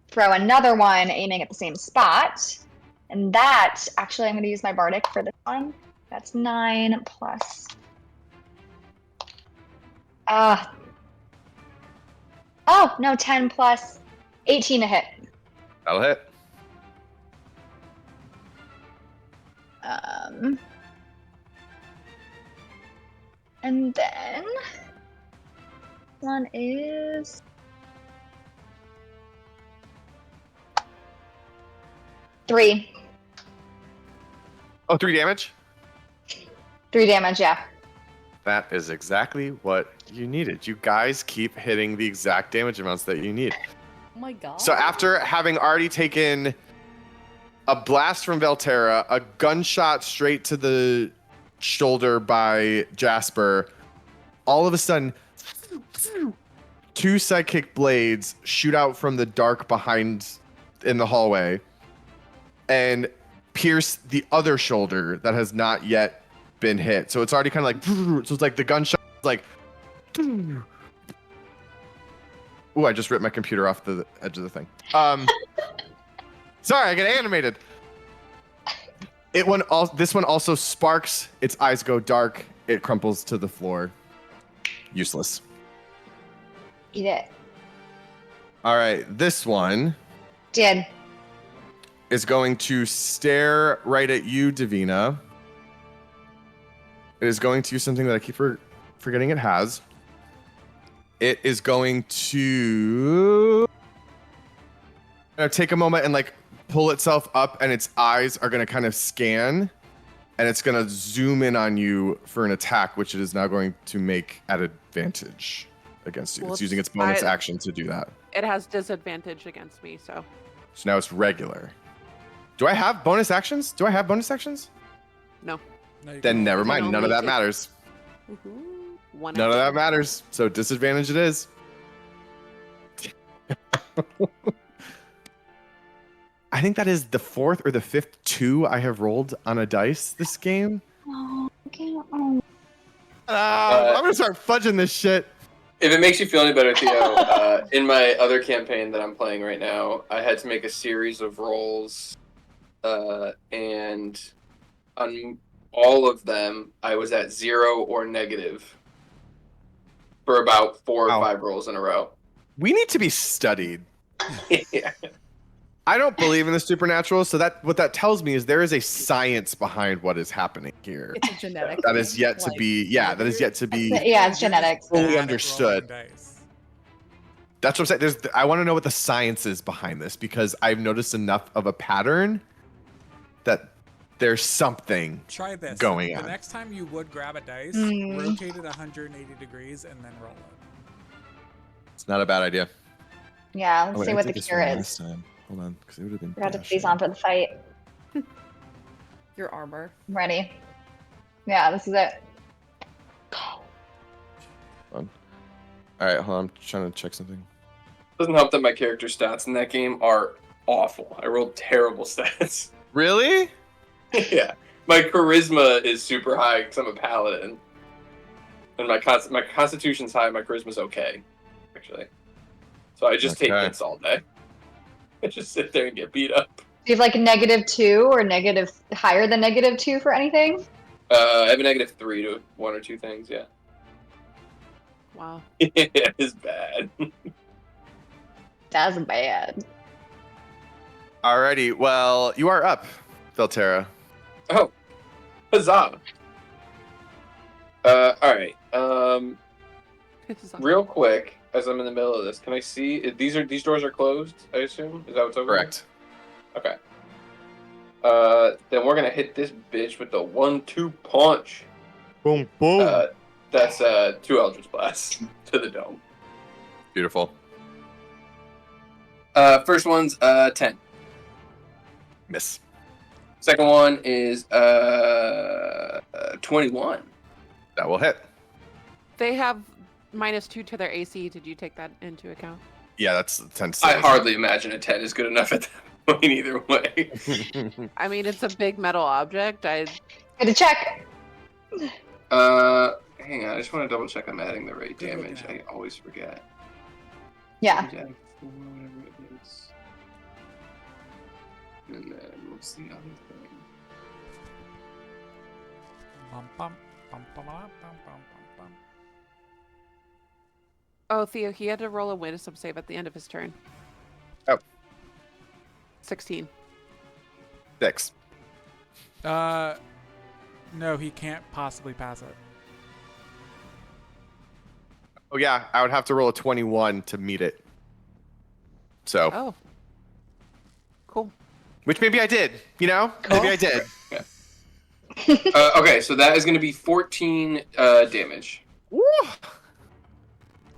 throw another one aiming at the same spot. And that, actually, I'm going to use my Bardic for this one. That's 9 plus... oh, no, 10 plus 18 to hit. That'll hit. And then one is 3. Oh, 3 damage? 3 damage, yeah. That is exactly what you needed. You guys keep hitting the exact damage amounts that you need. Oh my god. So after having already taken a blast from Velterra, a gunshot straight to the shoulder by Jasper, all of a sudden, 2 psychic blades shoot out from the dark behind in the hallway and pierce the other shoulder that has not yet been hit. So it's already kind of like, so it's like the gunshot is like, ooh, I just ripped my computer off the edge of the thing. Sorry, I get animated. This one also sparks. Its eyes go dark. It crumples to the floor. Useless. Eat it. All right, this one Did. is going to stare right at you, Davina. it is going to use something that I keep forgetting it has. It is going to take a moment and like pull itself up, and its eyes are going to kind of scan, and it's going to zoom in on you for an attack, which it is now going to make at advantage against you. It's using its bonus action to do that. It has disadvantage against me, so. So now it's regular. Do I have bonus actions? No. No, you Then can- never mind. can None of only that take- matters. One None of action. that matters. So disadvantage it is. I think that is the 4th or the 5th 2 I have rolled on a dice this game. Oh, okay. Oh. I'm gonna start fudging this shit. If it makes you feel any better, Theo, in my other campaign that I'm playing right now, I had to make a series of rolls, and on all of them, I was at 0 or negative for about 4 or 5 rolls in a row. We need to be studied. Yeah. I don't believe in the supernatural, so that what that tells me is there is a science behind what is happening here. It's a genetic. That is yet to be, that is yet to be Yeah, it's genetics. fully Bad at understood. rolling dice. That's what I'm saying. I want to know what the science is behind this, because I've noticed enough of a pattern that there's something Try this. going The on. next time you would grab a dice, Mm. rotate it 180 degrees, and then roll it. It's not a bad idea. Yeah, let's Oh, wait, see I what did the this cure one is. last time. Hold on, because it would have been. Forgot to put these dashing. on for the fight. Your armor. I'm ready. Yeah, this is it. All right, hold on. I'm trying to check something. Doesn't help that my character stats in that game are awful. I rolled terrible stats. Really? Yeah. My charisma is super high because I'm a paladin. And my constitution's high, my charisma's okay, actually. So I just take Okay. hits all day. I just sit there and get beat up. Do you have like -2 or negative higher than -2 for anything? I have a -3 to 1 or 2 things, yeah. Wow. It is bad. That's bad. Alrighty, well, you are up, Velterra. Oh, huzzah! Alright. Real quick, as I'm in the middle of this, can I see these doors are closed? I assume is that what's over? Correct. Okay. Then we're gonna hit this bitch with the 1-2 punch. Boom, boom. That's 2 Eldritch Blasts to the dome. Beautiful. First one's 10. Miss. Second one is 21. That will hit. They have -2 to their AC. Did you take that into account? Yeah, that's 10. I hardly imagine a 10 is good enough at that point either way. I mean, it's a big metal object. Good to check. Hang on, I just want to double check I'm adding the right Good damage. looking I always forget. Yeah. Whatever it is. And then what's the other thing? Bum, bum, bum, bum, bum, bum, bum, bum. Oh, Theo, he had to roll a wisdom save at the end of his turn. Oh. 16. 6. No, he can't possibly pass it. Oh yeah, I would have to roll a 21 to meet it. So, Oh. Cool. which maybe I did. You know, maybe I did. Okay, so that is going to be 14 damage. Woo!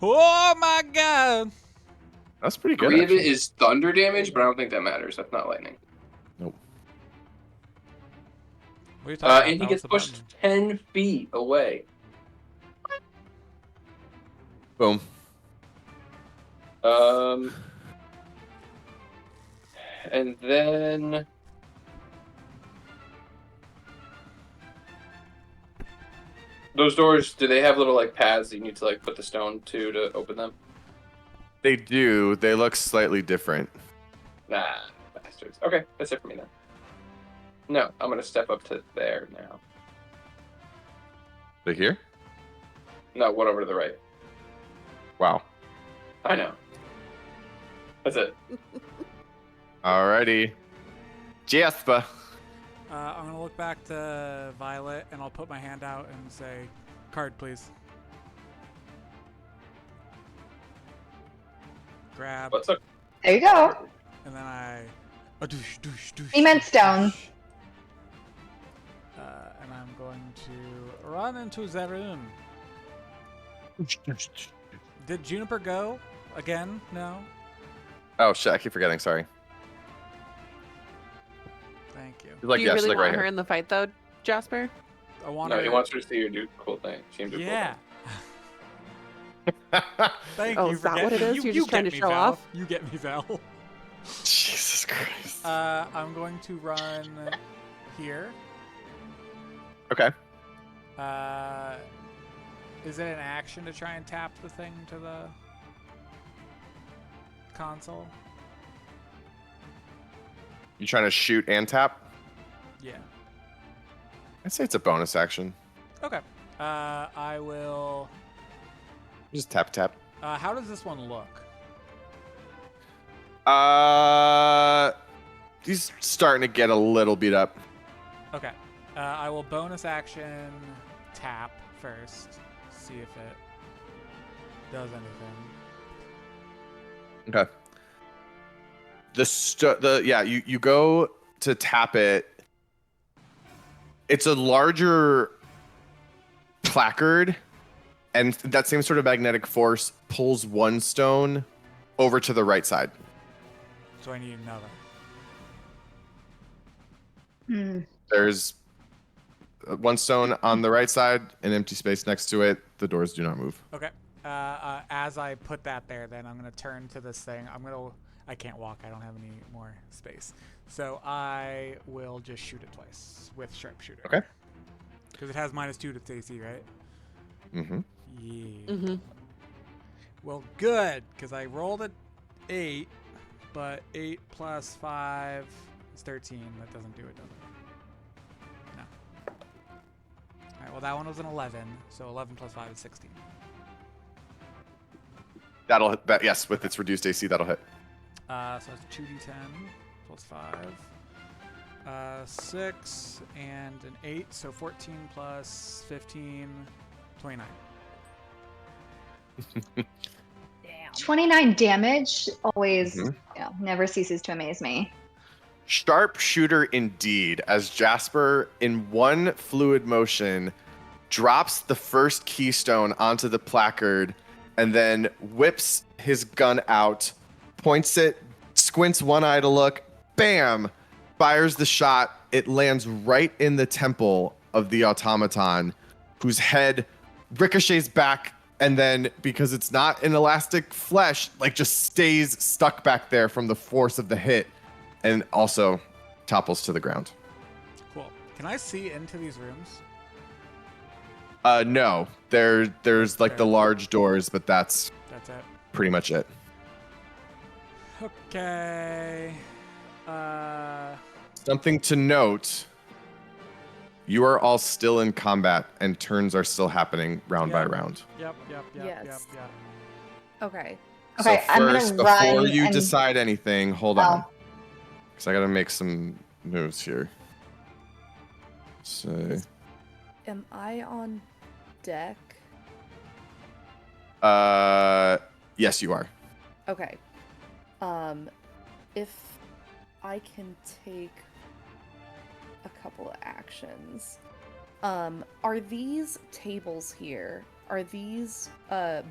Oh my god! That's pretty good. 3 of it actually. is thunder damage, but I don't think that matters. That's not lightning. Nope. What are you talking about? And he That gets was the pushed button. 10 feet away. Boom. And then those doors, do they have little like pads that you need to like put the stone to open them? They do. They look slightly different. Nah, bastards. Okay, that's it for me then. No, I'm gonna step up to there now. They here? No, one over to the right. Wow. I know. That's it. Alrighty. Jasper. I'm gonna look back to Violet, and I'll put my hand out and say, "Card, please." Grab, What's up? There you go. and then I. Doosh, doosh, doosh, Cement doosh, stone. doosh. And I'm going to run into the room. Did Juniper go again? No. Oh shit! I keep forgetting. Sorry. Thank you. Like, Do you yeah, she's really like want right her here. in the fight though, Jasper? I want No, her. he wants her to see her do cool thing. See him do Yeah. cool Thank Oh, you is for that what it getting- is? You, You're you just trying get to me, show Val. off? You get me, Val. Jesus Christ. I'm going to run here. Okay. Is it an action to try and tap the thing to the console? You trying to shoot and tap? Yeah. I'd say it's a bonus action. Okay. I will. Just tap tap. How does this one look? He's starting to get a little beat up. Okay. I will bonus action tap first. See if it does anything. Okay. You go to tap it. It's a larger placard, and that same sort of magnetic force pulls one stone over to the right side. So I need another. There's one stone on the right side, an empty space next to it. The doors do not move. Okay. As I put that there, then I'm gonna turn to this thing. I can't walk. I don't have any more space. So I will just shoot it twice with sharpshooter. Okay. Because it has -2 to its AC, right? Mm-hmm. Yeah. Mm-hmm. Well, good, because I rolled an 8, but 8 plus 5 is 13. That doesn't do it, does it? No. All right. Well, that one was an 11, so 11 plus 5 is 16. That'll hit. That, yes, with its reduced AC, that'll hit. So that's 2d10 plus 5. 6 and an 8, so 14 plus 15, 29. 29 damage always, Mhm. never ceases to amaze me. Sharpshooter indeed, as Jasper, in one fluid motion, drops the first keystone onto the placard and then whips his gun out, points it, squints one eye to look, bam, fires the shot. It lands right in the temple of the automaton, whose head ricochets back, and then, because it's not an elastic flesh, like just stays stuck back there from the force of the hit, and also topples to the ground. Cool. Can I see into these rooms? No, there's like the large doors, but that's That's it. pretty much it. Okay. Something to note, you are all still in combat and turns are still happening round by Yep. round. Yep. Yes. Okay. Okay, so I'm gonna first, run before you and- decide anything, hold Oh. on. Because I gotta make some moves here. So, Am I on deck? yes, you are. Okay. If I can take a couple of actions. Are these tables here? Are these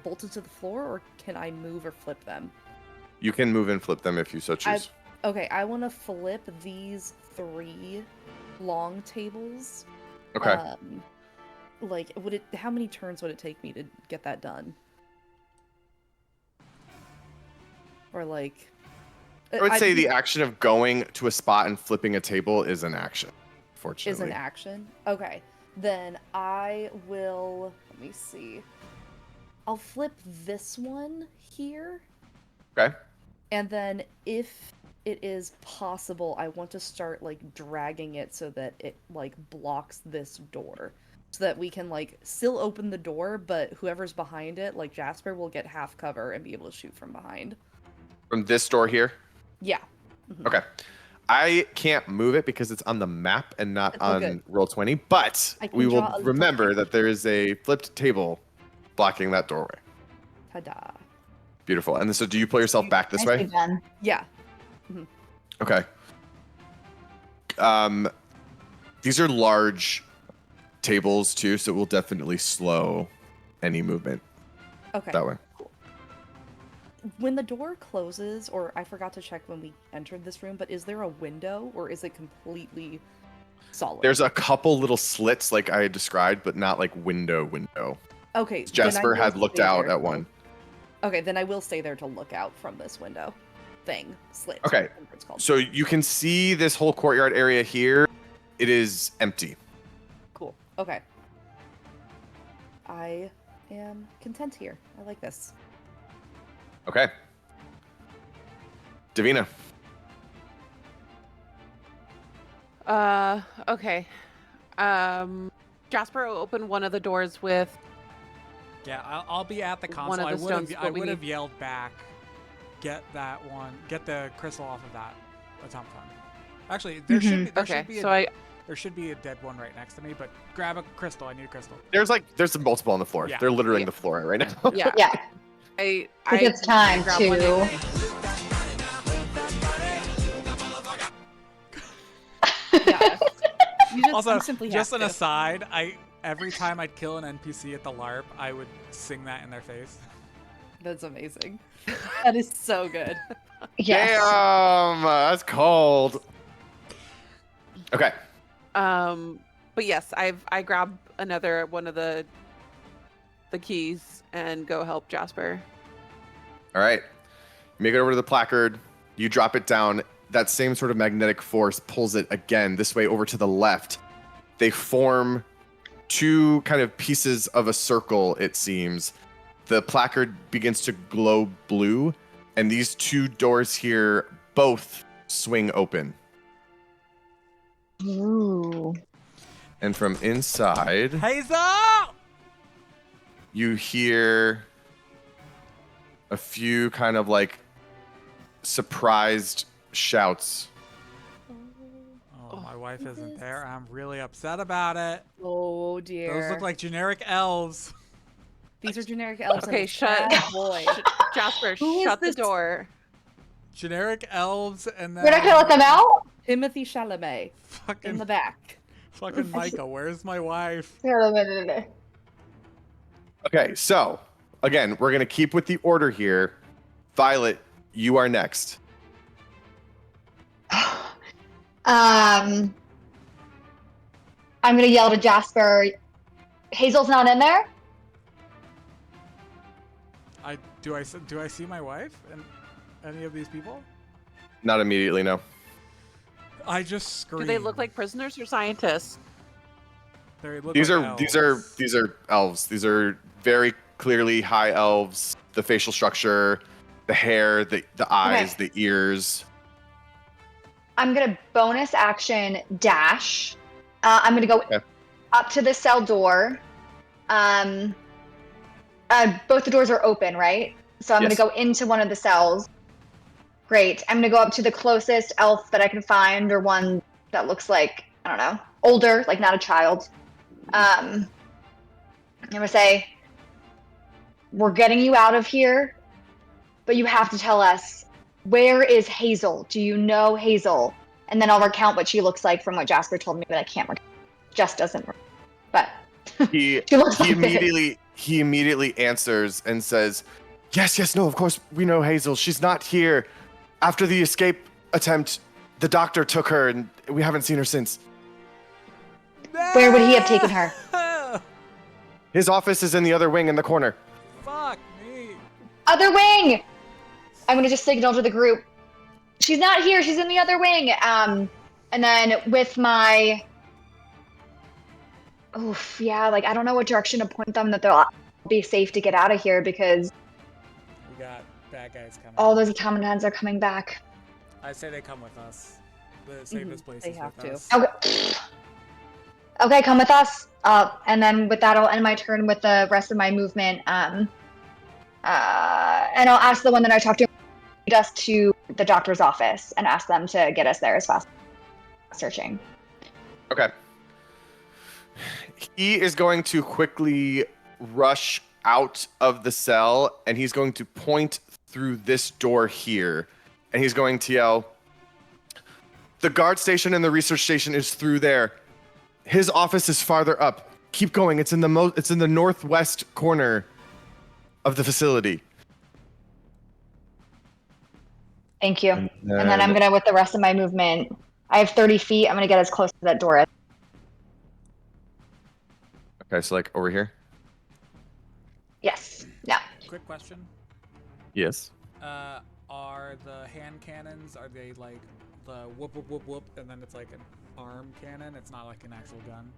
bolted to the floor, or can I move or flip them? You can move and flip them if you so choose. Okay, I want to flip these 3 long tables. Okay. Like, how many turns would it take me to get that done? Or like, I would say the action of going to a spot and flipping a table is an action, fortunately. is an action. Okay, then I will. Let me see. I'll flip this one here, Okay. and then if it is possible, I want to start like dragging it so that it like blocks this door, so that we can like still open the door, but whoever's behind it, like Jasper, will get half cover and be able to shoot from behind. From this door here? Yeah. Okay. I can't move it because it's on the map and not It's all on good. Roll20, but I can we will draw a little remember picture. that there is a flipped table blocking that doorway. Ta-da. Beautiful. And so do you pull yourself back this Nicely way? done. Yeah. Okay. These are large tables too, so it will definitely slow any movement Okay. that way. When the door closes, or I forgot to check when we entered this room, but is there a window or is it completely solid? There's a couple little slits like I had described, but not like window. Okay. then I Jasper will had looked stay out there at to- one. Okay, then I will stay there to look out from this window thing. Slit. Okay, whatever it's called. So you can see this whole courtyard area here. It is empty. Cool. Okay. I am content here. I like this. Okay. Davina. Okay. Jasper will open one of the doors with Yeah, I'll be at the One console. of the stones, I but we would have need- yelled back, get that one, get the crystal off of that automaton. Actually, there should be there should be a dead one right next to me, but grab a crystal. I need a crystal. There's some multiple on the floor. Yeah. They're littering Yeah. the floor right now. yeah. Yeah. I It's time grab one to. Yeah. Also, you simply just have an to. aside, every time I'd kill an NPC at the LARP, I would sing that in their face. That's amazing. That is so good. Yes. Damn, that's cold. Okay. But yes, I grab another one of the keys and go help Jasper. All right. You make it over to the placard. You drop it down. That same sort of magnetic force pulls it again this way over to the left. They form two kind of pieces of a circle, it seems. The placard begins to glow blue, and these two doors here both swing open. Ooh. And from inside, Hazel! you hear a few kind of like surprised shouts. Oh, my wife isn't there. I'm really upset about it. Oh dear. Those look like generic elves. These are generic elves. Okay, and a shut- sad boy. Jasper, Who is shut the this? door. Generic elves, and then We're not gonna let them out. Timothy Chalamet in fucking the back. fucking Micah. Where's my wife? Okay, so again, we're gonna keep with the order here. Violet, you are next. I'm gonna yell to Jasper. Hazel's not in there. Do I see my wife and any of these people? Not immediately, no. I just scream. Do they look like prisoners or scientists? They look These like are elves. these are elves. These are very clearly high elves. The facial structure, the hair, the eyes, the ears. I'm gonna bonus action dash. I'm gonna go Okay. up to the cell door. Both the doors are open, right? So I'm Yes. gonna go into one of the cells. Great. I'm gonna go up to the closest elf that I can find, or one that looks like, I don't know, older, like not a child. I'm gonna say, we're getting you out of here, but you have to tell us, where is Hazel? Do you know Hazel? And then I'll recount what she looks like from what Jasper told me, but I can't recount. Just doesn't. But He she looks he like it. immediately answers and says, "Yes, no, of course we know Hazel. She's not here. After the escape attempt, the doctor took her, and we haven't seen her since. Where would he have taken her? His office is in the other wing in the corner." Fuck me. Other wing! I'm gonna just signal to the group. She's not here, she's in the other wing. And then with my... Oof, yeah, like I don't know what direction to point them that they'll be safe to get out of here because We got bad guys coming. all those automatons are coming back. I say they come with us. The safest place they is have with to. us. Okay. Okay, come with us. And then with that, I'll end my turn with the rest of my movement. And I'll ask the one that I talked to, us to the doctor's office and ask them to get us there as fast as searching. Okay. He is going to quickly rush out of the cell, and he's going to point through this door here, and he's going to yell, "The guard station and the research station is through there. His office is farther up. Keep going. It's in the northwest corner of the facility." Thank you. And then I'm gonna, with the rest of my movement, I have 30 feet. I'm gonna get as close to that door as. Okay, so like over here? Yes. Yeah. Quick question. Yes. Are the hand cannons, are they like the whoop whoop whoop whoop and then it's like an arm cannon? It's not like an actual gun.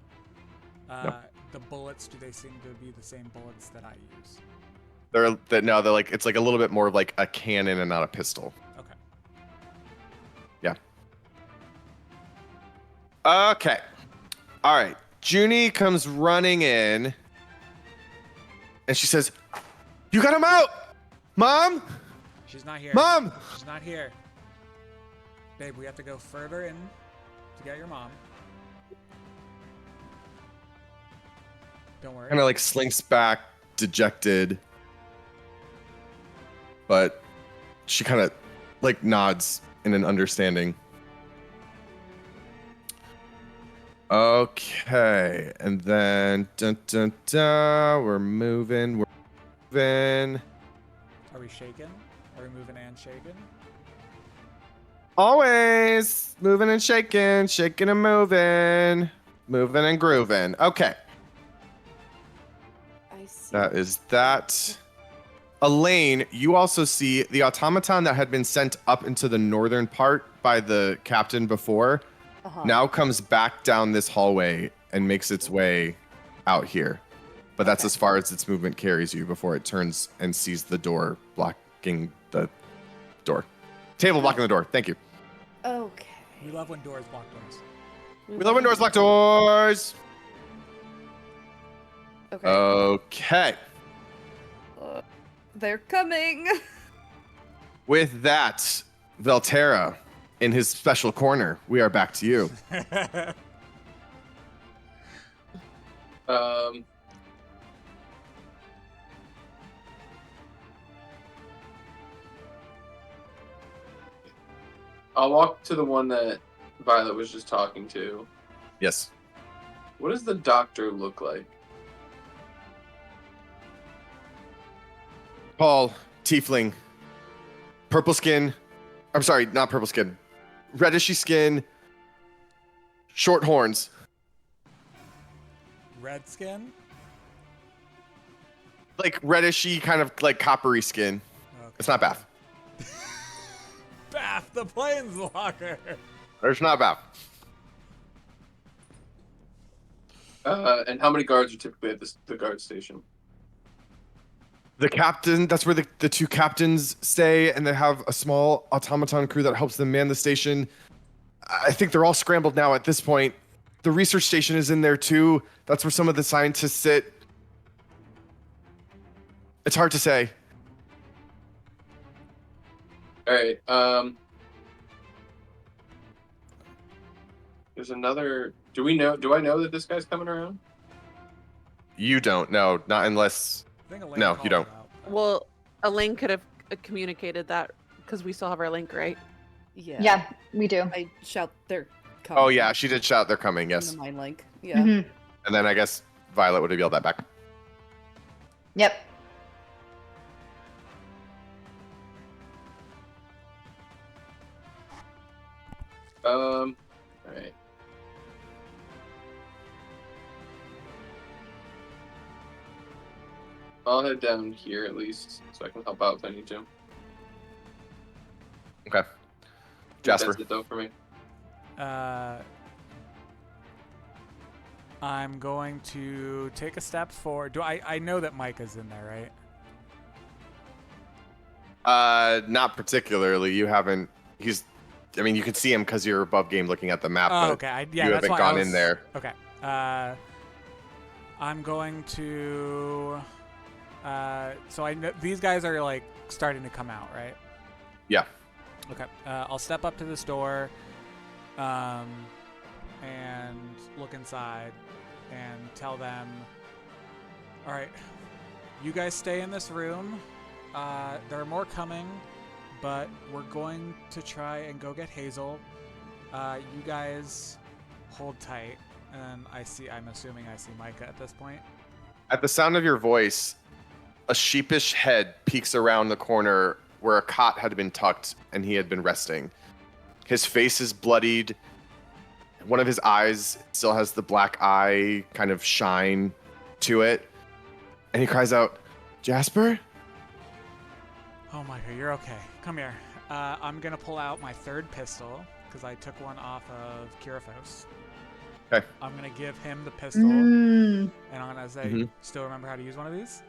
The bullets, do they seem to be the same bullets that I use? They're like, it's like a little bit more of like a cannon and not a pistol. Okay. Yeah. Okay. All right. Junie comes running in and she says, "You got him out! Mom! She's not here. Mom!" She's not here. Babe, we have to go further in to get your mom. Don't worry. Kind of like slinks back, dejected. But she kind of like nods in an understanding. Okay, and then we're moving. Are we shaking? Are we moving and shaking? Always moving and shaking, shaking and moving and grooving. Okay, I see. that is that. Elaine, you also see the automaton that had been sent up into the northern part by the captain before. Now comes back down this hallway and makes its way out here. But that's as far as its movement carries you before it turns and sees the door blocking the door. Table blocking the door. Thank you. Okay. We love when doors block doors. We love when doors block doors. Okay. Okay. They're coming. With that, Velterra, in his special corner, we are back to you. I'll walk to the one that Violet was just talking to. Yes. What does the doctor look like? Paul, tiefling, purple skin. I'm sorry, not purple skin. Reddishy skin, short horns. Red skin? Like reddishy, kind of like coppery skin. Okay. It's not Bath. Bath, the planeswalker. There's not Bath. And how many guards are typically at the guard station? The captain, that's where the two captains stay, and they have a small automaton crew that helps them man the station. I think they're all scrambled now at this point. The research station is in there too. That's where some of the scientists sit. It's hard to say. All right. There's another. Do I know that this guy's coming around? You don't know, not unless. I think Elaine No, called you don't. her out. Well, Elaine could have communicated that because we still have our link, right? Yeah. Yeah, we do. I shout they're coming. Oh yeah, she did shout they're coming. In Yes, the mind link. Yeah. Mhm. and then I guess Violet would have yelled that back. Yep. All right. I'll head down here at least, so I can help out if I need to. Okay. Jasper. That's it though for me. I'm going to take a step forward. I know that Micah's in there, right? Not particularly. You haven't. I mean, you can see him because you're above game looking at the map. Oh, but okay. you That's haven't why I gone was- in there. Okay. I'm going to. So I know these guys are like starting to come out, right? Yeah. Okay. I'll step up to this door, and look inside, and tell them, all right, you guys stay in this room. There are more coming, but we're going to try and go get Hazel. You guys hold tight. And I'm assuming I see Micah at this point. At the sound of your voice, a sheepish head peeks around the corner where a cot had been tucked and he had been resting. His face is bloodied. One of his eyes still has the black eye kind of shine to it. And he cries out, Jasper? Oh, Micah, you're okay. Come here. I'm going to pull out my third pistol because I took one off of Kirithos. Okay. I'm going to give him the pistol. And I'm going to say, still remember how to use one of these?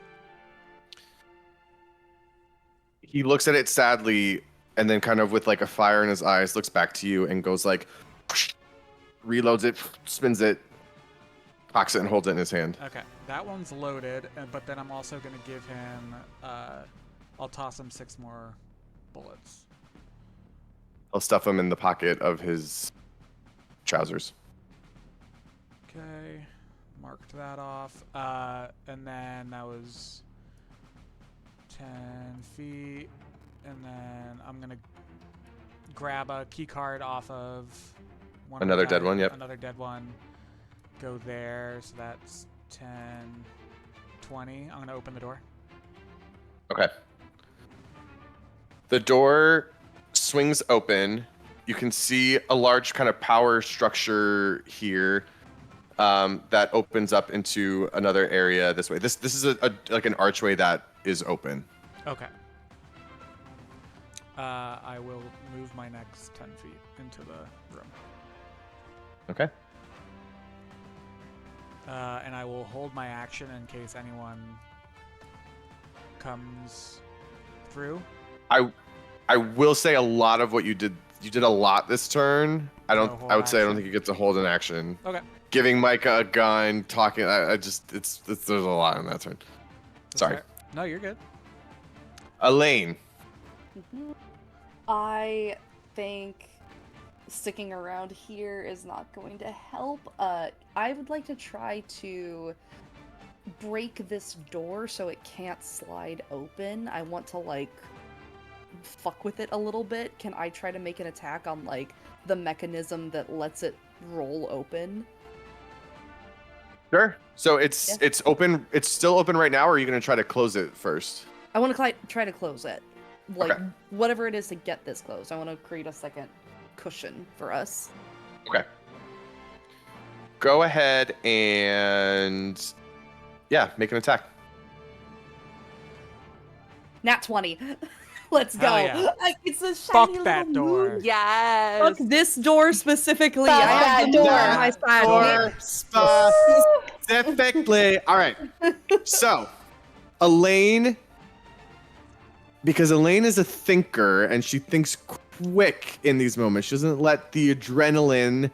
He looks at it sadly and then kind of with like a fire in his eyes looks back to you and goes like, reloads it, spins it, cocks it and holds it in his hand. Okay. That one's loaded, but then I'm also going to give him, I'll toss him 6 more bullets. I'll stuff him in the pocket of his trousers. Okay. Marked that off. And then that was 10 feet. And then I'm going to grab a key card off of one. Another dead one, yep. Another dead one. Go there. So that's 10, 20. I'm going to open the door. Okay. The door swings open. You can see a large kind of power structure here that opens up into another area this way. This is a like an archway that is open. Okay. I will move my next 10 feet into the room. Okay. And I will hold my action in case anyone comes through. I will say a lot of what you did a lot this turn. I would say I don't think you get to hold an action. Okay. Giving Micah a gun, talking, there's a lot in that turn. Sorry. Fair. No, you're good. Elaine. I think sticking around here is not going to help. I would like to try to break this door so it can't slide open. I want to, like, fuck with it a little bit. Can I try to make an attack on, like, the mechanism that lets it roll open? Sure. So it's open. It's still open right now, or are you going to try to close it first? I want to try to close it. Like, Okay. whatever it is to get this closed. I want to create a second cushion for us. Okay. Go ahead and make an attack. Nat 20. Let's go. Hell yeah. It's a Fuck shiny that little door. moon. Yes. Fuck this door specifically. Fuck I have that the door door. on my side. Specifically. All right. So, Elaine, because Elaine is a thinker and she thinks quick in these moments. She doesn't let the adrenaline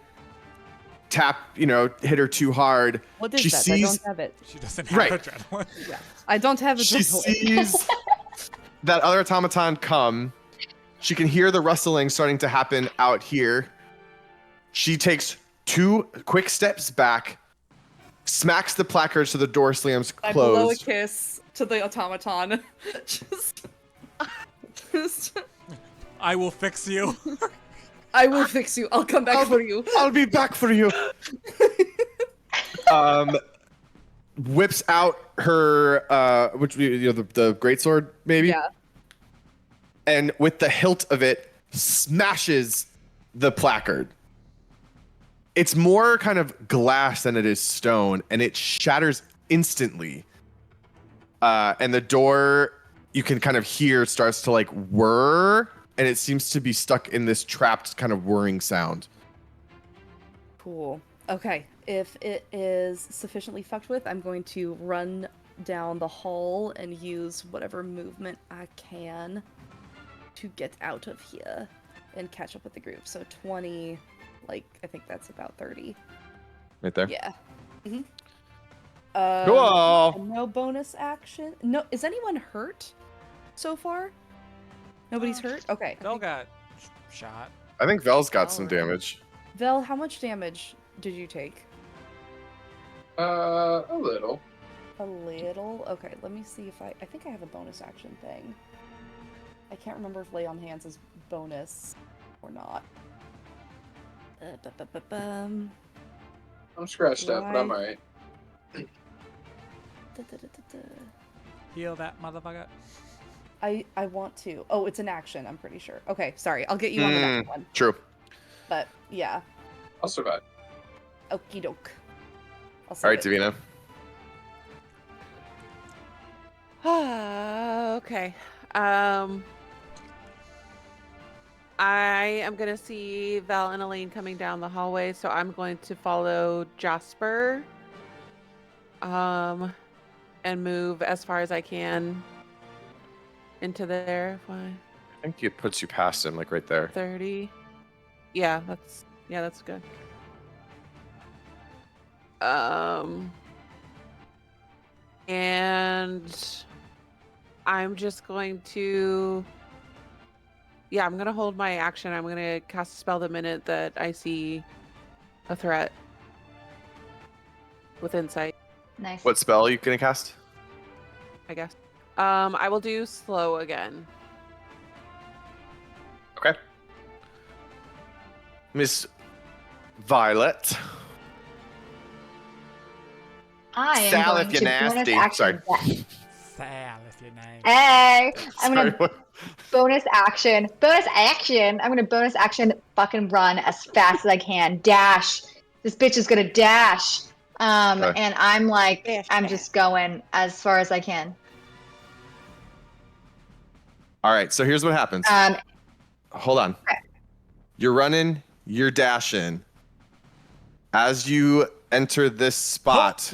hit her too hard. What is She that? sees- I don't have it. She doesn't have Right. adrenaline. Yeah. I don't have She adrenaline. sees that other automaton come. She can hear the rustling starting to happen out here. She takes 2 quick steps back, smacks the placard so the door slams I blow a closed. kiss to the automaton. just I will fix you. I will fix you. I'll come back for you. I'll be back for you. Whips out her the greatsword maybe. Yeah. And with the hilt of it, smashes the placard. It's more kind of glass than it is stone, and it shatters instantly. And the door, you can kind of hear, starts to like whir, and it seems to be stuck in this trapped kind of whirring sound. Cool. Okay. If it is sufficiently fucked with, I'm going to run down the hall and use whatever movement I can to get out of here and catch up with the group. So 20, I think that's about 30. Right there. Yeah. Mm-hmm. Cool. No bonus action. No, is anyone hurt so far? Nobody's hurt? Okay. Vel got shot. I think Vel's got some Alright. damage. Vel, how much damage did you take? A little. A little? Okay, let me see if I think I have a bonus action thing. I can't remember if lay on hands is bonus or not. Ba-ba-ba-bum. I'm scratched up, but I'm Why? alright. Da-da-da-da-da. Heal that motherfucker. I want to. Oh, it's an action, I'm pretty sure. Okay, sorry. I'll get you on the next one. True. But yeah. I'll survive. Okie doke. I'll All right, save it. Davina. Okay. I am gonna see Val and Elaine coming down the hallway, so I'm going to follow Jasper. And move as far as I can into there. I think it puts you past him, like right there. 30. Yeah, that's good. And I'm just going to I'm gonna hold my action. I'm gonna cast a spell the minute that I see a threat with insight, Nice. What spell are you gonna cast? I guess. I will do slow again. Okay. Miss Violet. I am Sal, going if you're to bonus nasty. action Sorry. that. Sal, if your name. Hey, I'm Sorry, gonna what? bonus action. I'm gonna bonus action fucking run as fast as I can. Dash. This bitch is gonna dash. Okay. And I'm like, Dash, I'm dash. just going as far as I can. All right, so here's what happens. Hold on. Okay. You're running, you're dashing. As you enter this spot,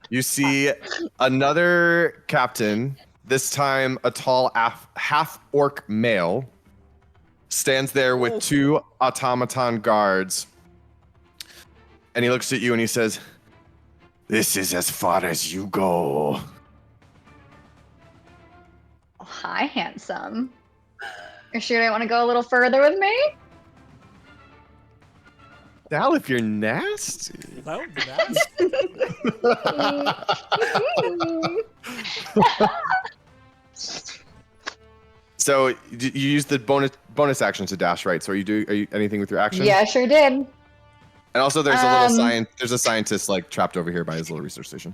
you see another captain, this time a tall half-orc male, stands there with two automaton guards. And he looks at you and he says, "This is as far as you go." Hi, handsome. You sure you want to go a little further with me? Sal, if you're nasty. Well, that's So you use the bonus action to dash, right? So are you anything with your action? Yeah, sure did. And also there's a little Um, there's a scientist like trapped over here by his little research station.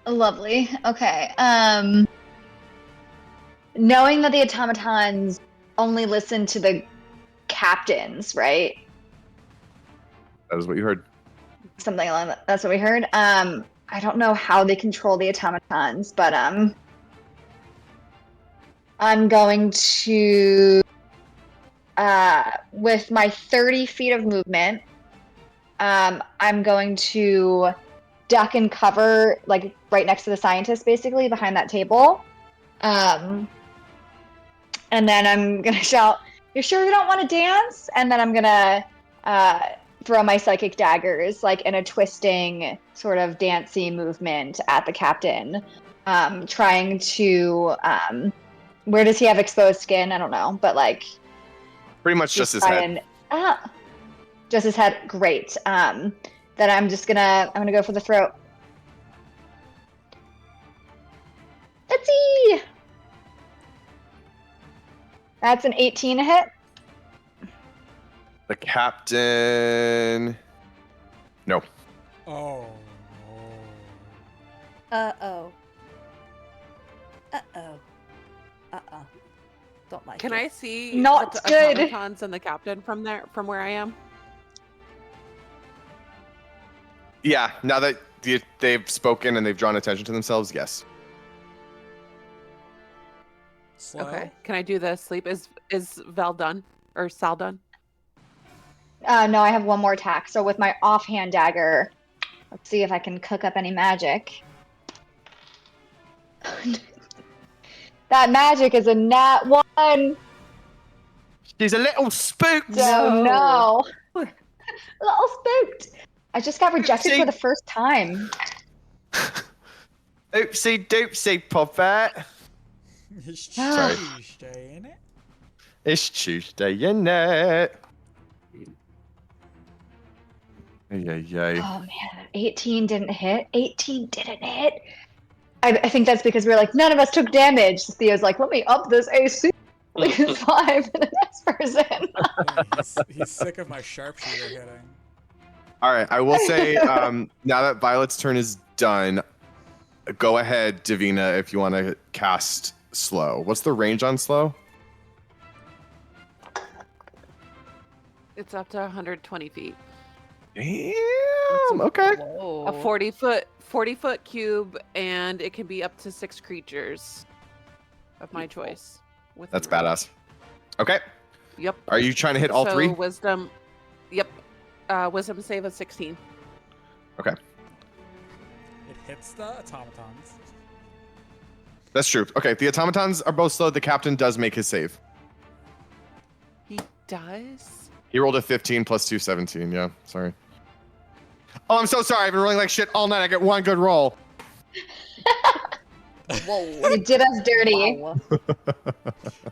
Lovely. Okay. Knowing that the automatons only listen to the captains, right? That is what you heard. Something along that. That's what we heard. I don't know how they control the automatons, but I'm going to with my 30 feet of movement, I'm going to duck and cover, like right next to the scientist, basically behind that table. And then I'm gonna shout, "You sure you don't want to dance?" And then I'm gonna throw my psychic daggers, like in a twisting sort of dancey movement at the captain, trying to. Where does he have exposed skin? I don't know, but like. Pretty much just his head. Just his head. Great. Then I'm gonna go for the throat. Let's see. That's an 18 to hit. The captain. No. oh no. Uh-oh. Uh-oh. Uh-oh. Don't like Can it. I see Not the good. automatons and the captain from where I am? Yeah. Now that they've spoken and they've drawn attention to themselves, yes. Slow. Okay. Can I do the sleep? Is Val done or Sal done? No, I have one more attack. So with my offhand dagger, let's see if I can cook up any magic. That magic is a nat 1. She's a little spooked. Oh no. A little spooked. I just got rejected for the first time. Oopsie doopsie, Puppet. It's Sorry. Tuesday, ain't it? It's Tuesday, innit? Yay. Oh man, 18 didn't hit. 18 didn't hit. I think that's because we're like, none of us took damage. Theo's like, let me up this AC. Please 5 for the next person. Yeah, he's sick of my sharpshooter hitting. All right, I will say, now that Violet's turn is done, go ahead, Davina, if you want to cast slow. What's the range on slow? It's up to 120 feet. Damn. Okay. Whoa. A 40-foot cube, and it can be up to 6 creatures of my choice. That's badass. Okay. Yep. Are you trying to hit all so three? Wisdom. Yep. Wisdom save of 16. Okay. It hits the automatons. That's true. Okay, the automatons are both slow. The captain does make his save. He does? He rolled a 15 plus 2, 17. Yeah, sorry. Oh, I'm so sorry. I've been rolling like shit all night. I get one good roll. Whoa. You did us dirty. Wow.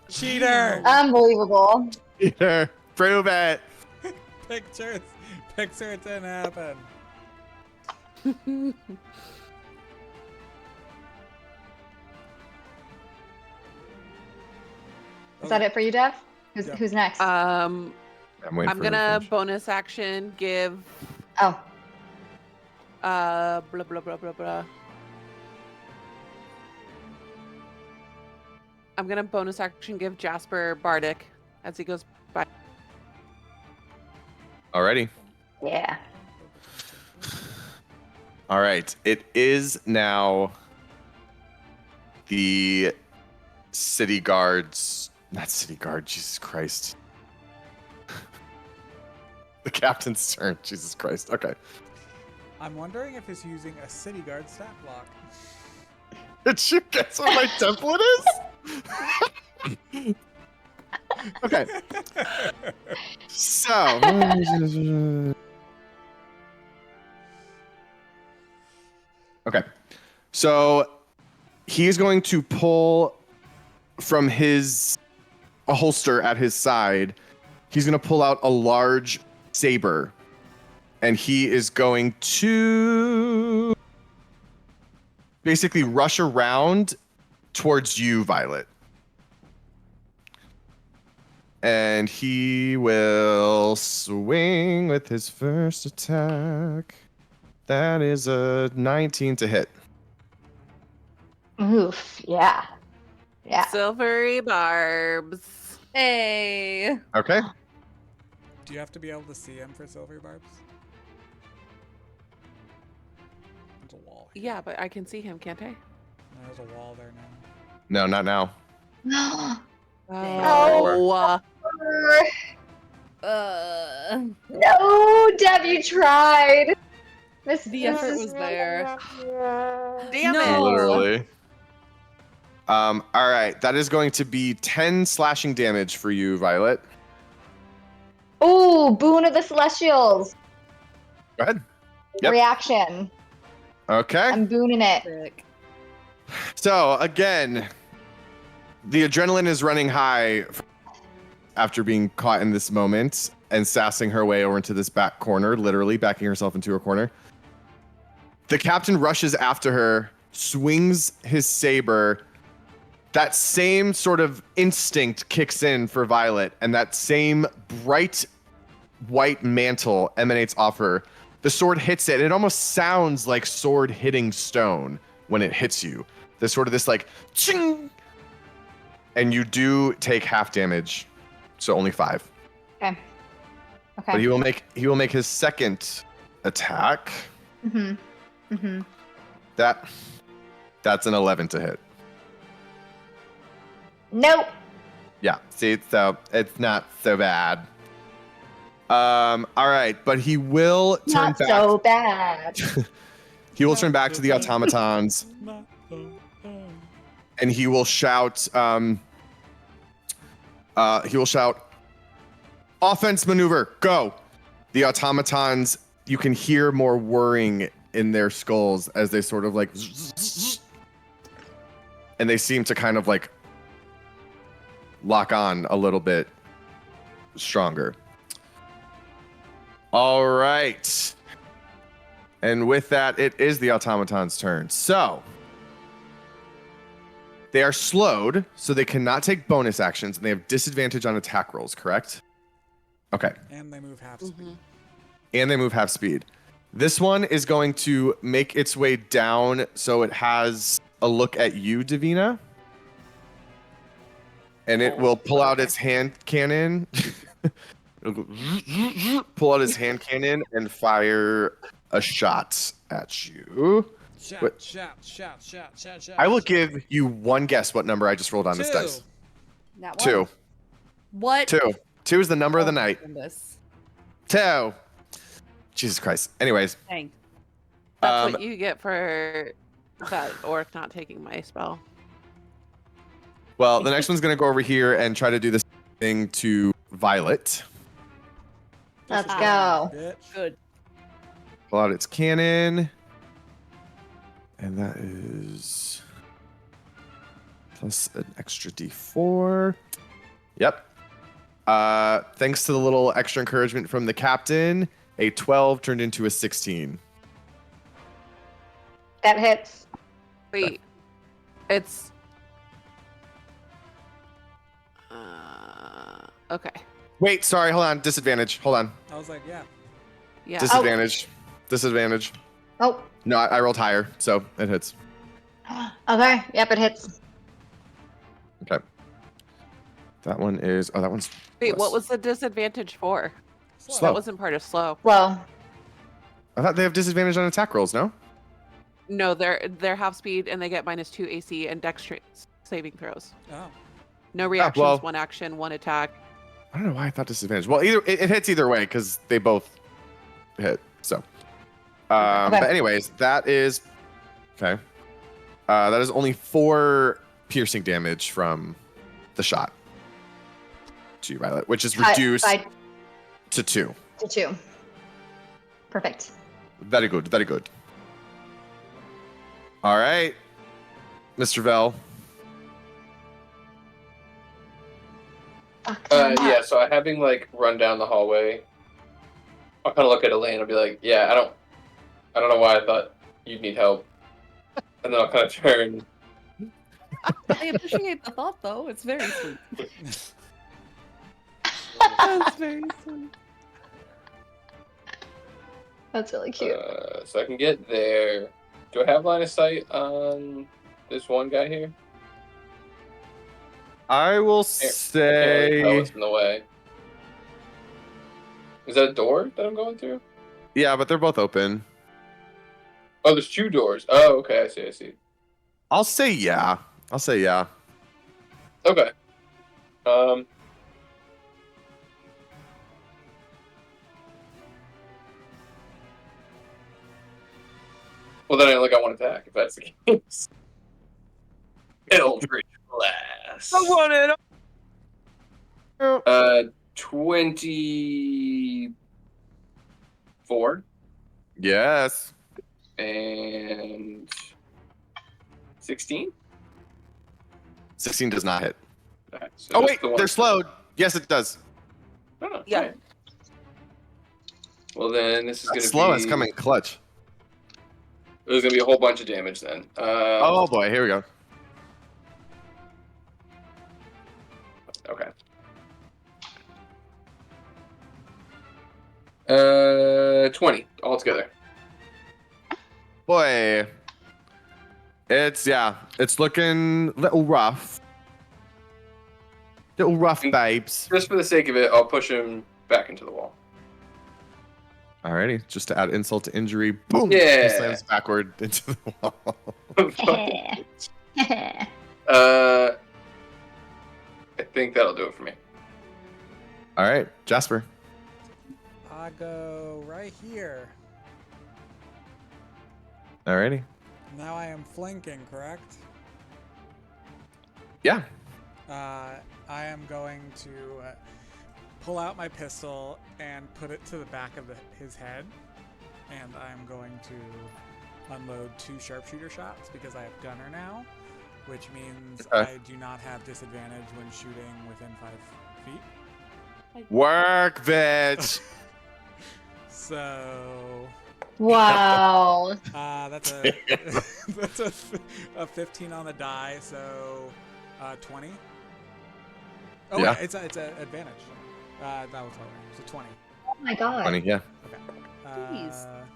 Cheater! Unbelievable. Peter, prove it. Picture it didn't happen. Is that it for you, Dev? Yeah. Who's next? I'm waiting I'm for gonna her to finish. bonus action give Oh, blah blah blah blah blah. I'm gonna bonus action give Jasper Bardic as he goes by. Alrighty. yeah. All right. It is now the city guards. Not city guard. Jesus Christ. The captain's turn. Jesus Christ. Okay. I'm wondering if he's using a city guard stat block. Did you guess what my template is? Okay. So. Okay. So he's going to pull from a holster at his side. He's going to pull out a large saber. And he is going to basically rush around towards you, Violet. And he will swing with his first attack. That is a 19 to hit. Oof. Yeah. Yeah. Silvery barbs. Hey. Okay. Do you have to be able to see him for silvery barbs? There's a wall. Here. Yeah, but I can see him, can't I? There's a wall there now. No, not now. Oh. No, Deb, you tried. The effort was there. Damn No. it. Literally. All right. That is going to be 10 slashing damage for you, Violet. Oh, Boon of the Celestials. Go ahead. Yep. Reaction. Okay. I'm booning it. Sick. So, again, the adrenaline is running high after being caught in this moment and sassing her way over into this back corner, literally backing herself into a corner. The captain rushes after her, swings his saber. That same sort of instinct kicks in for Violet, and that same bright white mantle emanates off her. The sword hits it, and it almost sounds like sword hitting stone when it hits you. There's sort of this like ching, and you do take half damage, so only 5. Okay. Okay. But he will make his second attack. Mm-hmm. Mm-hmm. That's an 11 to hit. Nope. Yeah. See, so it's not so bad. All right, but he will turn Not back. so bad. He will turn back to the automatons, Not so bad. and he will shout. Offense maneuver, go! The automatons, you can hear more whirring in their skulls as they sort of like and they seem to kind of like lock on a little bit stronger. All right. And with that, it is the automaton's turn. So they are slowed, so they cannot take bonus actions, and they have disadvantage on attack rolls, correct? Okay. And they move half speed. And they move half speed. This one is going to make its way down, so it has a look at you, Davina. And it will pull out its hand cannon. It'll go pull out his hand cannon and fire a shot at you. Shot. I will give you one guess what number I just rolled on this dice. That one. 2. What? 2. 2 is the number of the Oh my night. goodness. 2. Jesus Christ. Anyways. Dang. That's what you get for that orc not taking my spell. Well, the next one's going to go over here and try to do the same thing to Violet. Let's go. Bitch. Good. Pull out its cannon. And that is plus an extra d4. Yep. Thanks to the little extra encouragement from the captain, a 12 turned into a 16. That hits. Wait, it's okay. Wait, sorry, hold on. Disadvantage. Hold on. I was like, yeah. Yeah. Disadvantage. Disadvantage. Oh. No, I rolled higher, so it hits. Okay. Yep, it hits. Okay. That one is. Oh, that one's. Wait, plus. what was the disadvantage for? Slow. That wasn't part of slow. Well, I thought they have disadvantage on attack rolls, no? No, they're half speed and they get -2 AC and Dex saving throws. Oh. No reactions, well- one action, one attack. I don't know why I thought disadvantage. Well, either it hits either way because they both hit. So, Okay. but anyways, that is okay. That is only 4 piercing damage from the shot to you, Violet, which is reduced to 2. to 2. Perfect. Very good. Very good. All right, Mr. Vell. Yeah, so having like run down the hallway, I'll kind of look at Elaine and be like, "Yeah, I don't know why I thought you'd need help," and then I'll kind of turn. I appreciate the thought, though. It's very sweet. That's very sweet. That's really cute. So I can get there. Do I have line of sight on this one guy here? I will I can't really tell say, what's in the way. Is that a door that I'm going through? yeah, but they're both open. Oh, there's 2 doors. Oh, okay, I see. I'll say yeah. Okay. Well, then I only got 1 attack, if that's the case. Eldritch Blast. 24 Yes. and 16. 16 does not hit. Alright, so Oh just wait, the one. they're slowed. Yes, it does. Oh, Yeah. alright. Well, then this is That gonna slow be. is coming clutch. There's gonna be a whole bunch of damage then. Oh boy, here we go. Okay. 20 altogether. Boy, it's looking a little rough. Little rough, babes. Just for the sake of it, I'll push him back into the wall. Alrighty, just to add insult to injury, boom! Yeah. He slams backward into the wall. I think that'll do it for me. All right, Jasper. I go right here. Alrighty. Now I am flanking, correct? Yeah. I am going to pull out my pistol and put it to the back of his head. And I'm going to unload 2 sharpshooter shots because I have gunner now, which means Okay. I do not have disadvantage when shooting within 5 feet. Work, bitch. So Wow. that's a that's a 15 on the die, so 20. Oh Yeah. wait, it's a advantage. That was lower, so 20. Oh my god. Funny, yeah. Okay. Jeez.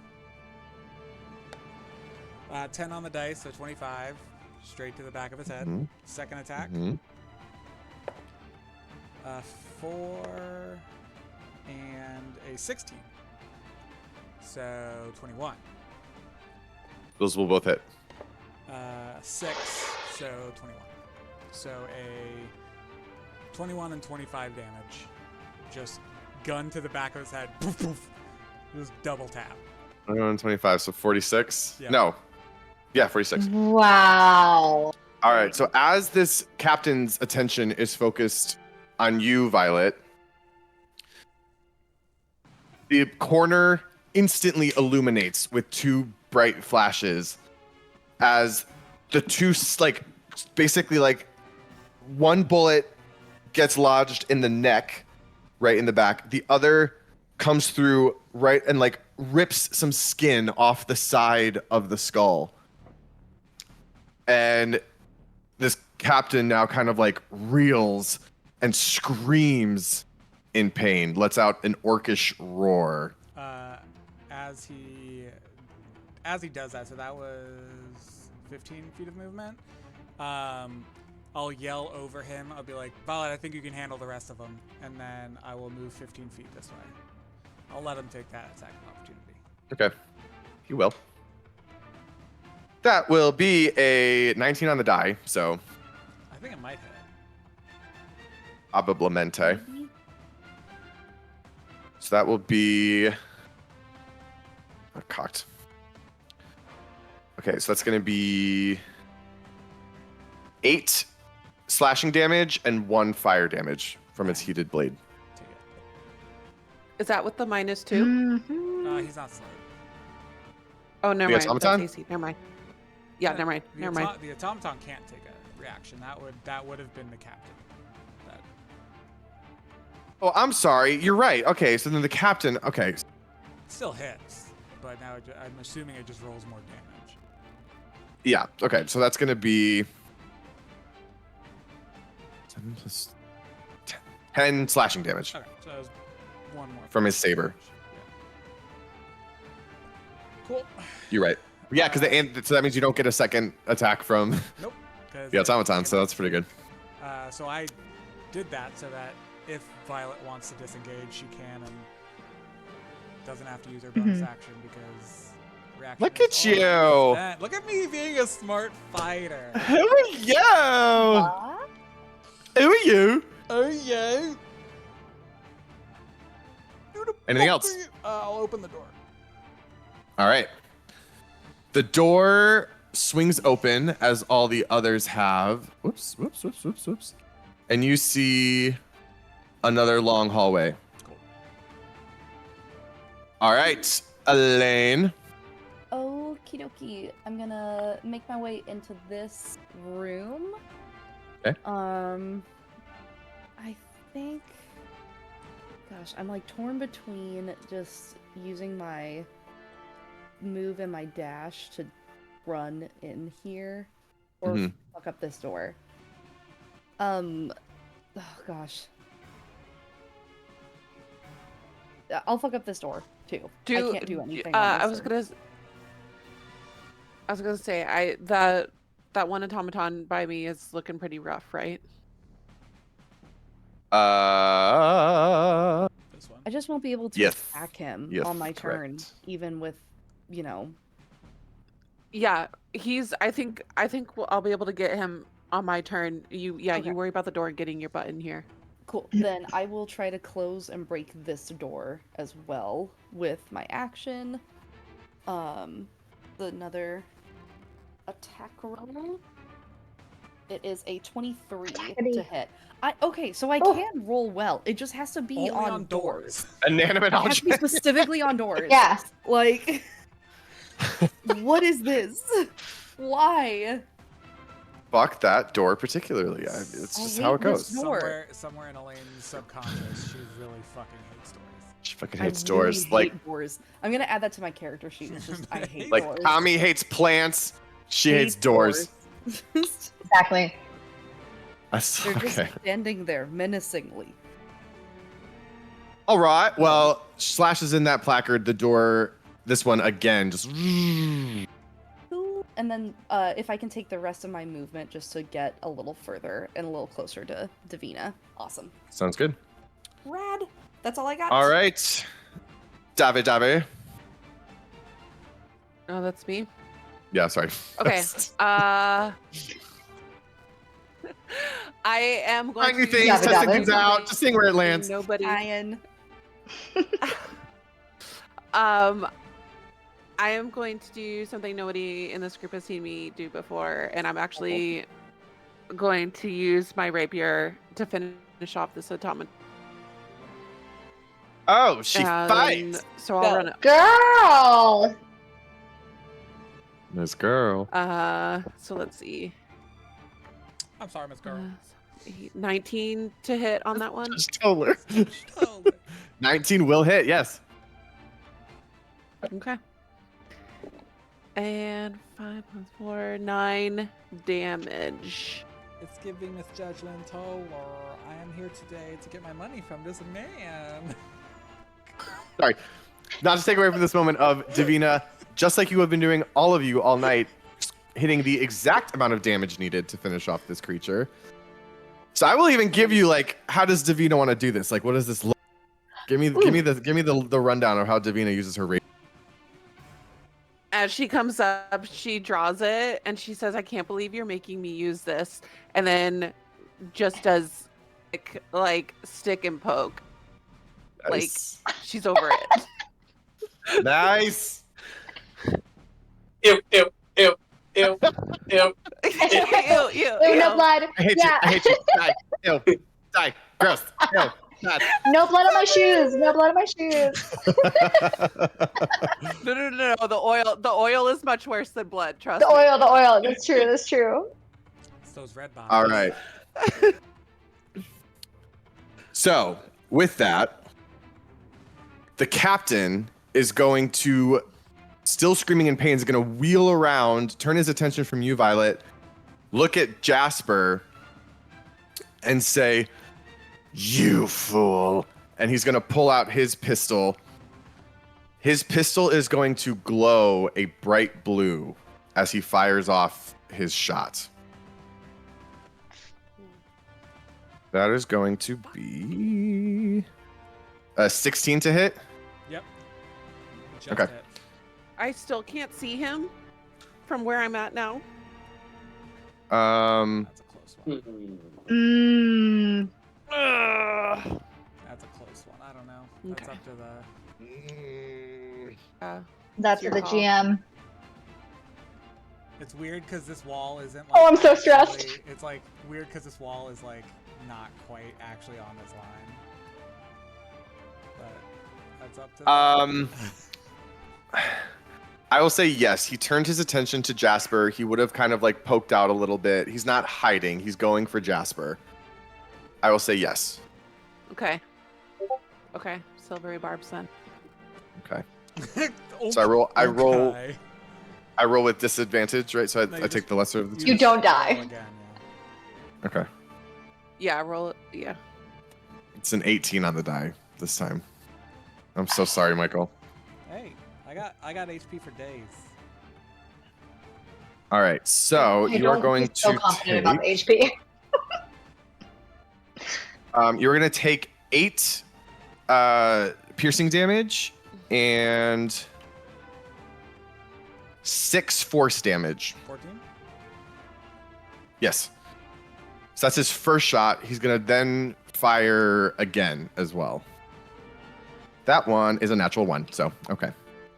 10 on the dice, so 25. Straight to the back of his head. Mhm. Second attack. Mhm. 4 and a 16. So 21. Those will both hit. 6, so 21. So a 21 and 25 damage. Just gun to the back of his head. Poof, poof. Just double tap. 125, so 46? Yeah. No. Yeah, 46. Wow. All right, so as this captain's attention is focused on you, Violet, the corner instantly illuminates with 2 bright flashes as the 2, like, basically, like, one bullet gets lodged in the neck, right in the back. The other comes through right and, like, rips some skin off the side of the skull. And this captain now kind of like reels and screams in pain, lets out an orcish roar. As he does that, so that was 15 feet of movement. I'll yell over him. I'll be like, Violet, I think you can handle the rest of them, and then I will move 15 feet this way. I'll let him take that attack of opportunity. Okay, he will. That will be a 19 on the die, so I think it might hit. probablemente. So that will be cocked. Okay, so that's going to be 8 slashing damage and 1 fire damage from its heated blade. Take it. Is that with the -2? Mhm. He's not slowed. Oh, never The mind. automaton? That's AC. Never mind. Yeah, never mind. The Never mind. The automaton can't take a reaction. That would have been the captain. That, Oh, I'm sorry. You're right. Okay, so then the captain. Okay, it still hits, but now I'm assuming it just rolls more damage. yeah. Okay, so that's going to be 7 plus 10 slashing damage Okay, so that was one more from his saber. Yeah. Cool. You're right. Yeah, because so that means you don't get a second attack from Nope. 'cause the I- automaton, so that's pretty good. So I did that so that if Violet wants to disengage, she can and doesn't have to use her bonus action because reaction. Look is at you. already spent. Look at me being a smart fighter. Who are you? What? Who are you? Oh yeah. Anything else? I'll open the door. All right. The door swings open as all the others have. Whoops, whoops, whoops, whoops, whoops. And you see another long hallway. Cool. All right, Elaine. Okie dokie. I'm gonna make my way into this room. Okay. I think. Gosh, I'm like torn between just using my move and my dash to run in here or Mhm. fuck up this door. Oh gosh. I'll fuck up this door too. I can't do anything. on I this was turn. gonna say that one automaton by me is looking pretty rough, right? This one. I just won't be able to Yes. attack him Yes, on my turn, correct. even with, you know. Yeah, I think I'll be able to get him on my turn. You Okay. worry about the door and getting your butt in here. Cool. Then I will try to close and break this door as well with my action. Another attack roll. It is a 23 to hit. Okay, so I can roll well. It just has to be Only on doors. Inanimate It has to be object. specifically on doors. Yeah. Like, what is this? Why? fuck that door particularly. It's just how it goes. Somewhere in Elaine's subconscious, she really fucking hates doors. She fucking I hates really doors. hate doors. I'm gonna add that to my character sheet. It's just I hate Like doors. Tommy hates plants. She hates Hate doors. Exactly. They're just standing there menacingly. All right. Well, slashes in that placard. The door. This one again. Just. And then if I can take the rest of my movement just to get a little further and a little closer to Davina. Awesome. Sounds good. Rad. That's all I got. All right. Dave. Oh, that's me. Yeah, sorry. Okay. I am going Trying new to things, Dave, testing Dave. things out, just seeing where it lands. Nobody. Ian. I am going to do something nobody in this group has seen me do before, and I'm actually going to use my rapier to finish off this automaton. Oh, she fights. So I'll run it. Girl! This girl. So let's see. I'm sorry, Miss Girl. 19 to hit on that one. Just Zholmyr. Oh, 19 will hit, yes. Okay. And 5 plus 4, 9 damage. it's giving Miss Judgment Toller. I am here today to get my money from this man. Sorry. Not to take away from this moment of Davina, just like you have been doing, all of you all night, hitting the exact amount of damage needed to finish off this creature. So I will even give you, like, how does Davina want to do this? Like, what does this look? Give me the rundown of how Davina uses her rage. As she comes up, she draws it and she says, "I can't believe you're making me use this." And then just does like stick and poke. Nice. Like she's over it. Nice. Ew. Ew, Ew, ew. no blood. I hate Yeah. you. I hate you. Die. Ew. Die. Gross. Ew. God. No blood on my shoes. No blood on my shoes. No. The oil is much worse than blood. Trust The me. oil. That's true. That's true. It's those red bombs. All right. So, with that, the captain is going to, still screaming in pain, is going to wheel around, turn his attention from you, Violet, look at Jasper, and say, "You fool." And he's going to pull out his pistol. His pistol is going to glow a bright blue as he fires off his shot. That is going to be a 16 to hit. Yep. Just Okay. hit. I still can't see him from where I'm at now. That's a close one. Mmm. That's a close one. I don't know. That's Okay. up to the. That's Your for the call. GM. It's weird because this wall isn't. Like, Oh, I'm so stressed. actually- It's like weird because this wall is like not quite actually on this line. But that's up to. I will say yes. He turned his attention to Jasper. He would have kind of like poked out a little bit. He's not hiding. He's going for Jasper. I will say yes. Okay. Silvery barbs then. Okay. Oh, So I roll okay. with disadvantage, right? So No, I you take just- the lesser of the two. You don't die. roll again, yeah. Okay. Yeah, roll it. Yeah. It's an 18 on the die this time. I'm so sorry, Michael. Hey, I got HP for days. All right. So I you are don't going be so to confident about the take. HP. You're going to take 8 piercing damage and 6 force damage. 14. Yes. So that's his first shot. He's going to then fire again as well. That one is a natural 1. So, okay.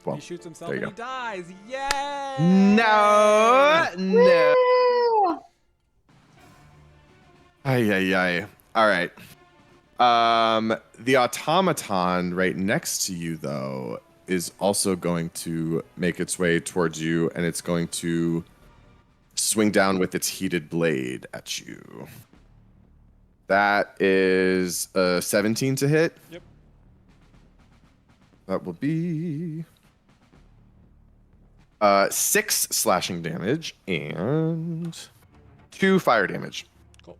Well, He shoots himself there and you he dies. Yay! no. Woo! Ay. All right. The automaton right next to you, though, is also going to make its way towards you, and it's going to swing down with its heated blade at you. That is a 17 to hit. Yep. That will be 6 slashing damage and 2 fire damage. Cool.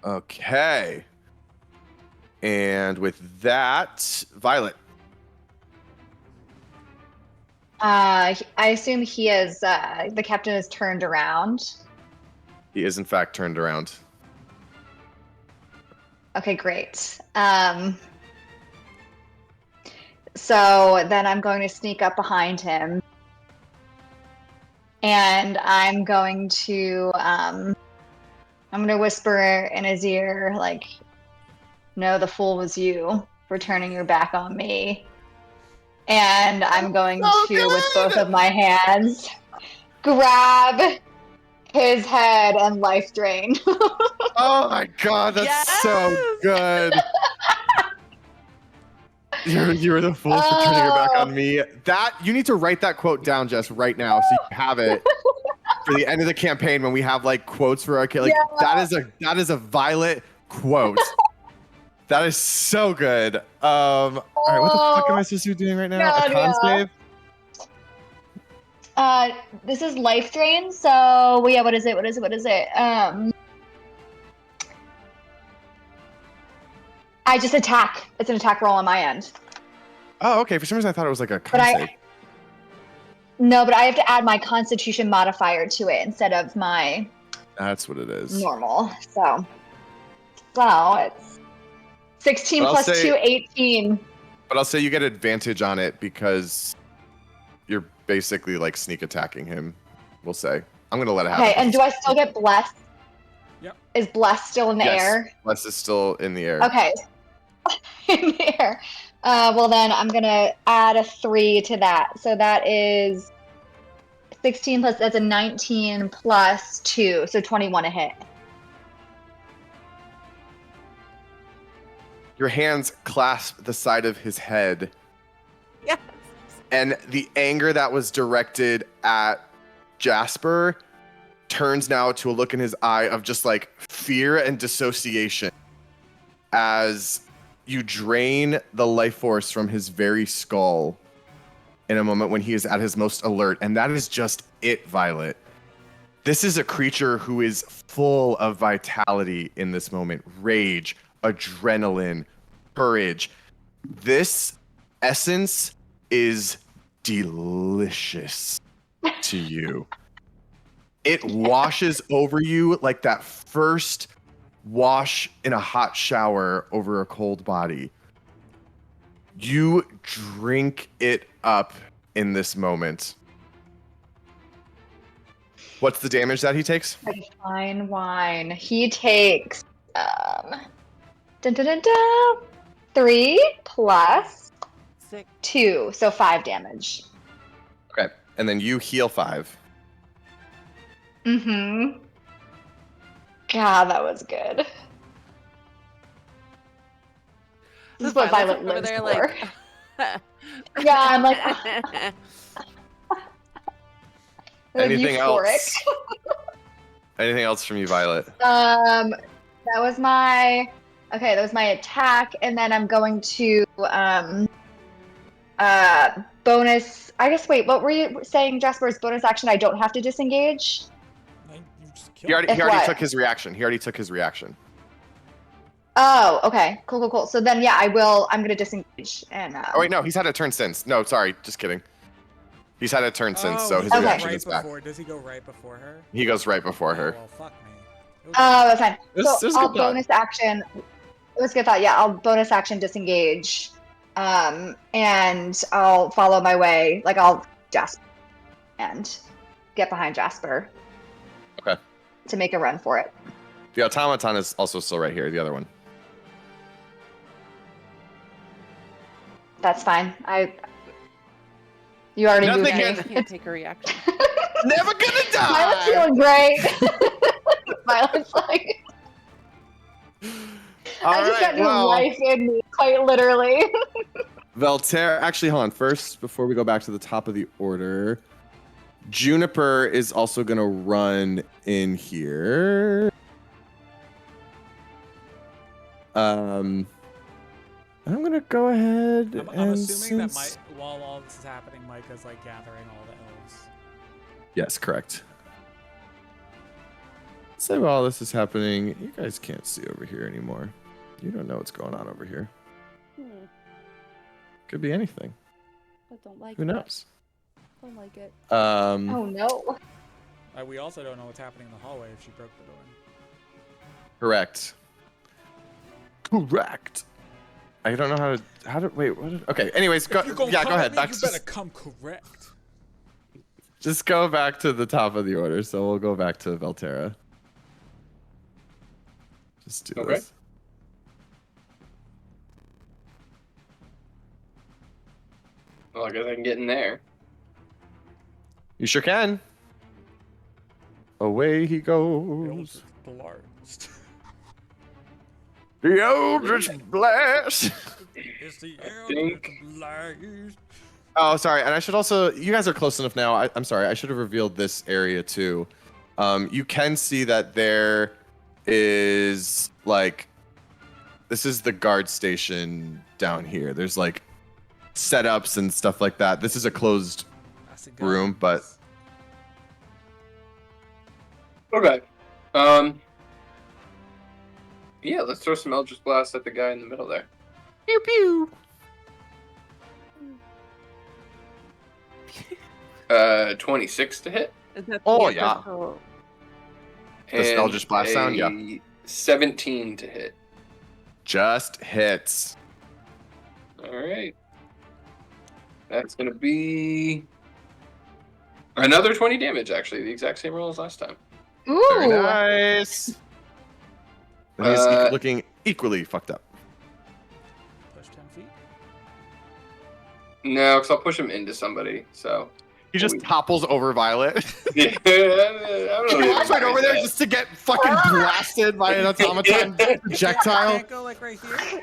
Okay. And with that, Violet. I assume he is. The captain is turned around. He is in fact turned around. Okay, great. So then I'm going to sneak up behind him, and I'm going to whisper in his ear, like, "No, the fool was you for turning your back on me." And I'm going to, with both of my hands, grab his head and life drain. Oh my god, that's so good. You're the fool for turning your back on me. That you need to write that quote down, Jess, right now, so you have it for the end of the campaign when we have like quotes for our kid. Like that is a Violet quote. That is so good. All right, what the fuck am I supposed to be doing right now? God, A con save? This is life drain, so yeah, what is it? I just attack. It's an attack roll on my end. Oh, okay. For some reason I thought it was like a con save. No, but I have to add my Constitution modifier to it instead of my That's what it is. normal. So it's 16 plus 2, 18. But I'll say you get advantage on it because you're basically like sneak attacking him. We'll say. I'm gonna let it happen. Okay, and do I still get blessed? Yep. Is blessed still in the air? Blessed is still in the air. Okay. In the air. Well then I'm gonna add a 3 to that. So that is 16 plus, that's a 19 plus 2, so 21 a hit. Your hands clasp the side of his head. Yes. And the anger that was directed at Jasper turns now to a look in his eye of just like fear and dissociation as you drain the life force from his very skull in a moment when he is at his most alert. And that is just it, Violet. This is a creature who is full of vitality in this moment. Rage, adrenaline, courage. This essence is delicious to you. It washes over you like that first wash in a hot shower over a cold body. You drink it up in this moment. What's the damage that he takes? Fine wine. He takes 3 plus 6. 2, so 5 damage. Okay. And then you heal 5. Mm-hmm. God, that was good. This is what Violet over lives there, for. like, Yeah, I'm like, Anything euphoric. else? Anything else from you, Violet? That was my attack, and then I'm going to bonus. I guess. Wait, what were you saying, Jasper's bonus action? I don't have to disengage. You just He killed already took his reaction. Oh, okay, cool. So then, yeah, I will. I'm gonna disengage and. Oh wait, no, he's had a turn since. No, sorry, just kidding. He's had a turn since, so his okay. reaction is back. Does he go right before her? He goes right before her. Oh, well, fuck me. Oh, that's fine. This is So a I'll good thought. bonus action. It was a good thought. Yeah, I'll bonus action disengage, and I'll follow my way. Like I'll Jasper and get behind Jasper. Okay. To make a run for it. The automaton is also still right here. The other one. That's fine. You already Nothing moved me. I can't take a reaction. Never gonna die. Violet's feeling great. Violet's like, All I just right, got new well, life in me, quite literally. Valterra, actually, hold on. First, before we go back to the top of the order, Juniper is also going to run in here. I'm going to go ahead I'm and assuming that since- while all this is happening, Micah's like gathering all the elves. Yes, correct. So while this is happening, you guys can't see over here anymore. You don't know what's going on over here. Could be anything. I don't like Who that. knows? Don't like it. Oh no. We also don't know what's happening in the hallway if she broke the door. Correct. Correct. I don't know how to wait. Okay. Anyways, go. Yeah, go ahead. Back You to better come correct. just go back to the top of the order. So we'll go back to Valterra. Just do Okay. this. Well, I guess I can get in there. You sure can. Away he goes. Blast. The Eldritch Blast. It's the think- Blast. Oh, sorry. And I should also. You guys are close enough now. I'm sorry. I should have revealed this area too. You can see that there is like. This is the guard station down here. There's like setups and stuff like that. This is a closed room, but Okay. Yeah, let's throw some Eldritch Blast at the guy in the middle there. pew pew. 26 to hit. Is that Oh, the yeah. official- Does And Eldritch Blast sound? Yeah. 17 to hit. Just hits. All right. That's going to be another 20 damage, actually. The exact same roll as last time. Very Ooh. nice. And he's looking equally fucked up. Push 10 feet. No, because I'll push him into somebody, so. He just topples over Violet. Yeah, I He walks right over there just to get fucking blasted by an automaton projectile. Can't go like right here.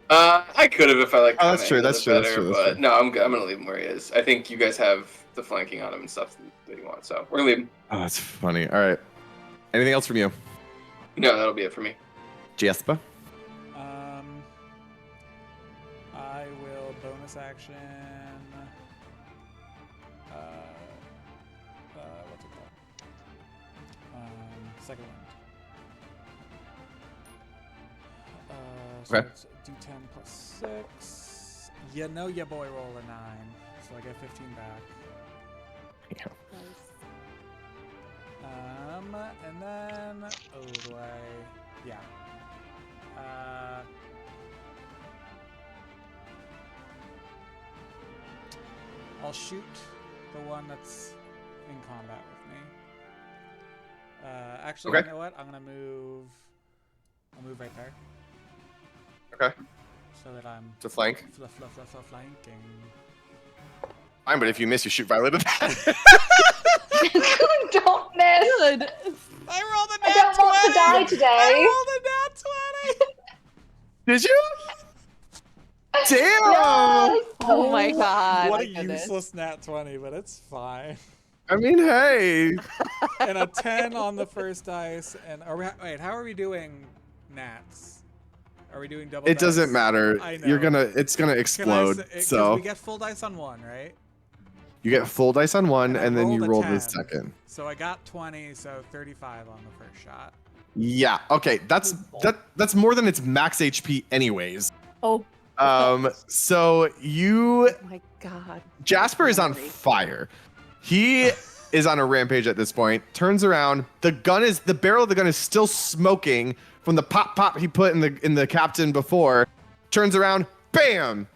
I could have if I like. Oh, that's true, kinda that's handled true, it that's true, better, that's But no, I'm gonna leave him where he is. I think you guys have the flanking on him and stuff that you want, so we're gonna leave him. Oh, that's funny. All right. Anything else from you, No, that'll be it for me. Jasper? I will bonus action. What's it called? Second one. So Okay. it's D10 plus 6. You know your boy roll a 9, so I get 15 back. And then do I? Yeah. I'll shoot the one that's in combat with me. Actually, Okay. you know what? I'm gonna move. I'll move right there Okay. so that I'm It's a flank. flanking. Fine, but if you miss, you shoot Violet at that. Don't miss. Good. I rolled a I nat don't want to 20! die today. I rolled a nat 20! Did you? Damn! Yes. Oh my god. What a goodness. useless nat 20, but it's fine. I mean, hey. And a 10 on the first dice. And wait, how are we doing nats? Are we doing double It dice? doesn't matter. I know. It's gonna Can I explode. s- 'cause So we get full dice on one, right? you get full dice on one, And I and then you rolled a roll the 10. second. So I got 20, so 35 on the first shot. Yeah. Okay. That's more than its max HP, anyways. Oh, So you Oh my god. Jasper is on fire. He is on a rampage at this point. Turns around. The barrel of the gun is still smoking from the pop he put in the captain before. Turns around. Bam!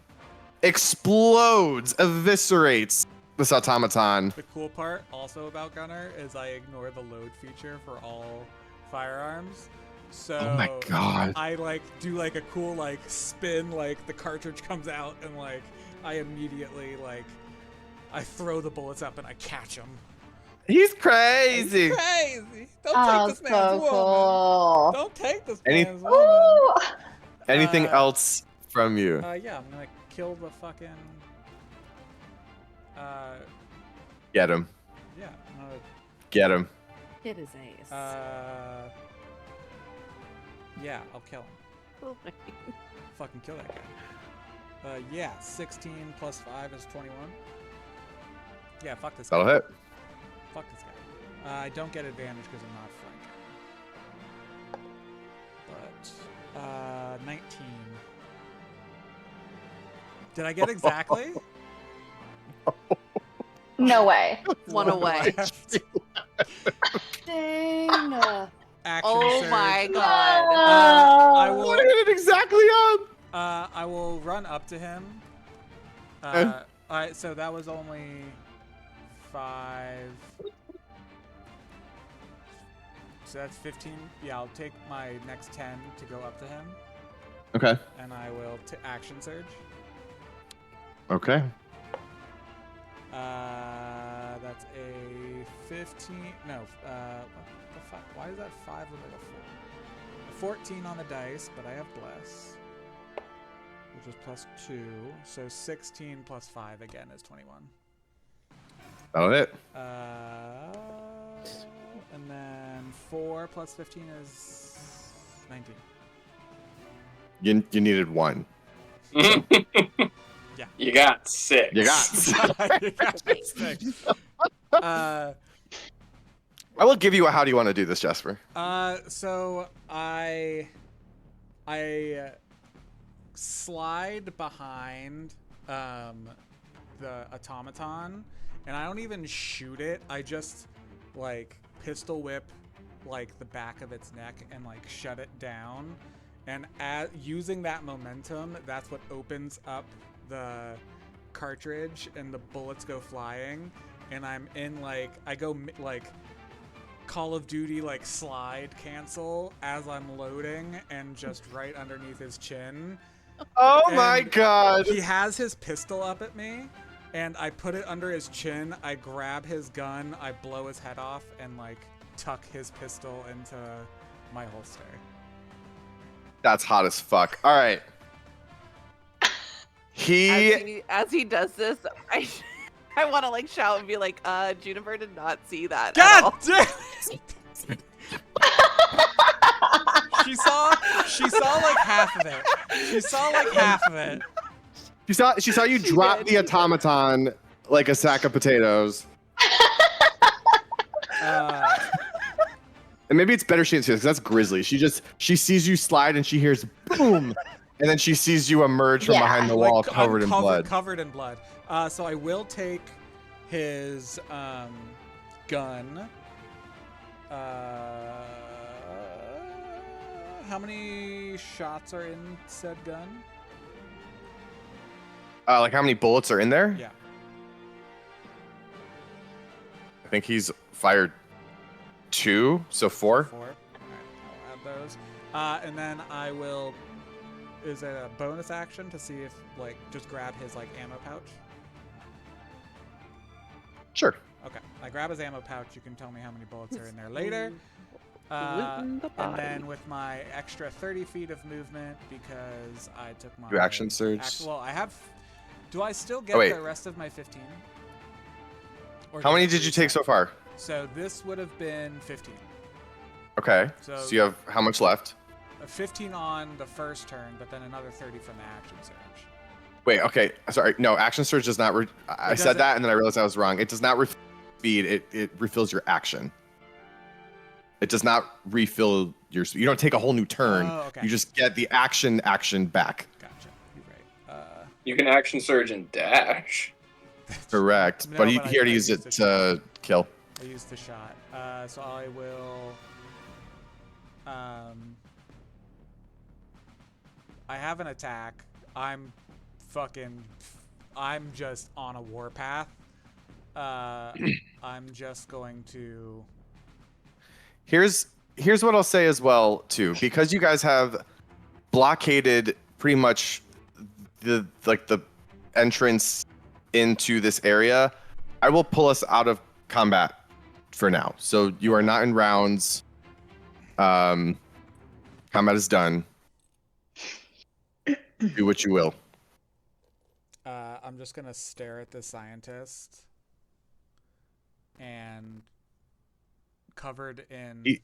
Explodes. Eviscerates this automaton. The cool part also about Gunner is I ignore the load feature for all firearms. So Oh my god. I do a cool spin, the cartridge comes out and I immediately I throw the bullets up and I catch them. He's crazy. Crazy! Don't Oh, take this man's so woman. cool. Don't take this Any- man's woman. Ooh. Anything Uh, else from you. Yeah, I'm gonna kill the fucking. Get him. Yeah. Get him. Hit his ace. Yeah, I'll kill him. Oh my- Fucking kill that guy. Yeah, 16 plus 5 is 21. Yeah, fuck this guy. That'll hit. Fuck this guy. I don't get advantage because I'm not flanking. But 19. Did I get exactly? No way. One away. Dang. Action Oh surge. my god. I will. What hit it exactly on? I will run up to him. Okay. Alright, so that was only 5. So that's 15. Yeah, I'll take my next 10 to go up to him, Okay. and I will action surge. Okay. That's a 15. No, what the fuck? Why is that 5 with like a 4? A 14 on the dice, but I have bless, which is plus 2. So 16 plus 5 again is 21. That'll hit. And then 4 plus 15 is 19. You needed 1. Yeah. You got 6. You got. You got 6. I will give you a how do you want to do this, Jasper? So I slide behind the automaton, and I don't even shoot it. I just like pistol whip like the back of its neck and like shut it down. And using that momentum, that's what opens up the cartridge, and the bullets go flying. And I'm in like I go like Call of Duty like slide cancel as I'm loading, and just right underneath his chin. Oh And my god. He has his pistol up at me, and I put it under his chin. I grab his gun, I blow his head off, and like tuck his pistol into my holster. That's hot as fuck. All right. As he does this, I want to like shout and be like, Juniper did not see that at God all. damn! She saw like half of it. She saw like half of it. She saw you drop the automaton like a sack of potatoes. And maybe it's better she didn't see this, because that's Grizzly. She sees you slide and she hears boom, and then she sees you emerge from behind the wall Like, covered in blood. Covered in blood. So I will take his gun. How many shots are in said gun? Like how many bullets are in there? Yeah. I think he's fired 2, so 4. 4. All right, I'll add those. And then I will. Is it a bonus action to see if like just grab his like ammo pouch? Sure. Okay, I grab his ammo pouch. You can tell me how many bullets are in there later. Looting the And body. then with my extra 30 feet of movement, because I took my You action surge. well, I have. Do I still get wait. the rest of my 15? Or How many it did you take reset? so far? So this would have been 15. Okay. So- So you have how much left? 15 on the first turn, but then another 30 from the action surge. Wait, okay. Sorry. No, action surge does not. I doesn't- said that and then I realized I was wrong. It does not refill speed. It refills your action. It does not refill your speed. You don't take a whole new turn. Oh, okay. You just get the action back. Gotcha. You're right. You can action surge and dash. Correct. No, but he but I already used used it the to kill. I used the shot. So I will. I have an attack. I'm just on a warpath. I'm just going to. Here's what I'll say as well too, because you guys have blockaded pretty much the entrance into this area. I will pull us out of combat for now. So you are not in rounds. Combat is done. Do what you will. I'm just gonna stare at the scientist and covered in.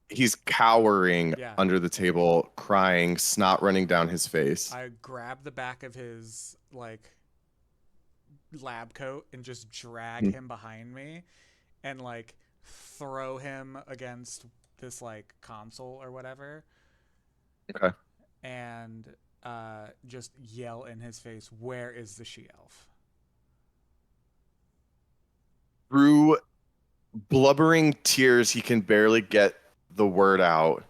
He's cowering Yeah. under the table, crying, snot running down his face. I grab the back of his like lab coat and just drag him behind me and like throw him against this like console or whatever. Okay. And just yell in his face, "Where is the she-elf?" Through blubbering tears, he can barely get the word out,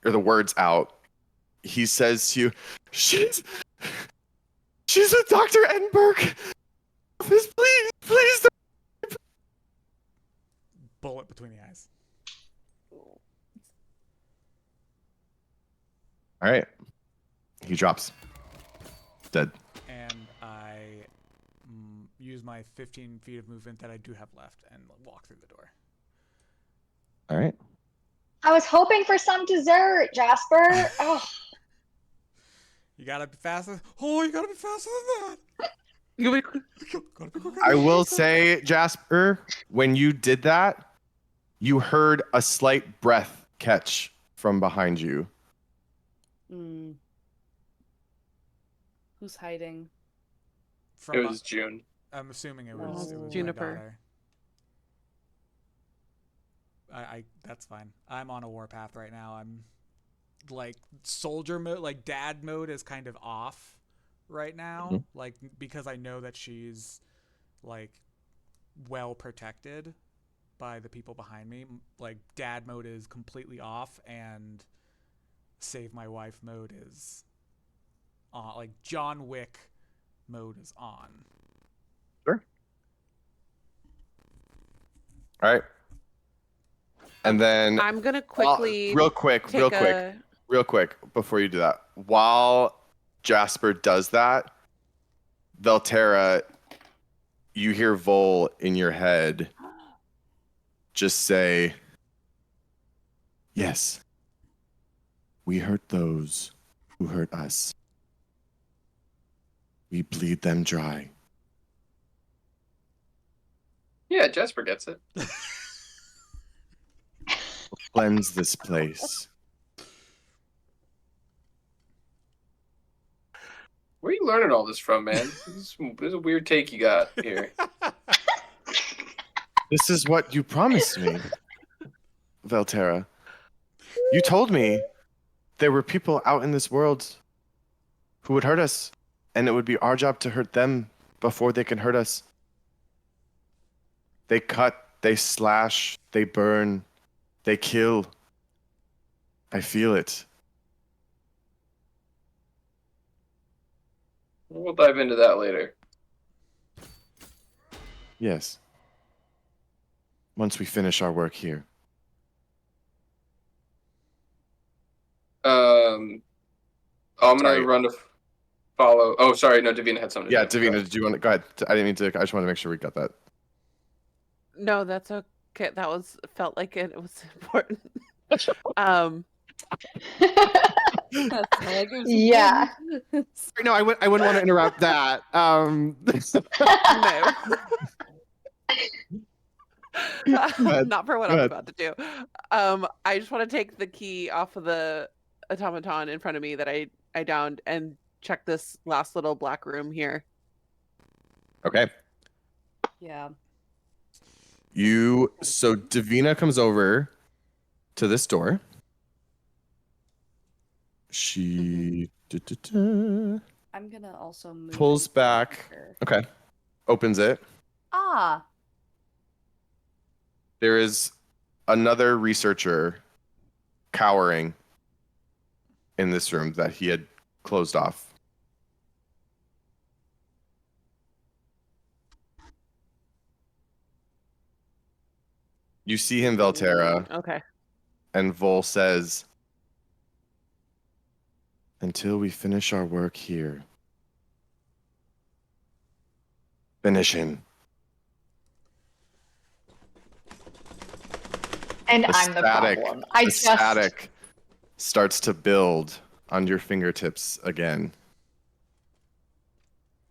or the words out. He says to you, she's with Dr. Embark. Please. Bullet between the eyes. All right. He drops. Dead. And I use my 15 feet of movement that I do have left and walk through the door. All right. I was hoping for some dessert, Jasper. Oh. You gotta be faster. Oh, you gotta be faster than that. I will say, Jasper, when you did that, you heard a slight breath catch from behind you. Who's hiding? It was June. I'm assuming it was Juniper. My daughter. I that's fine. I'm on a warpath right now. I'm like soldier mode, like dad mode is kind of off right now, like because I know that she's like well protected by the people behind me. Like dad mode is completely off, and save my wife mode is on. Like John Wick mode is on. Sure. All right. And then I'm gonna quickly real quick, before you do that. While Jasper does that, Velterra, you hear Vol in your head just say, "Yes, we hurt those who hurt us. We bleed them dry." Yeah, Jasper gets it. Cleanse this place. Where are you learning all this from, man? This is a weird take you got here. This is what you promised me, Velterra. You told me there were people out in this world who would hurt us, and it would be our job to hurt them before they can hurt us. They cut, they slash, they burn, they kill. I feel it. We'll dive into that later. Yes. Once we finish our work here. I'm Sorry. gonna run to follow. Oh, sorry, no, Davina had something. Yeah, to Davina, did you want to go ahead? I didn't mean to. I just wanted to make sure we got that. No, that's okay. That felt like it was important. Yeah. No, I wouldn't want to interrupt that. No. Not for what I'm about to do. I just want to take the key off of the automaton in front of me that I downed and check this last little black room here. Okay. Yeah. So Davina comes over to this door. She I'm gonna also move pulls back. Okay. Opens it. Ah. There is another researcher cowering in this room that he had closed off. You see him, Velterra. Okay. And Vol says, "Until we finish our work here, finish him." And The I'm the static- problem. The static starts to build on your fingertips again.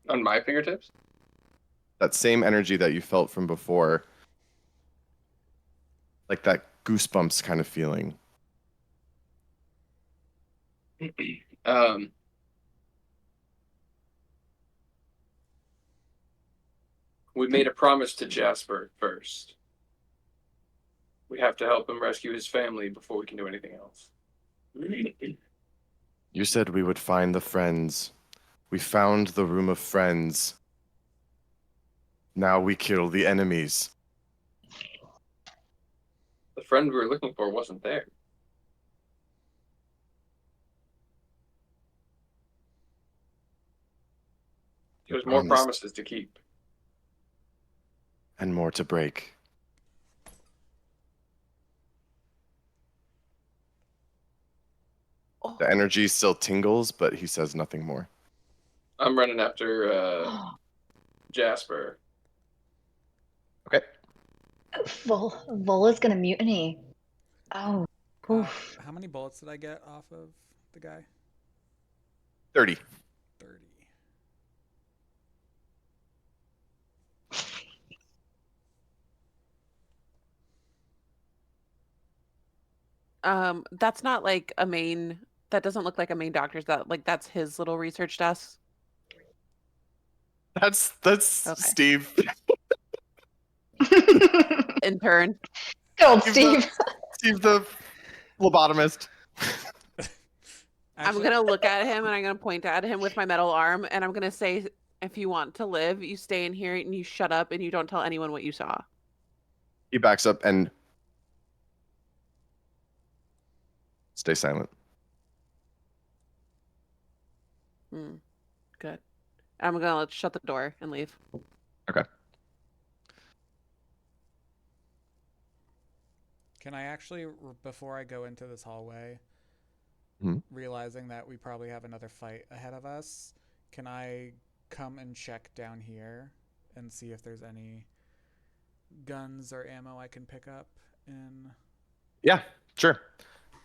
On my fingertips? That same energy that you felt from before. Like that goosebumps kind of feeling. um, we made a promise to Jasper first. We have to help him rescue his family before we can do anything else. You said we would find the friends. We found the room of friends. Now we kill the enemies. The friend we were looking for wasn't there. There's more Promise. promises to keep. And more to break. Oh, The energy still tingles, but he says nothing more. I'm running after Jasper. Okay. Vola's gonna mutiny. Oh, oof. How many bullets did I get off of the guy? 30. 30. That's not like a main. That doesn't look like a main doctor's. That's his little research desk. That's Okay. Steve. Intern. Go, Steve. Steve the lobotomist. I'm gonna look at him and I'm gonna point at him with my metal arm and I'm gonna say, if you want to live, you stay in here and you shut up and you don't tell anyone what you saw. He backs up and stay silent. Good. I'm gonna shut the door and leave. Okay. Can I actually, before I go into this hallway, realizing that we probably have another fight ahead of us, can I come and check down here and see if there's any guns or ammo I can pick up in? Yeah, sure.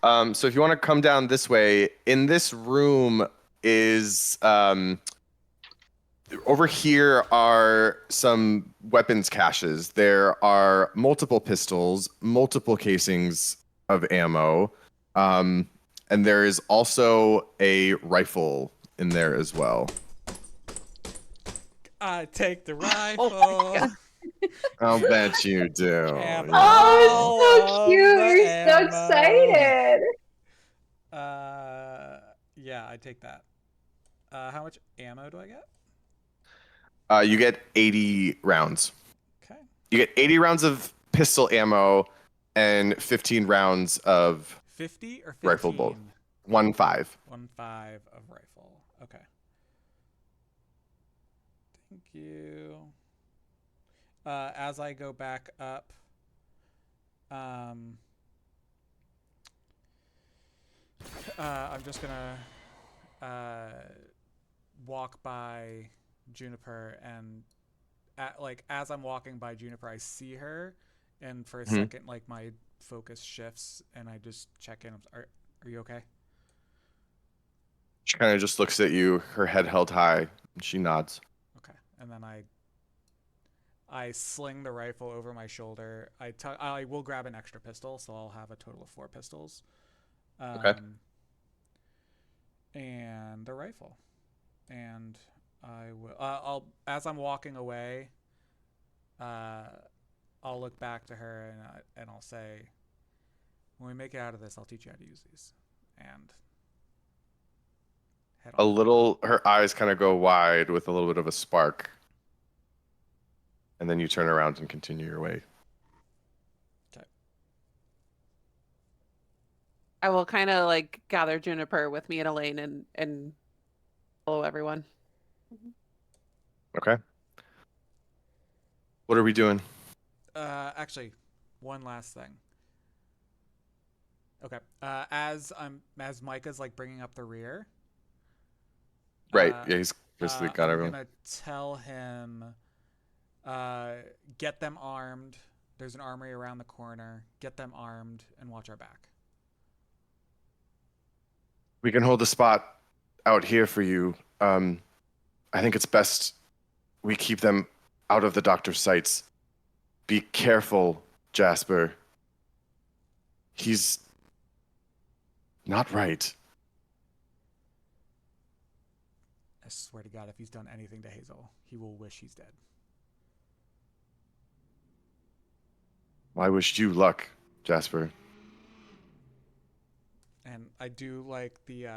So if you want to come down this way, in this room is over here are some weapons caches. There are multiple pistols, multiple casings of ammo, and there is also a rifle in there as well. I take the rifle. I'll bet you do. And Oh, it's so cute. the You're so ammo. excited. Yeah, I take that. How much ammo do I get? You get 80 rounds. Okay. You get 80 rounds of pistol ammo and 15 rounds of 50 or 15? rifle bolt. 1-5. 1-5 of rifle. Okay. Thank you. As I go back up, I'm just gonna walk by Juniper, and as I'm walking by Juniper, I see her, and for a second, like my focus shifts, and I just check in. Are you okay? She kind of just looks at you, her head held high, and she nods. Okay, and then I sling the rifle over my shoulder. I will grab an extra pistol, so I'll have a total of 4 pistols. Okay. And the rifle, and I will. As I'm walking away, I'll look back to her and I'll say, "When we make it out of this, I'll teach you how to use these." And head on. Her eyes kind of go wide with a little bit of a spark. And then you turn around and continue your way. Okay. I will kind of like gather Juniper with me and Elaine and follow everyone. Okay. What are we doing? Actually, one last thing. Okay. As Micah's like bringing up the rear. Right. Yeah, he's basically got everyone. I'm gonna tell him, get them armed. There's an armory around the corner. Get them armed and watch our back. We can hold the spot out here for you. I think it's best we keep them out of the doctor's sights. Be careful, Jasper. He's not right. I swear to God, if he's done anything to Hazel, he will wish he's dead. Well, I wish you luck, Jasper. And I do like the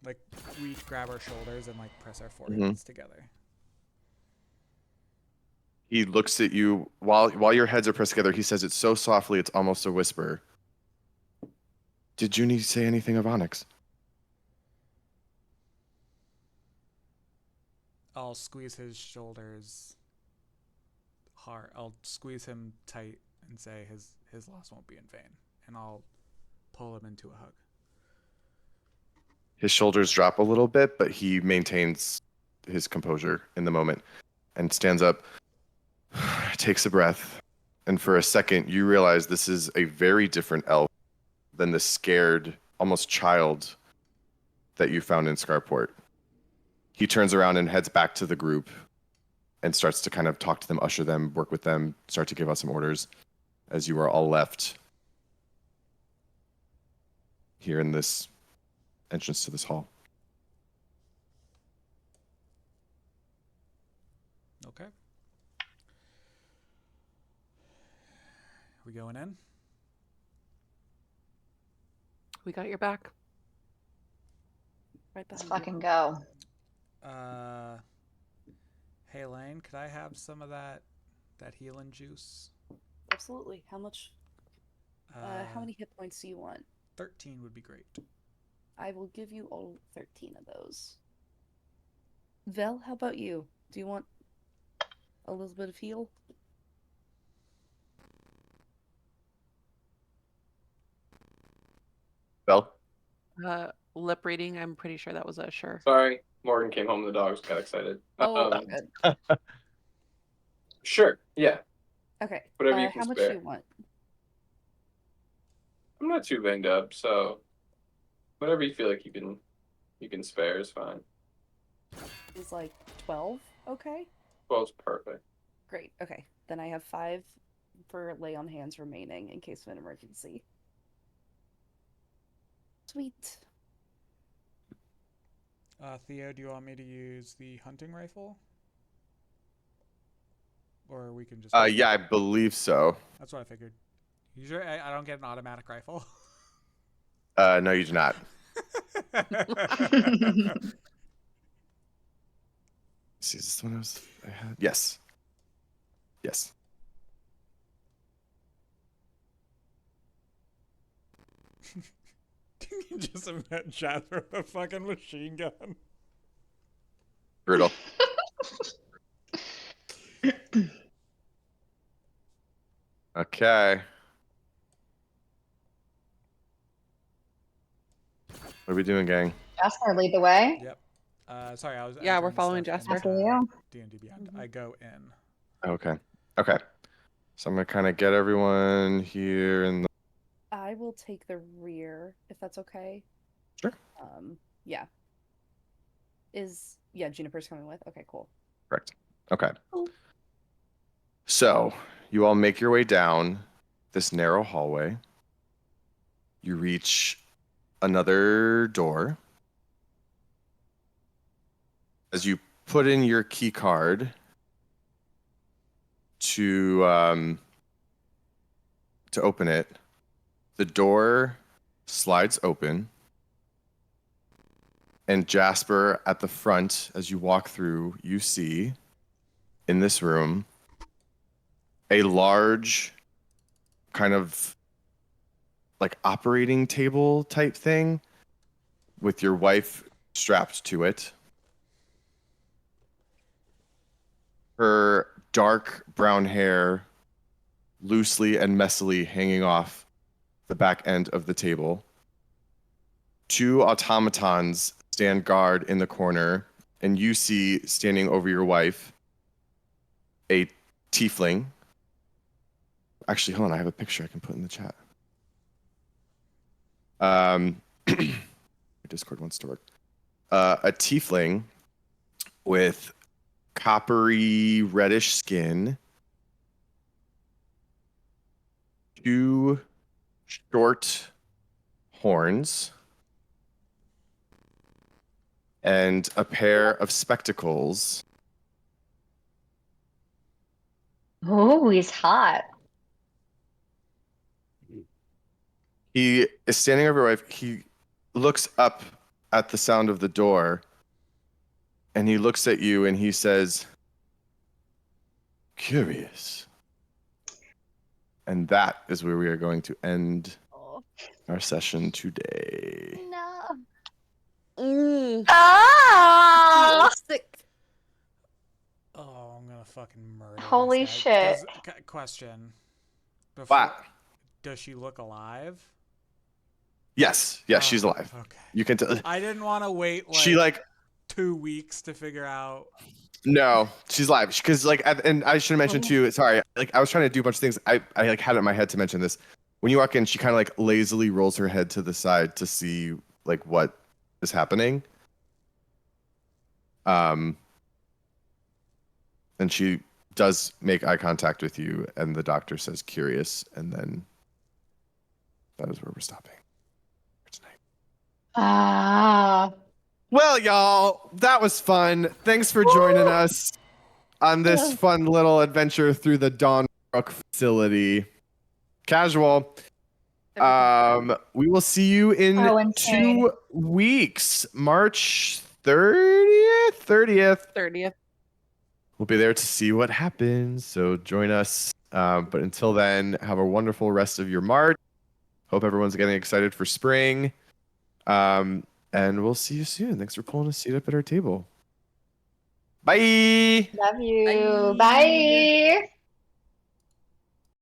like we each grab our shoulders and like press our foreheads together. He looks at you while your heads are pressed together. He says it so softly it's almost a whisper. Did Junie say anything of Onyx? I'll squeeze his shoulders hard. I'll squeeze him tight and say his loss won't be in vain. And I'll pull him into a hug. His shoulders drop a little bit, but he maintains his composure in the moment and stands up, takes a breath, and for a second you realize this is a very different elf than the scared, almost child that you found in Scarport. He turns around and heads back to the group and starts to kind of talk to them, usher them, work with them, start to give out some orders as you are all left here in this entrance to this hall. Okay. We going in? We got your back. Right Let's behind you. fucking go. Hey Lane, could I have some of that healing juice? Absolutely. How much? How many hit points do you want? 13 would be great. I will give you all 13 of those. Vel, how about you? Do you want a little bit of heal? Bell? Lip reading, I'm pretty sure that was a sure. Sorry, Morgan came home and the dogs got excited. Oh, good. Sure, yeah. Okay. Whatever you can how much spare. do you want? I'm not too banged up, so whatever you feel like you can spare is fine. Is like 12, okay? 12's perfect. Great. Okay. Then I have 5 for lay on hands remaining in case of an emergency. Sweet. Theo, do you want me to use the hunting rifle? Or we can just... Yeah, I believe so. That's what I figured. You sure I don't get an automatic rifle? No, you do not. See, is this the one I had? Yes. Yes. You just met Jasper with a fucking machine gun. Brutal. Okay. What are we doing, gang? Jasper, lead the way. Yep. Sorry, I was... Yeah, we're entering following stuff Jasper. After into you. D&D Beyond. I go in. Okay. Okay. So I'm going to kind of get everyone here in the... I will take the rear, if that's okay. Sure. Yeah. Juniper's coming with? Okay, cool. Correct. Okay. Cool. So you all make your way down this narrow hallway. You reach another door. As you put in your key card to open it, the door slides open, and Jasper at the front, as you walk through, you see in this room a large kind of like operating table type thing with your wife strapped to it. Her dark brown hair loosely and messily hanging off the back end of the table. 2 automatons stand guard in the corner, and you see standing over your wife a tiefling. Actually, hold on, I have a picture I can put in the chat. Here Discord wants to work. A tiefling with coppery reddish skin, 2 short horns, and a pair of spectacles. Oh, he's hot. He is standing over your wife. He looks up at the sound of the door, and he looks at you and he says, "Curious." And that is where we are going to end our session today. No. Ah! Sick. Oh, I'm gonna fucking murder. Holy this shit. Question. What? Does she look alive? Yes, she's alive. Okay. You can tell. I didn't want to wait She 2 weeks to figure out. No, she's live because and I should have mentioned too. Sorry, I was trying to do a bunch of things. I had it in my head to mention this. When you walk in, she kind of lazily rolls her head to the side to see what is happening. And she does make eye contact with you, and the doctor says, "Curious," and then that is where we're stopping for tonight. Ah. Well, y'all, that was fun. Thanks for joining us on this fun little adventure through the Dawnbrook facility. Casual. We will see you in 2 weeks. March 30th? 30th. We'll be there to see what happens. So join us. But until then, have a wonderful rest of your March. Hope everyone's getting excited for spring. And we'll see you soon. Thanks for pulling a seat up at our table. Bye. Love you. Bye.